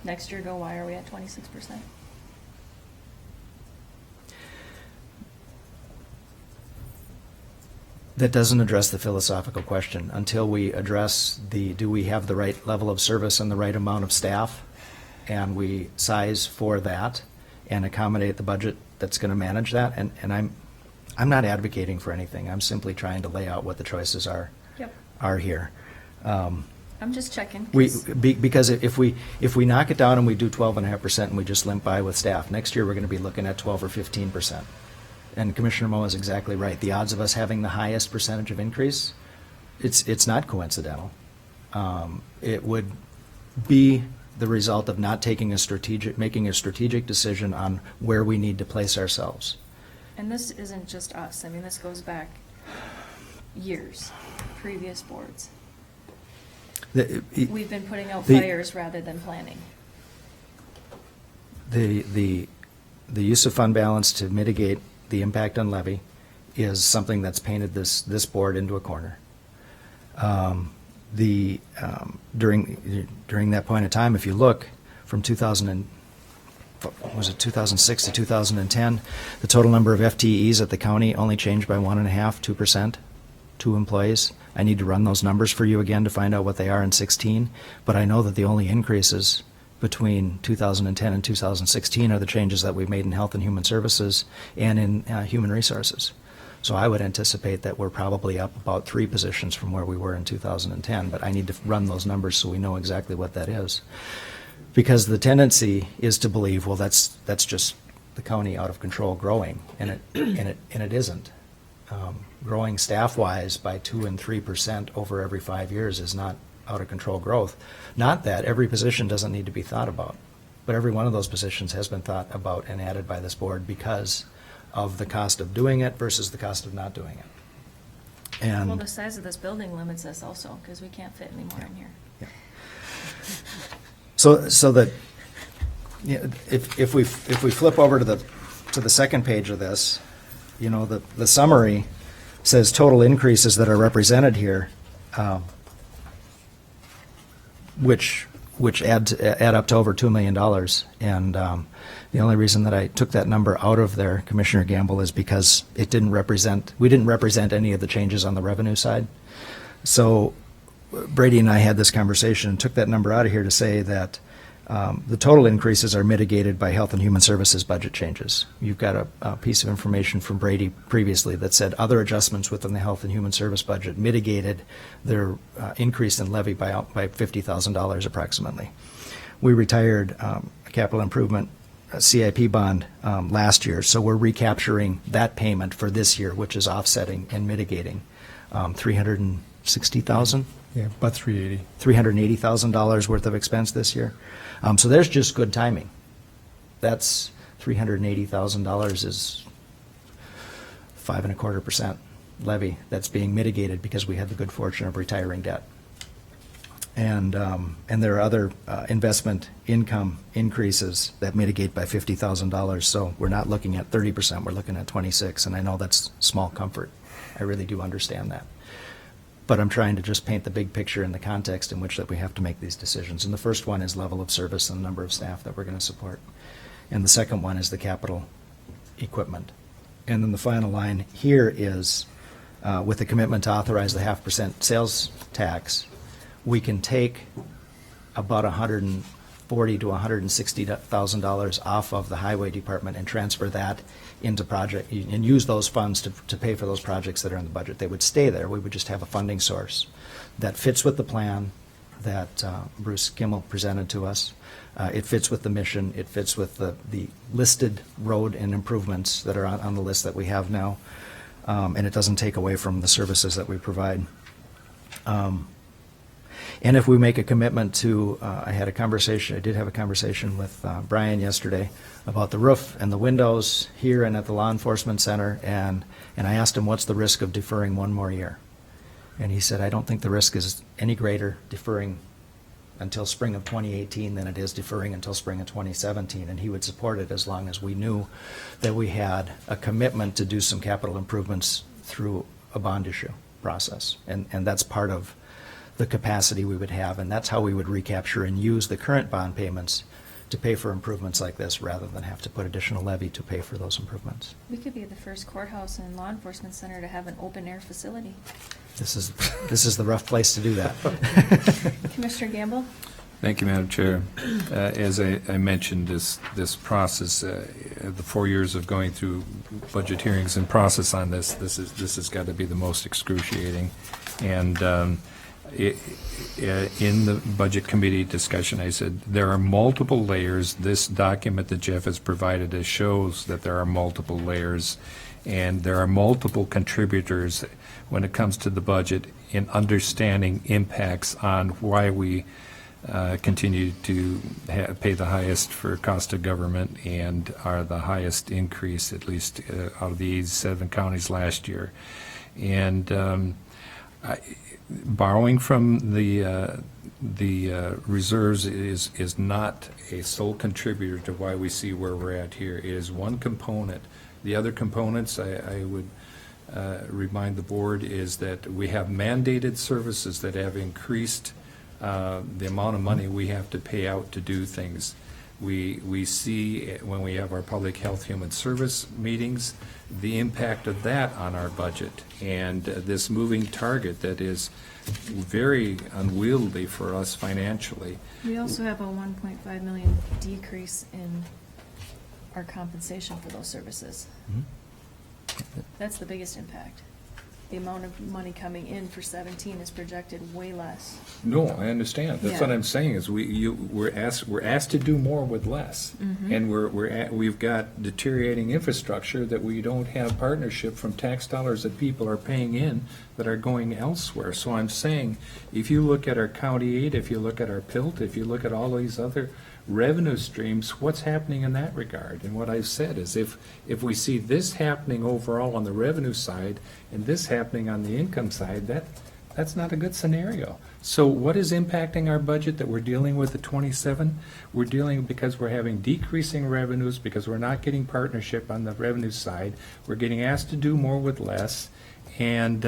next year go, why are we at 26%? That doesn't address the philosophical question. Until we address do we have the right level of service and the right amount of staff, and we size for that and accommodate the budget that's going to manage that. And I'm not advocating for anything. I'm simply trying to lay out what the choices are here. I'm just checking. Because if we knock it down and we do 12.5% and we just limp by with staff, next year we're going to be looking at 12 or 15%. And Commissioner Moe is exactly right. The odds of us having the highest percentage of increase, it's not coincidental. It would be the result of not making a strategic decision on where we need to place ourselves. And this isn't just us, I mean, this goes back years, previous boards. We've been putting out fires rather than planning. The use of fund balance to mitigate the impact on levy is something that's painted this board into a corner. During that point in time, if you look from 2006 to 2010, the total number of FTEs at the county only changed by 1.5%, 2%, 2 employees. I need to run those numbers for you again to find out what they are in 16, but I know that the only increases between 2010 and 2016 are the changes that we've made in Health and Human Services and in Human Resources. So I would anticipate that we're probably up about 3 positions from where we were in 2010, but I need to run those numbers so we know exactly what that is. Because the tendency is to believe, well, that's just the county out of control growing, and it isn't. Growing staff-wise by 2% and 3% over every 5 years is not out of control growth. Not that every position doesn't need to be thought about, but every one of those positions has been thought about and added by this board because of the cost of doing it versus the cost of not doing it. And Well, the size of this building limits us also, because we can't fit any more in here. so that, if we flip over to the second page of this, the summary says total increases that are represented here, which add up to over $2 million. And the only reason that I took that number out of there, Commissioner Gamble, is because we didn't represent any of the changes on the revenue side. So Brady and I had this conversation and took that number out of here to say that the total increases are mitigated by Health and Human Services budget changes. You've got a piece of information from Brady previously that said other adjustments within the Health and Human Service budget mitigated their increase in levy by $50,000 approximately. We retired a capital improvement CIP bond last year, so we're recapturing that payment for this year, which is offsetting and mitigating $360,000. Yeah, about 380. $380,000 worth of expense this year. So there's just good timing. That's $380,000 is 5.25% levy that's being mitigated because we had the good fortune of retiring debt. And there are other investment income increases that mitigate by $50,000. So we're not looking at 30%, we're looking at 26%, and I know that's small comfort. I really do understand that. But I'm trying to just paint the big picture in the context in which that we have to make these decisions. And the first one is level of service and number of staff that we're going to support. And the second one is the capital equipment. And then the final line here is with the commitment to authorize the 0.5% sales tax, we can take about $140,000 to $160,000 off of the highway department and transfer that into project and use those funds to pay for those projects that are in the budget. They would stay there. We would just have a funding source that fits with the plan that Bruce Kimmel presented to us. It fits with the mission. It fits with the listed road and improvements that are on the list that we have now. And it doesn't take away from the services that we provide. And if we make a commitment to, I did have a conversation with Brian yesterday about the roof and the windows here and at the law enforcement center, and I asked him what's the risk of deferring one more year. And he said, I don't think the risk is any greater deferring until spring of 2018 than it is deferring until spring of 2017, and he would support it as long as we knew that we had a commitment to do some capital improvements through a bond issue process, and that's part of the capacity we would have, and that's how we would recapture and use the current bond payments to pay for improvements like this rather than have to put additional levy to pay for those improvements. We could be the first courthouse and law enforcement center to have an open-air facility. This is the rough place to do that. Commissioner Gamble? Thank you, Madam Chair. As I mentioned, this process, the 4 years of going through budget hearings and process on this has got to be the most excruciating. And in the budget committee discussion, I said there are multiple layers. This document that Jeff has provided us shows that there are multiple layers, and there are multiple contributors when it comes to the budget in understanding impacts on why we continue to pay the highest for cost of government and are the highest increase, at least out of the 7 counties last year. And borrowing from the reserves is not a sole contributor to why we see where we're at here. It is one component. The other components, I would remind the board, is that we have mandated services that have increased the amount of money we have to pay out to do things. We see when we have our public health human service meetings, the impact of that on our budget, and this moving target that is very unwieldy for us financially. We also have a 1.5 million decrease in our compensation for those services. That's the biggest impact. The amount of money coming in for 17 is projected way less. No, I understand. That's what I'm saying, is we're asked to do more with less. And we've got deteriorating infrastructure that we don't have partnership from tax dollars that people are paying in that are going elsewhere. So I'm saying, if you look at our county aid, if you look at our PILT, if you look at all these other revenue streams, what's happening in that regard? And what I've said is, if we see this happening overall on the revenue side and this happening on the income side, that's not a good scenario. So what is impacting our budget that we're dealing with at 27? We're dealing because we're having decreasing revenues, because we're not getting partnership on the revenue side. We're getting asked to do more with less, and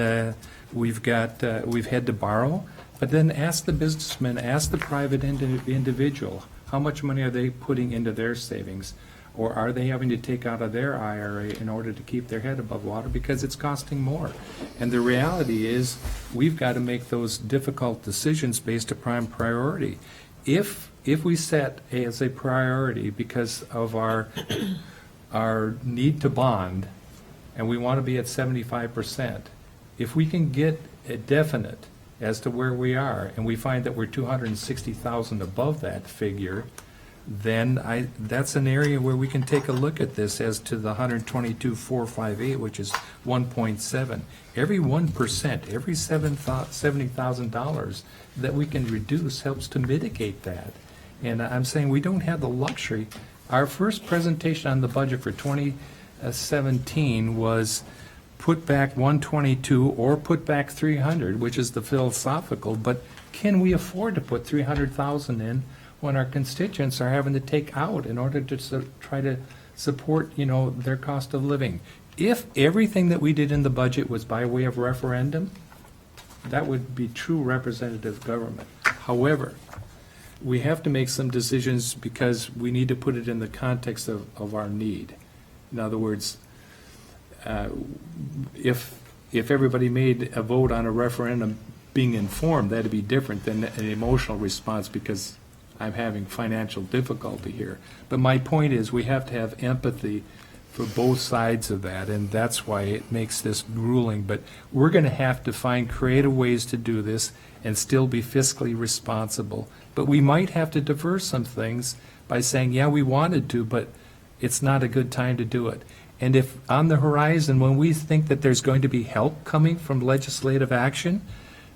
we've had to borrow. But then ask the businessman, ask the private individual, how much money are they putting into their savings? Or are they having to take out of their IRA in order to keep their head above water because it's costing more? And the reality is, we've got to make those difficult decisions based upon priority. If we set as a priority because of our need to bond, and we want to be at 75%, if we can get a definite as to where we are, and we find that we're 260,000 above that figure, then that's an area where we can take a look at this as to the 122,458, which is 1.7. Every 1%, every $70,000 that we can reduce helps to mitigate that. And I'm saying we don't have the luxury. Our first presentation on the budget for 2017 was put back 122 or put back 300, which is the philosophical, but can we afford to put 300,000 in when our constituents are having to take out in order to try to support, their cost of living? If everything that we did in the budget was by way of referendum, that would be true representative government. However, we have to make some decisions because we need to put it in the context of our need. In other words, if everybody made a vote on a referendum being informed, that'd be different than an emotional response because I'm having financial difficulty here. But my point is, we have to have empathy for both sides of that, and that's why it makes this grueling. But we're going to have to find creative ways to do this and still be fiscally responsible. But we might have to defer some things by saying, yeah, we wanted to, but it's not a good time to do it. And if on the horizon, when we think that there's going to be help coming from legislative action,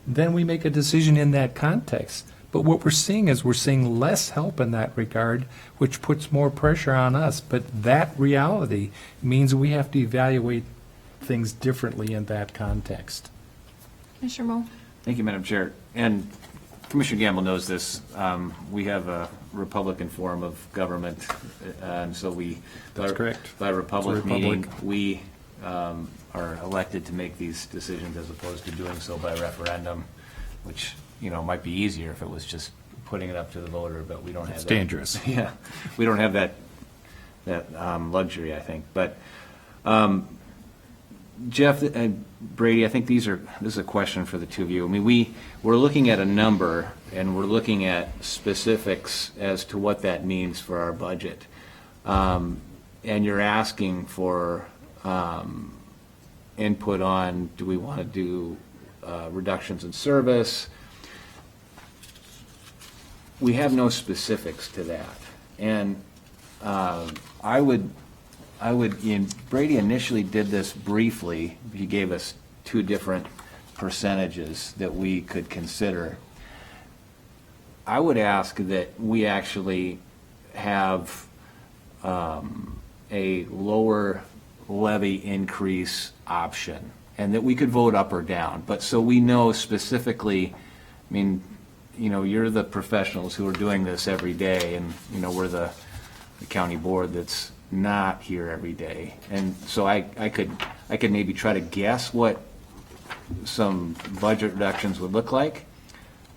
then we make a decision in that context. But what we're seeing is we're seeing less help in that regard, which puts more pressure on us. But that reality means we have to evaluate things differently in that context. Commissioner Moe? Thank you, Madam Chair. And Commissioner Gamble knows this. We have a Republican form of government, and so That's correct. By Republic It's a republic. meaning, we are elected to make these decisions as opposed to doing so by referendum, which, might be easier if it was just putting it up to the voter, but we don't have that. It's dangerous. Yeah, we don't have that luxury, I think. But Jeff and Brady, I think this is a question for the two of you. I mean, we're looking at a number, and we're looking at specifics as to what that means for our budget. And you're asking for input on, do we want to do reductions in service? We have no specifics to that. And Brady initially did this briefly. He gave us two different percentages that we could consider. I would ask that we actually have a lower levy increase option, and that we could vote up or down, but so we know specifically, I mean, you know, you're the professionals who are doing this every day, and, you know, we're the county board that's not here every day. And so I could maybe try to guess what some budget reductions would look like.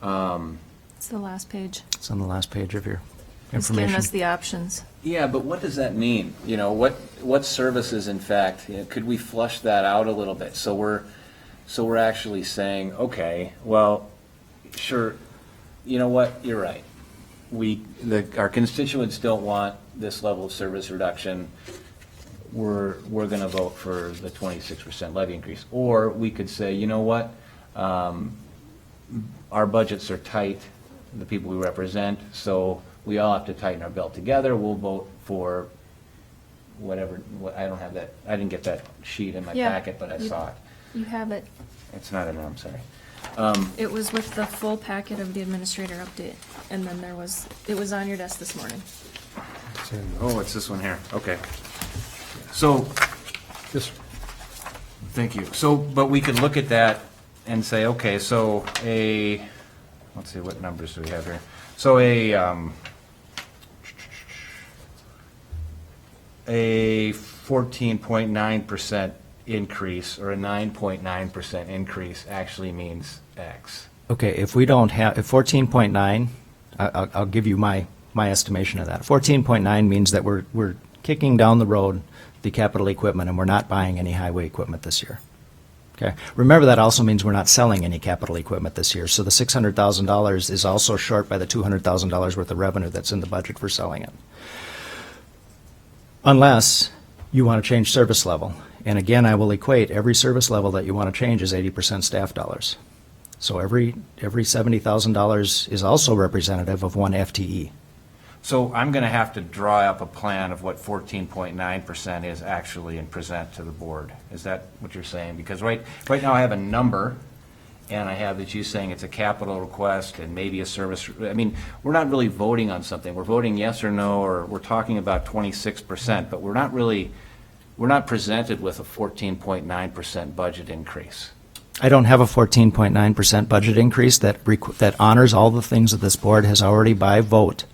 It's the last page. It's on the last page of your It's giving information. us the options. Yeah, but what does that mean? You know, what services, in fact, you know, could we flush that out a little bit? So we're actually saying, okay, well, sure, you know what, you're right. Our constituents don't want this level of service reduction. We're going to vote for the 26% levy increase. Or we could say, you know what, our budgets are tight, the people we represent, so we all have to tighten our belt together. We'll vote for whatever, I don't have that, I didn't get that sheet in my Yeah, packet, but I you- saw it. You have it. It's not in there, I'm sorry. It was with the full packet of the administrator update, and then it was on your desk this morning. Oh, it's this one here, okay. So, This, thank you. So, but we could look at that and say, okay, so let's see, what numbers do we have here? So a 14.9% increase or a 9.9% increase actually means X. Okay, if we don't have, if 14.9, I'll give you my estimation of that. 14.9 means that we're kicking down the road the capital equipment, and we're not buying any highway equipment this year. Okay, remember that also means we're not selling any capital equipment this year, so the $600,000 is also short by the $200,000 worth of revenue that's in the budget for selling it. Unless you want to change service level. And again, I will equate every service level that you want to change is 80% staff dollars. So every $70,000 is also representative of one FTE. So I'm going to have to draw up a plan of what 14.9% is actually and present to the board. Is that what you're saying? Because right now I have a number, and I have that you saying it's a capital request and maybe a service. I mean, we're not really voting on something. We're voting yes or no, or we're talking about 26%, but we're not presented with a 14.9% budget increase. I don't have a 14.9% budget increase that honors all the things that this board has already by vote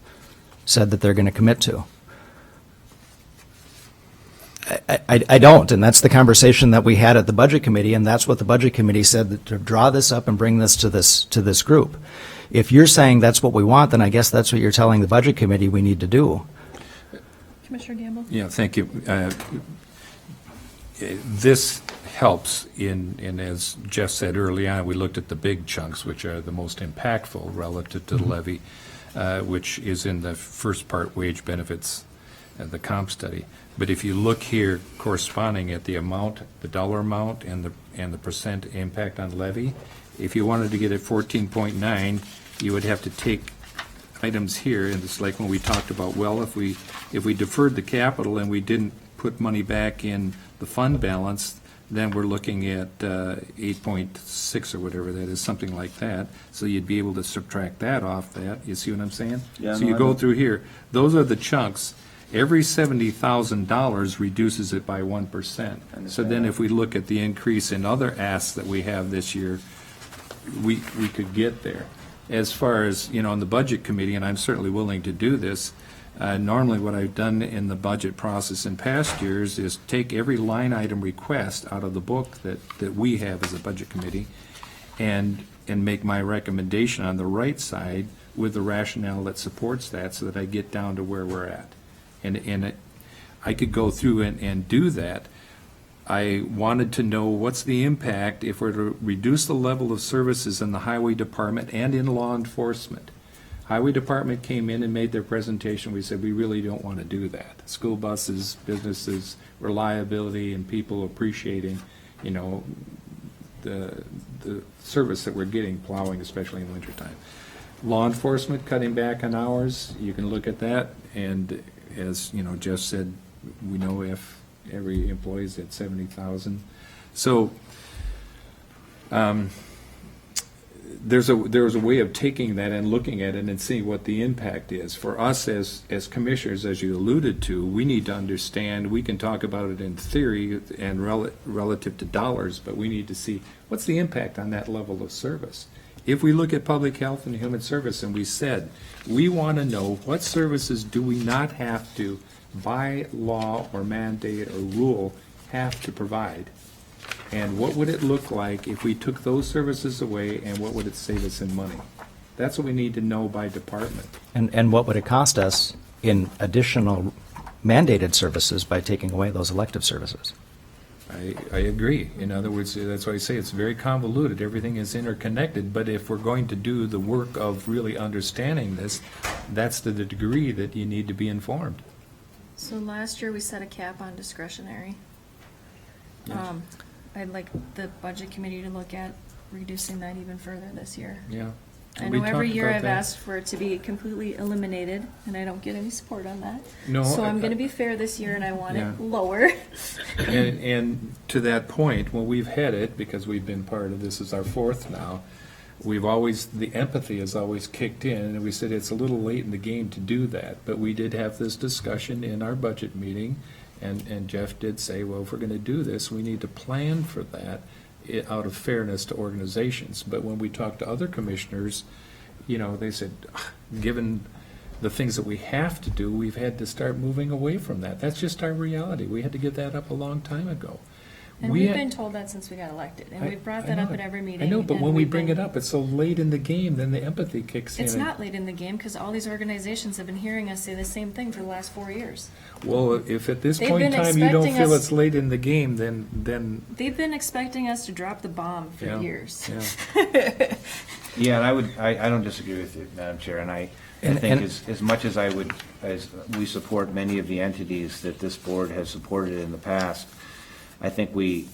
said that they're going to commit to. I don't, and that's the conversation that we had at the Budget Committee, and that's what the Budget Committee said, that to draw this up and bring this to this group. If you're saying that's what we want, then I guess that's what you're telling the Budget Committee we need to do. Commissioner Gamble? Yeah, thank you. This helps and as Jeff said early on, we looked at the big chunks, which are the most impactful relative to the levy, which is in the first part, wage benefits, the comp study. But if you look here corresponding at the amount, the dollar amount and the percent impact on levy, if you wanted to get at 14.9, you would have to take items here, and it's like when we talked about, well, if we deferred the capital and we didn't put money back in the fund balance, then we're looking at 8.6 or whatever that is, something like that. So you'd be able to subtract that off that. You see what I'm saying? Yeah, So no, you I go know. through here. Those are the chunks. Every $70,000 reduces it by 1%. So then if we look at the increase in other asks that we have this year, we could get there. As far as, you know, in the Budget Committee, and I'm certainly willing to do this, normally what I've done in the budget process in past years is take every line item request out of the book that we have as a Budget Committee and make my recommendation on the right side with the rationale that supports that so that I get down to where we're at. And I could go through and do that. I wanted to know what's the impact if we're to reduce the level of services in the Highway Department and in law enforcement. Highway Department came in and made their presentation. We said, we really don't want to do that. School buses, businesses, reliability, and people appreciating, you know, the service that we're getting, plowing, especially in wintertime. Law enforcement, cutting back on hours, you can look at that, and as, you know, Jeff said, we know if every employee is at 70,000. So there's a way of taking that and looking at it and seeing what the impact is. For us as commissioners, as you alluded to, we need to understand, we can talk about it in theory and relative to dollars, but we need to see what's the impact on that level of service. If we look at public health and human service and we said, we want to know what services do we not have to, by law or mandate or rule, have to provide, and what would it look like if we took those services away, and what would it save us in money? That's what we need to know by department. And what would it cost us in additional mandated services by taking away those elective services? I agree. In other words, that's why I say it's very convoluted. Everything is interconnected, but if we're going to do the work of really understanding this, that's to the degree that you need to be informed. So last year, we set a cap on discretionary. Yes. I'd like the budget committee to look at reducing that even further this year. Yeah. I We know every talked year about I've that. asked for it to be completely eliminated, and I don't get any support on that. No, So I- I'm gonna be fair this year, and I want Yeah. it lower. And to that point, when we've had it, because we've been part of this, is our fourth now, we've always, the empathy has always kicked in, and we said it's a little late in the game to do that. But we did have this discussion in our budget meeting, and Jeff did say, well, if we're going to do this, we need to plan for that out of fairness to organizations. But when we talked to other commissioners, you know, they said, given the things that we have to do, we've had to start moving away from that. That's just our reality. We had to give that up a long time ago. And We we've had- been told that since we got elected, and I- we've brought I that up know. at every meeting. I know, but and when we we've bring been- it up, it's so late in the game, then the empathy kicks in. It's not late in the game, because all these organizations have been hearing us say the same thing for the last 4 years. Well, if at this They've point in been time you don't expecting feel us- it's late in the game, then, They've been expecting us to drop the bomb for yeah. years. Yeah. Yeah, and I don't disagree with you, Madam Chair, and I And- think and- as much as as we support many of the entities that this board has supported in the past, I think it's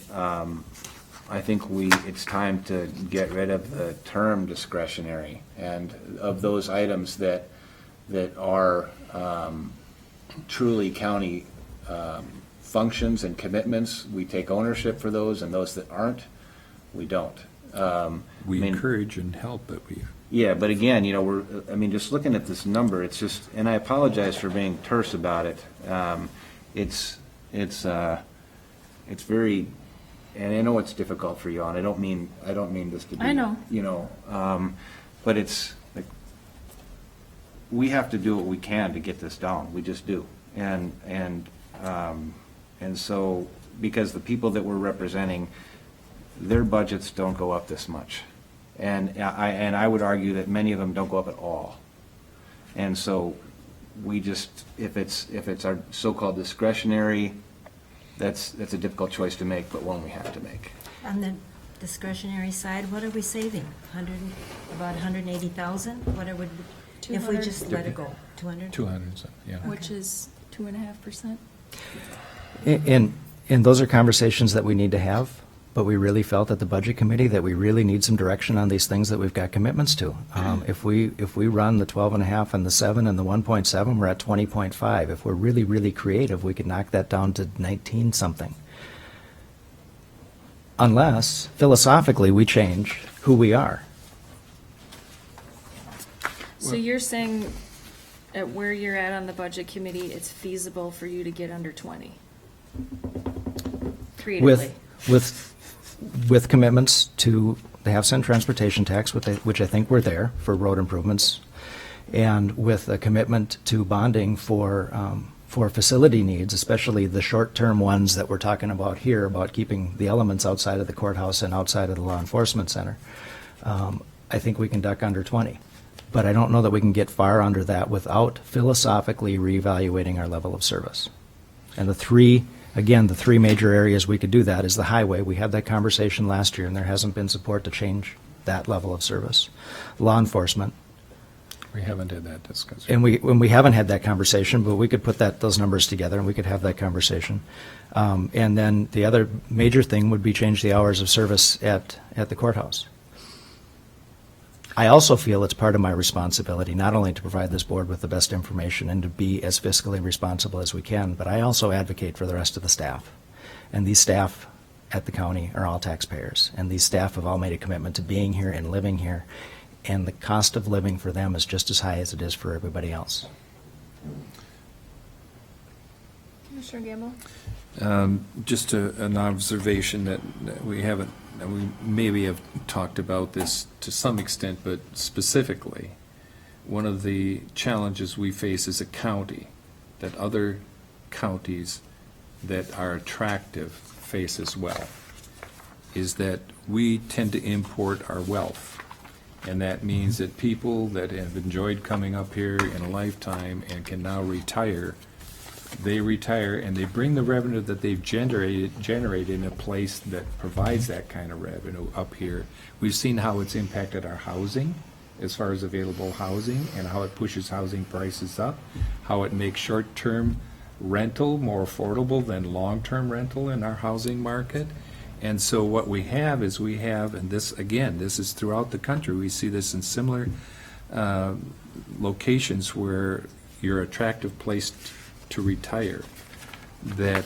time to get rid of the term discretionary, and of those items that are truly county functions and commitments, we take ownership for those, and those that aren't, we don't. We I mean, encourage and help, but we, yeah, but again, you know, just looking at this number, it's just, and I apologize for being terse about it. It's very, and I know it's difficult for you, and I don't mean this to be. I know. You know, but it's, like, we have to do what we can to get this down. We just do. And so, because the people that we're representing, their budgets don't go up this much. And I would argue that many of them don't go up at all. And so we just, if it's our so-called discretionary, that's a difficult choice to make, but one we have to make. On the discretionary side, what are we saving? About 180,000? What would, if we 200. just let it go? 200? 200, yeah. Which is 2.5%. And those are conversations that we need to have, but we really felt at the Budget Committee that we really need some direction on these things that we've got commitments to. If we run the 12.5 and the 7 and the 1.7, we're at 20.5. If we're really, really creative, we could knock that down to 19-something. Unless, philosophically, we change who we are. So you're saying at where you're at on the budget committee, it's feasible for you to get under 20? Creatively? With commitments to the half-cent transportation tax, which I think we're there for road improvements, and with a commitment to bonding for facility needs, especially the short-term ones that we're talking about here, about keeping the elements outside of the courthouse and outside of the law enforcement center. I think we can duck under 20. But I don't know that we can get far under that without philosophically reevaluating our level of service. And the three major areas we could do that is the highway. We had that conversation last year, and there hasn't been support to change that level of service. Law enforcement. We haven't had that discussion. And we haven't had that conversation, but we could put those numbers together, and we could have that conversation. And then the other major thing would be change the hours of service at the courthouse. I also feel it's part of my responsibility not only to provide this board with the best information and to be as fiscally responsible as we can, but I also advocate for the rest of the staff. And these staff at the county are all taxpayers, and these staff have all made a commitment to being here and living here, and the cost of living for them is just as high as it is for everybody else. Commissioner Gamble? Just an observation that we haven't, we maybe have talked about this to some extent, but specifically, one of the challenges we face as a county that other counties that are attractive face as well is that we tend to import our wealth. And that means that people that have enjoyed coming up here in a lifetime and can now retire, they retire and they bring the revenue that they've generated in a place that provides that kind of revenue up here. We've seen how it's impacted our housing, as far as available housing, and how it pushes housing prices up, how it makes short-term rental more affordable than long-term rental in our housing market. And so what we have is and this, again, this is throughout the country, we see this in similar locations where you're an attractive place to retire, that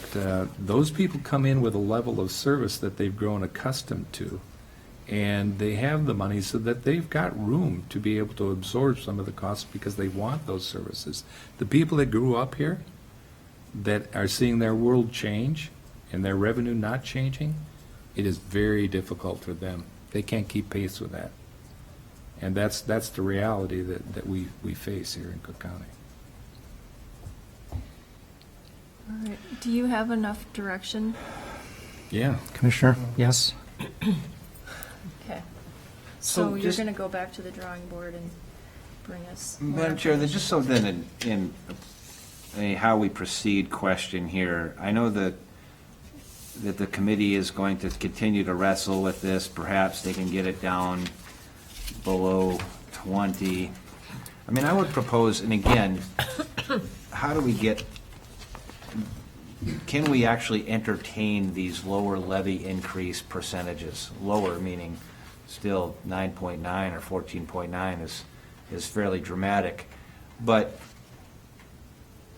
those people come in with a level of service that they've grown accustomed to, and they have the money so that they've got room to be able to absorb some of the costs because they want those services. The people that grew up here, that are seeing their world change and their revenue not changing, it is very difficult for them. They can't keep pace with that. And that's the reality that we face here in Cook County. All right. Do you have enough direction? Yeah. Commissioner, yes? Okay. So So you're just- going to go back to the drawing board and bring us more Madam Chair, information? just so then in a how we proceed question here, I know that the committee is going to continue to wrestle with this. Perhaps they can get it down below 20. I mean, I would propose, and again, how do we can we actually entertain these lower levy increase percentages? Lower meaning still 9.9 or 14.9 is fairly dramatic. But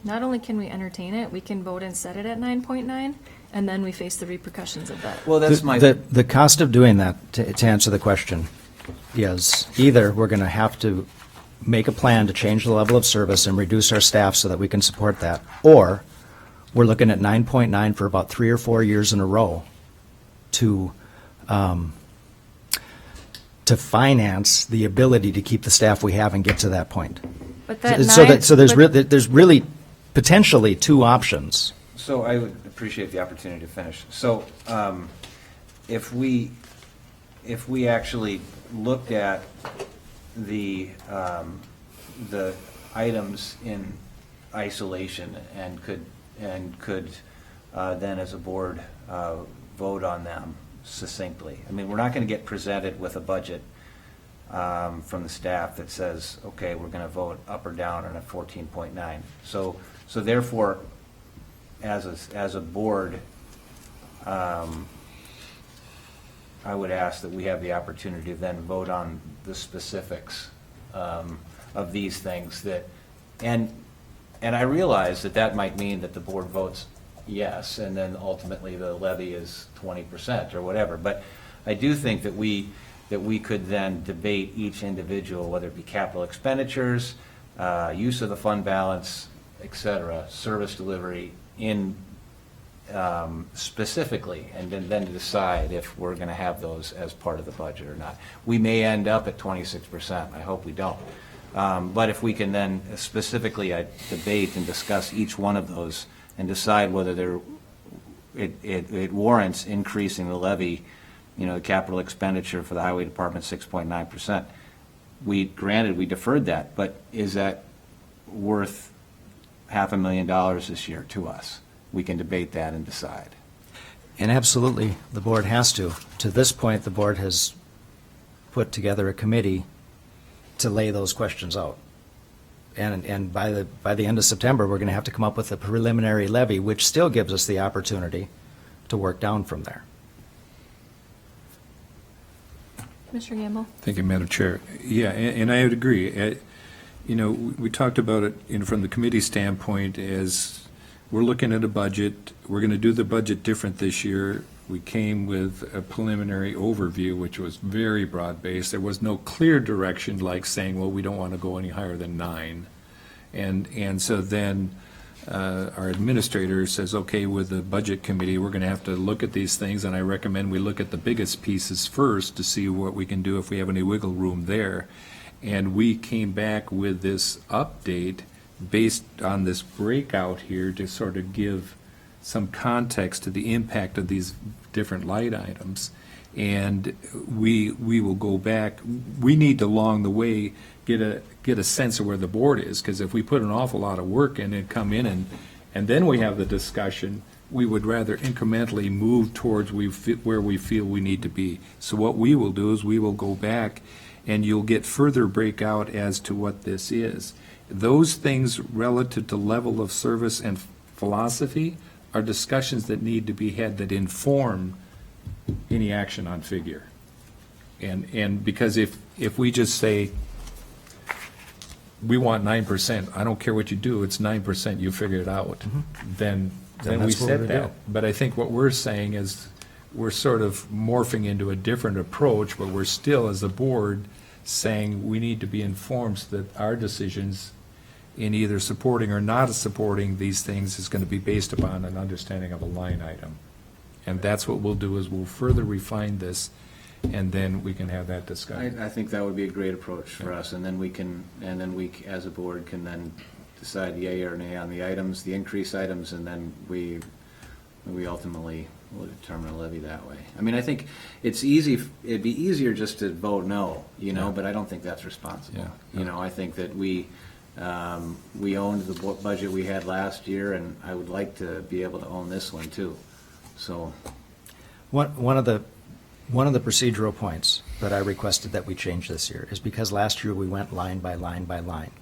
Not only can we entertain it, we can vote and set it at 9.9, and then we face the repercussions of that. well, that's my The cost of doing that, to answer the question, is either we're going to have to make a plan to change the level of service and reduce our staff so that we can support that, or we're looking at 9.9 for about 3 or 4 years in a row to finance the ability to keep the staff we have and get to that point. But that So there's really potentially two options. So I would appreciate the opportunity to finish. So if we actually looked at the items in isolation and could then as a board vote on them succinctly. I mean, we're not going to get presented with a budget from the staff that says, okay, we're going to vote up or down on a 14.9. So therefore, as a board, I would ask that we have the opportunity to then vote on the specifics of these things and I realize that might mean that the board votes yes, and then ultimately the levy is 20% or whatever. But I do think that we could then debate each individual, whether it be capital expenditures, use of the fund balance, et cetera, service delivery in specifically, and then to decide if we're going to have those as part of the budget or not. We may end up at 26%. I hope we don't. But if we can then specifically debate and discuss each one of those and decide whether it warrants increasing the levy, the capital expenditure for the highway department 6.9%. Granted, we deferred that, but is that worth $500,000 this year to us? We can debate that and decide. And absolutely, the board has to. To this point, the board has put together a committee to lay those questions out. And by the end of September, we're going to have to come up with a preliminary levy, which still gives us the opportunity to work down from there. Mr. Gamble? Thank you, Madam Chair. Yeah, and I would agree. We talked about it from the committee standpoint as we're looking at a budget. We're going to do the budget different this year. We came with a preliminary overview, which was very broad-based. There was no clear direction like saying, well, we don't want to go any higher than 9. And so then our administrator says, okay, with the budget committee, we're going to have to look at these things, and I recommend we look at the biggest pieces first to see what we can do if we have any wiggle room there. And we came back with this update based on this breakout here to sort of give some context to the impact of these different line items. And we will go back. We need to, along the way, get a sense of where the board is, because if we put an awful lot of work in and come in and then we have the discussion, we would rather incrementally move towards where we feel we need to be. So what we will do is we will go back and you'll get further breakout as to what this is. Those things relative to level of service and philosophy are discussions that need to be had that inform any action on figure. And because if we just say, we want 9%, I don't care what you do, it's 9%, you figure it out, then we that's what said we're that. doing. But I think what we're saying is, we're sort of morphing into a different approach, but we're still, as a board, saying we need to be informed so that our decisions in either supporting or not supporting these things is going to be based upon an understanding of a line item. And that's what we'll do, is we'll further refine this, and then we can have that discussion. I think that would be a great approach for us, and then we, as a board, can then decide yea or nay on the items, the increase items, and then we ultimately will determine a levy that way. I mean, I think it's easy, it'd be easier just to vote no, but I don't think that's responsible. Yeah. I think that we owned the budget we had last year, and I would like to be able to own this one too. So, One of the procedural points that I requested that we change this year is because last year we went line by line by line.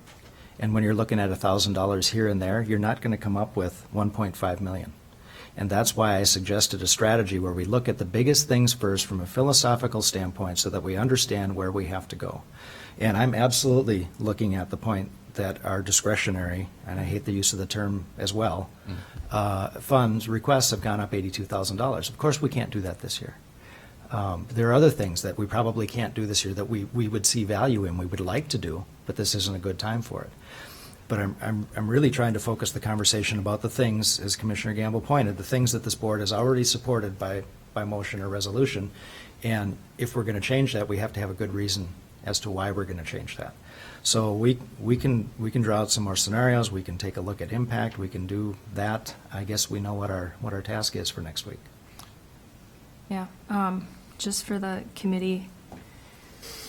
And when you're looking at $1,000 here and there, you're not going to come up with 1.5 million. And that's why I suggested a strategy where we look at the biggest things first from a philosophical standpoint so that we understand where we have to go. And I'm absolutely looking at the point that our discretionary, and I hate the use of the term as well, funds requests have gone up $82,000. Of course, we can't do that this year. There are other things that we probably can't do this year that we would see value in, we would like to do, but this isn't a good time for it. But I'm really trying to focus the conversation about the things, as Commissioner Gamble pointed, the things that this board has already supported by motion or resolution. And if we're going to change that, we have to have a good reason as to why we're going to change that. So we can draw out some more scenarios. We can take a look at impact. We can do that. I guess we know what our task is for next week. Yeah, just for the committee,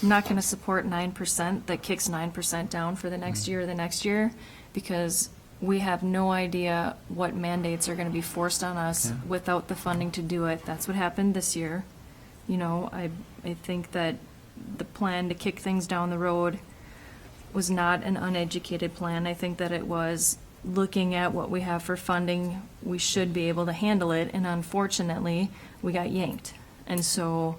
I'm not going to support 9%, that kicks 9% down for the next year or the next year, because we have no idea what mandates are going to be forced on us without the funding to do it. That's what happened this year. I think that the plan to kick things down the road was not an uneducated plan. I think that it was looking at what we have for funding, we should be able to handle it, and unfortunately, we got yanked. And so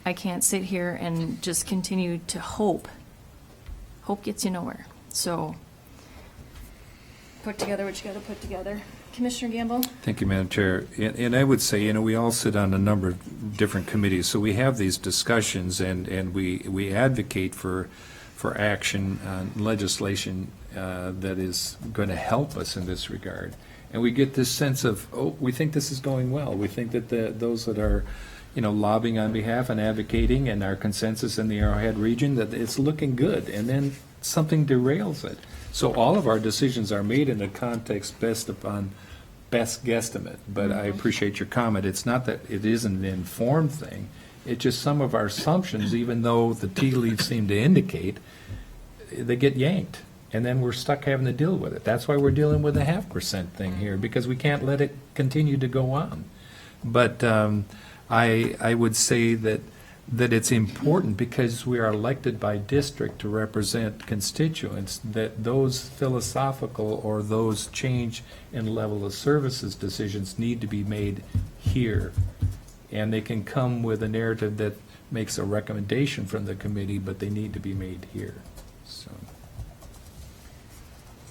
I can't sit here and just continue to hope. Hope gets you nowhere. So put together what you got to put together. Commissioner Gamble? Thank you, Madam Chair. And I would say, we all sit on a number of different committees, so we have these discussions, and we advocate for action on legislation that is going to help us in this regard. And we get this sense of, we think this is going well. We think that those that are, lobbying on behalf and advocating, and our consensus in the Arrowhead region, that it's looking good, and then something derails it. So all of our decisions are made in the context based upon best guesstimate. But I appreciate your comment. It's not that it isn't an informed thing. It's just some of our assumptions, even though the tea leaves seem to indicate, they get yanked. And then we're stuck having to deal with it. That's why we're dealing with a 0.5% thing here, because we can't let it continue to go on. But I would say that it's important, because we are elected by district to represent constituents, that those philosophical or those change in level of services decisions need to be made here. And they can come with a narrative that makes a recommendation from the committee, but they need to be made here. So.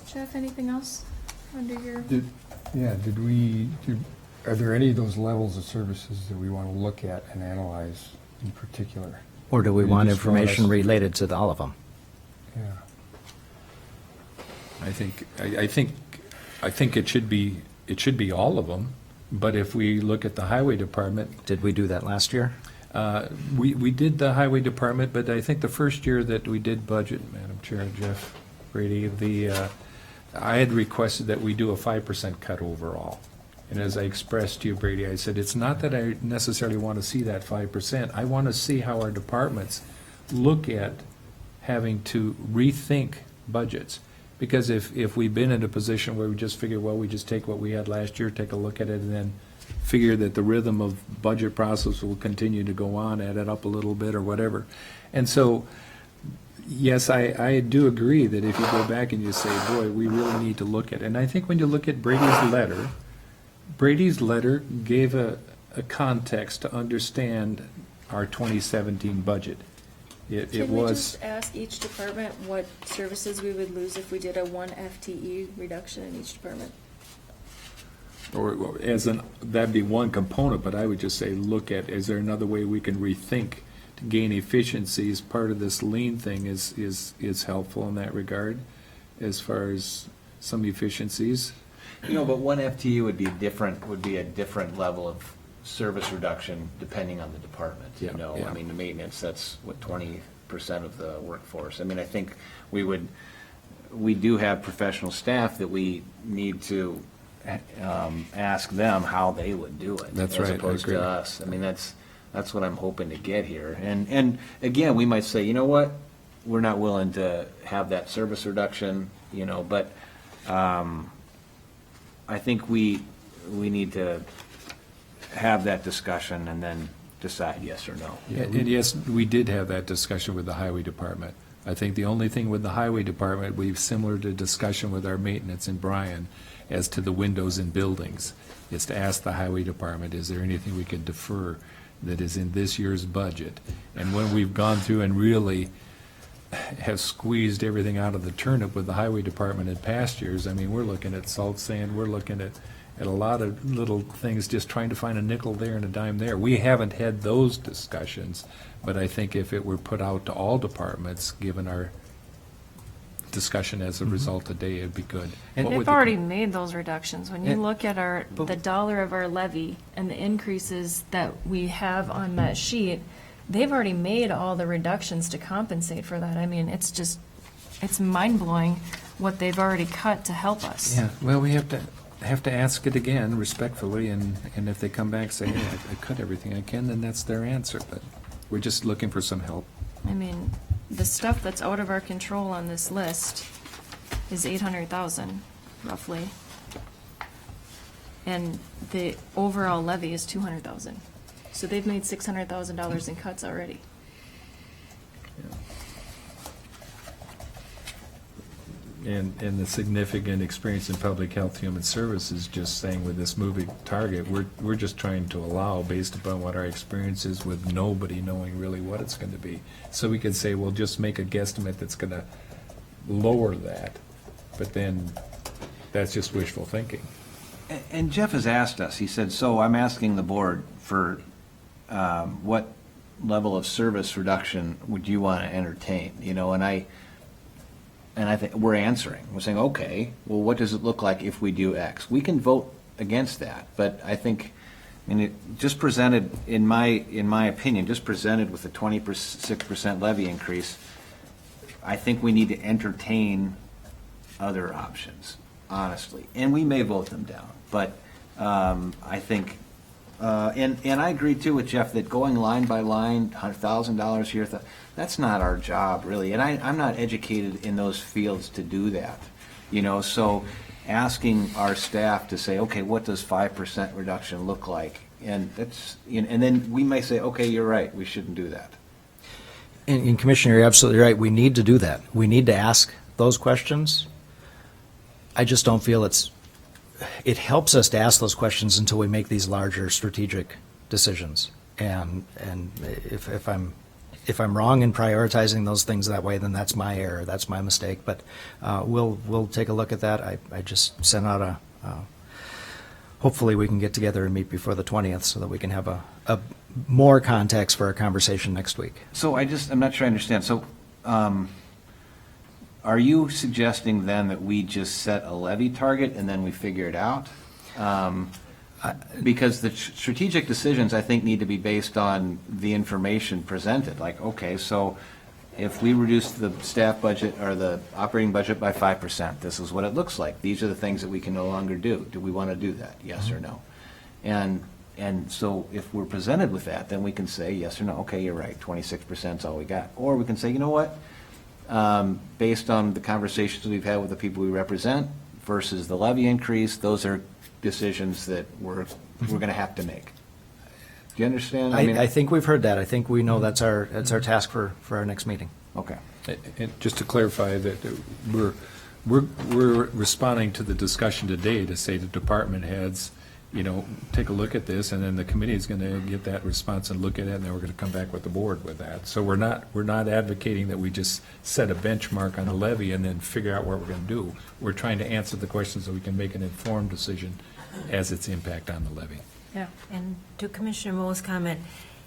Jeff, anything else under your? Did we are there any of those levels of services that we want to look at and analyze in particular? Or do we You want just want information us- related to all of them? Yeah. I think it should be all of them, but if we look at the highway department, Did we do that last year? we did the highway department, but I think the first year that we did budget, Madam Chair, Jeff Brady, I had requested that we do a 5% cut overall. And as I expressed to you, Brady, I said, it's not that I necessarily want to see that 5%. I want to see how our departments look at having to rethink budgets. Because if we've been in a position where we just figure, well, we just take what we had last year, take a look at it, and then figure that the rhythm of budget process will continue to go on, add it up a little bit or whatever. And so, yes, I do agree that if you go back and you say, boy, we really need to look at it. And I think when you look at Brady's letter gave a context to understand our 2017 budget. It Can we was, just ask each department what services we would lose if we did a 1 FTE reduction in each department? or that'd be one component, but I would just say, look at, is there another way we can rethink to gain efficiencies? Part of this lean thing is helpful in that regard, as far as some efficiencies. But one FTE would be a different level of service reduction depending on the department, Yeah, yeah. I mean, the maintenance, that's what, 20% of the workforce. I mean, I think we do have professional staff that we need to ask them how they would do it. That's right, I As opposed agree. to us. I mean, that's what I'm hoping to get here. And again, we might say, you know what, we're not willing to have that service reduction, but I think we need to have that discussion and then decide yes or no. And yes, we did have that discussion with the highway department. I think the only thing with the highway department, we've similar to discussion with our maintenance in Bryan as to the windows in buildings, is to ask the highway department, is there anything we can defer that is in this year's budget? And when we've gone through and really have squeezed everything out of the turnip with the highway department in past years, I mean, we're looking at salt sand, we're looking at a lot of little things, just trying to find a nickel there and a dime there. We haven't had those discussions, but I think if it were put out to all departments, given our discussion as a result today, it'd be good. What would They've the- already made those reductions. When you And- look at the dollar of our levy and the increases that we have on that sheet, they've already made all the reductions to compensate for that. I mean, it's mind-blowing what they've already cut to help us. Yeah, well, we have to ask it again respectfully, and if they come back and say, hey, I cut everything I can, then that's their answer, but we're just looking for some help. I mean, the stuff that's out of our control on this list is 800,000, roughly. And the overall levy is 200,000. So they've made $600,000 in cuts already. And the significant experience in public health, human services, just saying with this moving target, we're just trying to allow, based upon what our experience is with nobody knowing really what it's going to be. So we could say, well, just make a guesstimate that's going to lower that, but then that's just wishful thinking. And Jeff has asked us, he said, so I'm asking the board for what level of service reduction would you want to entertain? And I think we're answering. We're saying, okay, well, what does it look like if we do X? We can vote against that, but I think, it just presented, in my opinion, just presented with a 26% levy increase, I think we need to entertain other options, honestly. And we may vote them down, but I think, and I agree too with Jeff that going line by line, $100,000 here, that's not our job really. And I'm not educated in those fields to do that, so asking our staff to say, okay, what does 5% reduction look like? And that's, and then we may say, okay, you're right, we shouldn't do that. And Commissioner, you're absolutely right. We need to do that. We need to ask those questions. I just don't feel it helps us to ask those questions until we make these larger strategic decisions. And if I'm wrong in prioritizing those things that way, then that's my error, that's my mistake. But we'll take a look at that. I just sent out hopefully we can get together and meet before the 20th so that we can have a more context for our conversation next week. So I'm not sure I understand. So, are you suggesting then that we just set a levy target and then we figure it out? Because the strategic decisions, I think, need to be based on the information presented. Like, okay, so if we reduce the staff budget or the operating budget by 5%, this is what it looks like. These are the things that we can no longer do. Do we want to do that? Yes or no? And so if we're presented with that, then we can say yes or no. Okay, you're right, 26% is all we got. Or we can say, you know what? Based on the conversations we've had with the people we represent versus the levy increase, those are decisions that we're going to have to make. Do you understand? I think we've heard that. I think we know that's our task for our next meeting. Okay. And just to clarify that we're responding to the discussion today to say to department heads, take a look at this, and then the committee is going to get that response and look at it, and then we're going to come back with the board with that. So we're not advocating that we just set a benchmark on the levy and then figure out what we're going to do. We're trying to answer the questions so we can make an informed decision as its impact on the levy. Yeah. And to Commissioner Mo's comment,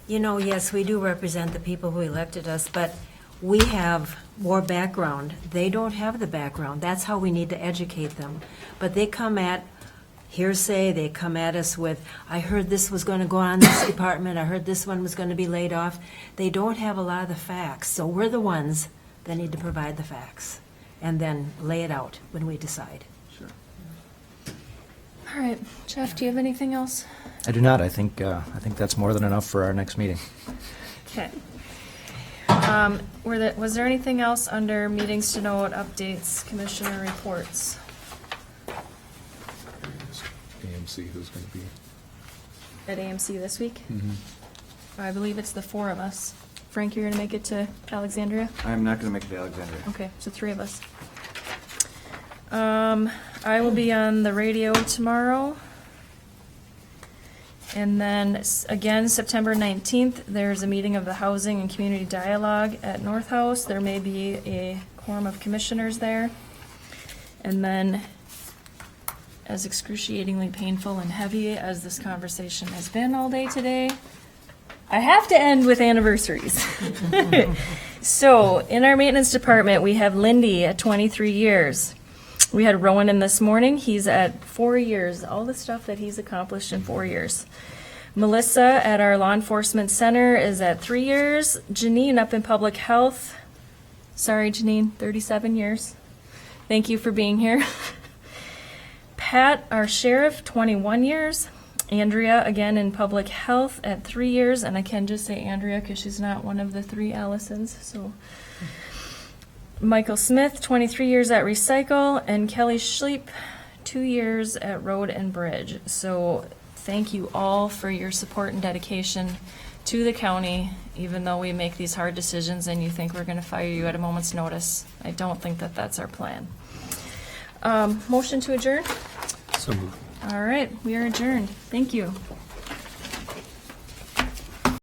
yes, we do represent the people who elected us, but we have more background. They don't have the background. That's how we need to educate them. But they come at hearsay, they come at us with, I heard this was going to go on this department, I heard this one was going to be laid off. They don't have a lot of the facts, so we're the ones that need to provide the facts and then lay it out when we decide. Sure. All right, Jeff, do you have anything else? I do not. I think that's more than enough for our next meeting. Okay. Was there anything else under meetings to note, updates, commissioner reports? AMC, who's going to be? At AMC this week? I believe it's the four of us. Frank, you're going to make it to Alexandria? I'm not going to make it to Alexandria. Okay, so three of us. I will be on the radio tomorrow. And then, again, September 19th, there's a meeting of the Housing and Community Dialogue at North House. There may be a quorum of commissioners there. And then, as excruciatingly painful and heavy as this conversation has been all day today, I have to end with anniversaries. So, in our maintenance department, we have Lindy at 23 years. We had Rowan in this morning. He's at 4 years. All the stuff that he's accomplished in 4 years. Melissa at our law enforcement center is at 3 years. Janine up in public health. Sorry, Janine, 37 years. Thank you for being here. Pat, our sheriff, 21 years. Andrea, again in public health at 3 years. And I can just say Andrea because she's not one of the three Allisons. So. Michael Smith, 23 years at Recycle, and Kelly Schleep, 2 years at Road and Bridge. So thank you all for your support and dedication to the county, even though we make these hard decisions and you think we're going to fire you at a moment's notice. I don't think that that's our plan. Motion to adjourn? So moved. All right, we are adjourned. Thank you.